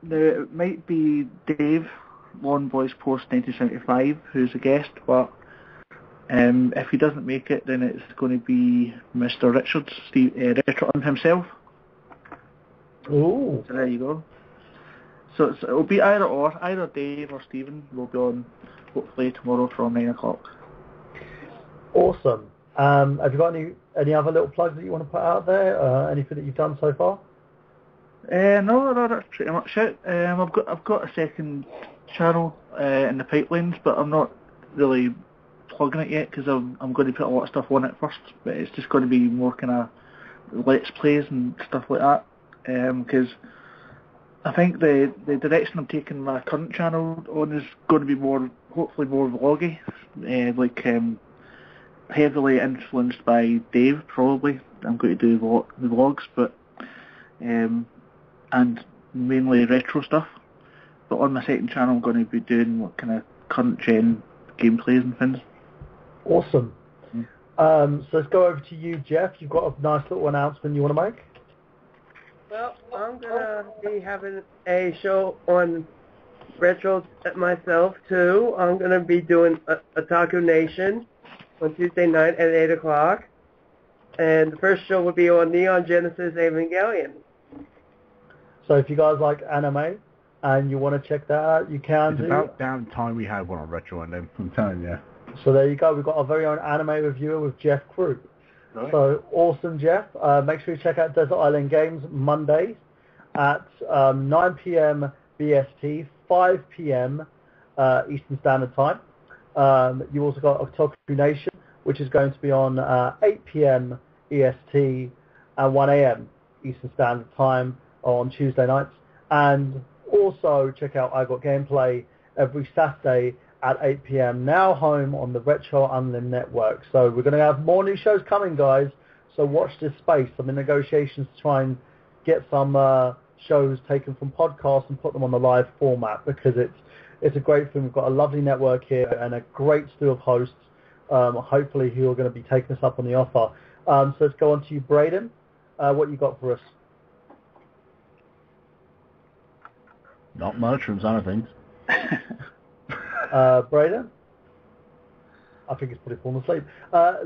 There might be Dave, Lawn Boys Post 1975, who's a guest, but if he doesn't make it, then it's going to be Mr. Richards, Retro Unlim himself. Ooh. So there you go. So it'll be either Dave or Stephen will be on hopefully tomorrow from 9 o'clock. Awesome. Have you got any other little plugs that you want to put out there? Anything that you've done so far? No, that's pretty much it. I've got a second channel in the pipelines, but I'm not really plugging it yet because I'm going to put a lot of stuff on it first. But it's just going to be more kind of let's plays and stuff like that. Because I think the direction I'm taking my current channel on is going to be hopefully more vloggy, heavily influenced by Dave probably. I'm going to do the vlogs, but and mainly retro stuff. But on my second channel I'm going to be doing what kind of current gen gameplays and things. Awesome. So let's go over to you, Jeff. You've got a nice little announcement you want to make? Well, I'm going to be having a show on retro myself, too. I'm going to be doing Otaku Nation on Tuesday night at 8 o'clock. And the first show will be on Neon Genesis Evangelion. So if you guys like anime and you want to check that out, you can It's about damn time we had one on Retro Unlim, I'm telling you. So there you go. We've got our very own anime reviewer with Jeff Crew. Right. So awesome, Jeff. Make sure you check out Desert Island Games Mondays at 9 p.m. BST, 5 p.m. Eastern Standard Time. You also got Otaku Nation, which is going to be on 8 p.m. EST and 1 a.m. Eastern Standard Time on Tuesday nights. And also check out I Got Gameplay every Saturday at 8 p.m. now home on the Retro Unlim Network. So we're going to have more new shows coming, guys. So watch this space. I'm in negotiations to try and get some shows taken from podcasts and put them on the live format because it's a great thing. We've got a lovely network here and a great slew of hosts, hopefully who are going to be taking us up on the offer. So let's go on to you, Braden. What you got for us? Not much from some things. Braden? I think he's probably fallen asleep.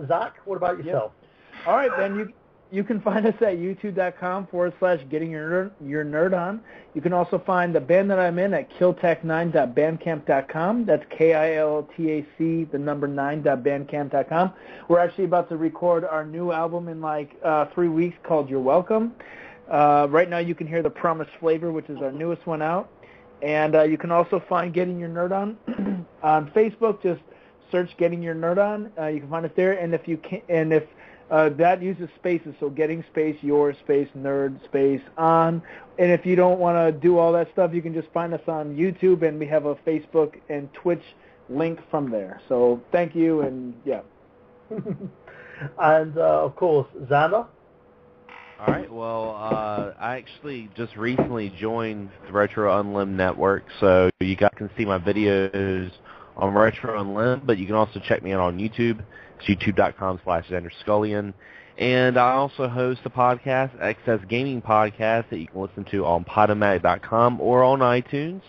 Zach, what about yourself? Yep. All right, Ben, you can find us at youtube.com/gettingyouernerd on. You can also find the band that I'm in at killtech9.bandcamp.com. That's KILTAC, the number 9.bandcamp.com. We're actually about to record our new album in 3 weeks called You're Welcome. Right now you can hear The Promised Flavor, which is our newest one out. And you can also find Getting Your Nerd On Facebook. Just search Getting Your Nerd On. You can find it there. And if that uses spaces, so Getting space, Your space, Nerd space on. And if you don't want to do all that stuff, you can just find us on YouTube, and we have a Facebook and Twitch link from there. So thank you, and yeah. And of course, Xander. All right, well, I actually just recently joined the Retro Unlim Network, so you guys can see my videos on Retro Unlim, but you can also check me out on YouTube. It's youtube.com/XanderScullion. And I also host a podcast, Excess Gaming Podcast, that you can listen to on Podomatic.com or on iTunes.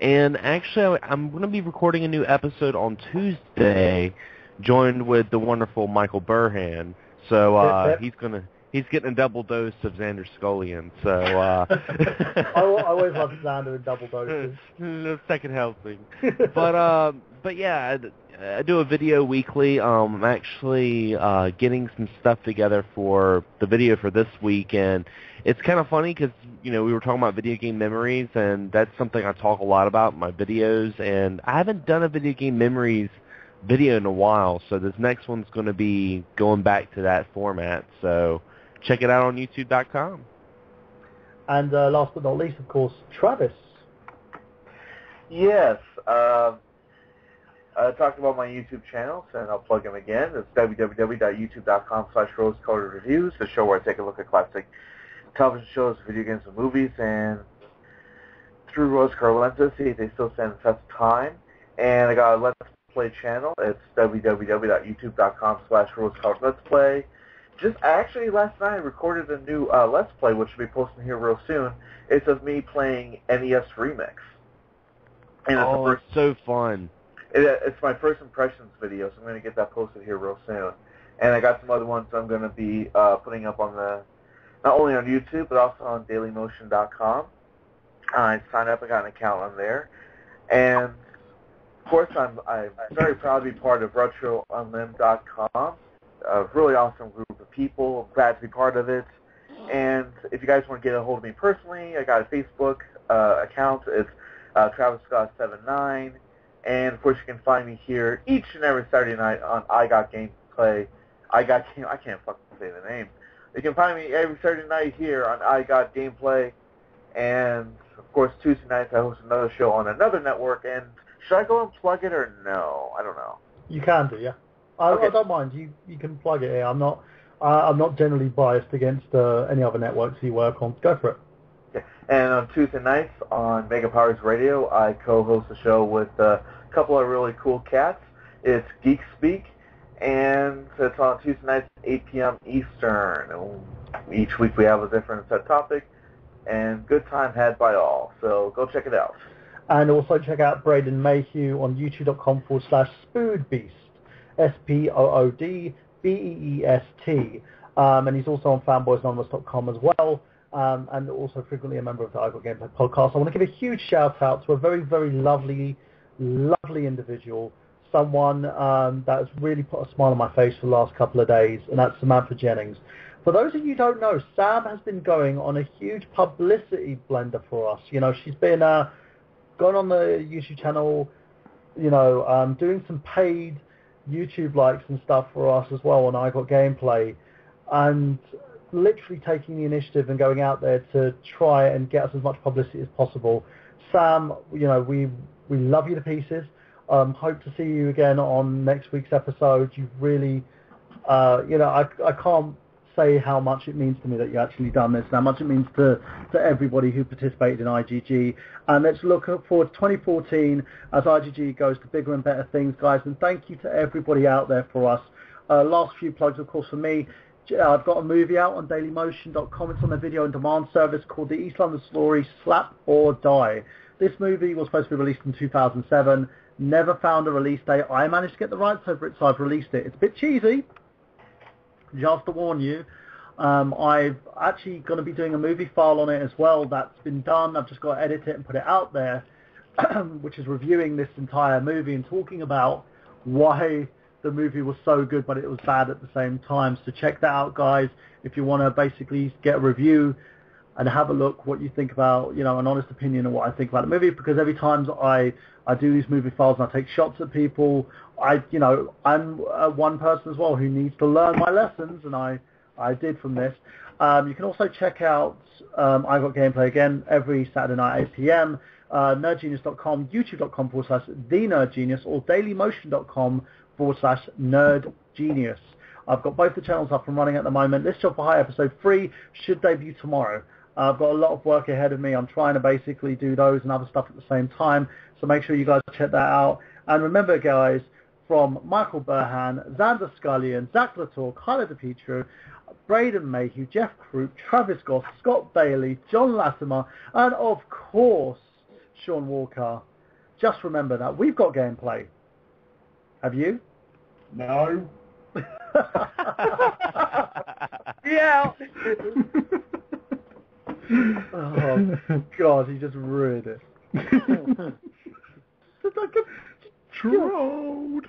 And actually, I'm going to be recording a new episode on Tuesday, joined with the wonderful Michael Burhan. So he's getting a double dose of Xander Scullion. So I always love Xander in double doses. Second helping. But yeah, I do a video weekly. I'm actually getting some stuff together for the video for this week, and it's kind of funny because we were talking about video game memories, and that's something I talk a lot about in my videos, and I haven't done a video game memories video in a while, so this next one's going to be going back to that format. So check it out on youtube.com. And last but not least, of course, Travis. Yes. I talked about my YouTube channels, and I'll plug them again. It's www.youtube.com/rosecoloredreviews, the show where I take a look at classic television shows, video games, and movies, and through rose-colored lenses, see if they still stand the test of time. And I got a Let's Play channel. It's www.youtube.com/rose-colored-let's-play. Just actually last night I recorded a new Let's Play, which will be posting here real soon. It's of me playing NES Remix. And it's so fun. It's my first impressions video, so I'm going to get that posted here real soon. And I got some other ones I'm going to be putting up on not only on YouTube, but also on dailymotion.com. I signed up, I got an account on there. And, of course, I'm very proud to be part of RetroUnlim.com. A really awesome group of people. I'm glad to be part of it. And if you guys want to get a hold of me personally, I got a Facebook account. It's Travis Scott 79. And, of course, you can find me here each and every Saturday night on I Got Gameplay. I can't fucking say the name. You can find me every Saturday night here on I Got Gameplay. And, of course, Tuesday nights I host another show on another network. And should I go and plug it or no? I don't know. You can do, yeah. I don't mind. You can plug it here. I'm not generally biased against any other networks you work on. Go for it. Okay. And on Tuesday nights on Mega Powers Radio, I co-host a show with a couple of really cool cats. It's Geek Speak, and it's on Tuesday nights at 8 p.m. Eastern. Each week we have a different set topic, and good time had by all. So go check it out. And also check out Braden Mayhew on youtube.com/Spoodbeast. SPOODBEEST. And he's also on fanboysanonymous.com as well, and also frequently a member of the I Got Gameplay podcast. I want to give a huge shout out to a very, very lovely individual, someone that has really put a smile on my face for the last couple of days, and that's Samantha Jennings. For those of you who don't know, Sam has been going on a huge publicity blender for us. You know, she's been going on the YouTube channel, doing some paid YouTube likes and stuff for us as well on I Got Gameplay, and literally taking the initiative and going out there to try and get us as much publicity as possible. Sam, we love you to pieces. Hope to see you again on next week's episode. You've really, I can't say how much it means to me that you actually done this, and how much it means to everybody who participated in IGG. And let's look forward to 2014 as IGG goes to bigger and better things, guys. And thank you to everybody out there for us. Last few plugs, of course, for me. I've got a movie out on dailymotion.com. It's on a video on demand service called The East London Story, Slap or Die. This movie was supposed to be released in 2007. Never found a release date. I managed to get the rights over it, so I've released it. It's a bit cheesy, just to warn you. I've actually going to be doing a movie file on it as well. That's been done. I've just got to edit it and put it out there, which is reviewing this entire movie and talking about why the movie was so good but it was bad at the same time. So check that out, guys, if you want to basically get a review and have a look what you think about, an honest opinion of what I think about the movie, because every time I do these movie files and I take shots at people, I'm one person as well who needs to learn my lessons, and I did from this. You can also check out I Got Gameplay again every Saturday night at 8 p.m. Nerdgenius.com, youtube.com/TheNerdGenius, or dailymotion.com/NerdGenius. I've got both the channels up and running at the moment. This Job for Hire episode 3 should debut tomorrow. I've got a lot of work ahead of me. I'm trying to basically do those and other stuff at the same time, so make sure you guys check that out. And remember, guys, from Michael Burhan, Xander Scullion, Zach Latorre, Kyla DePietro, Braden Mayhew, Jeff Croup, Travis Goss, Scott Bailey, John Latimer, and of course, Sean Walker. Just remember that we've got gameplay. Have you? No. Yeah. Oh, God, he just ruined it. It's like a trolled.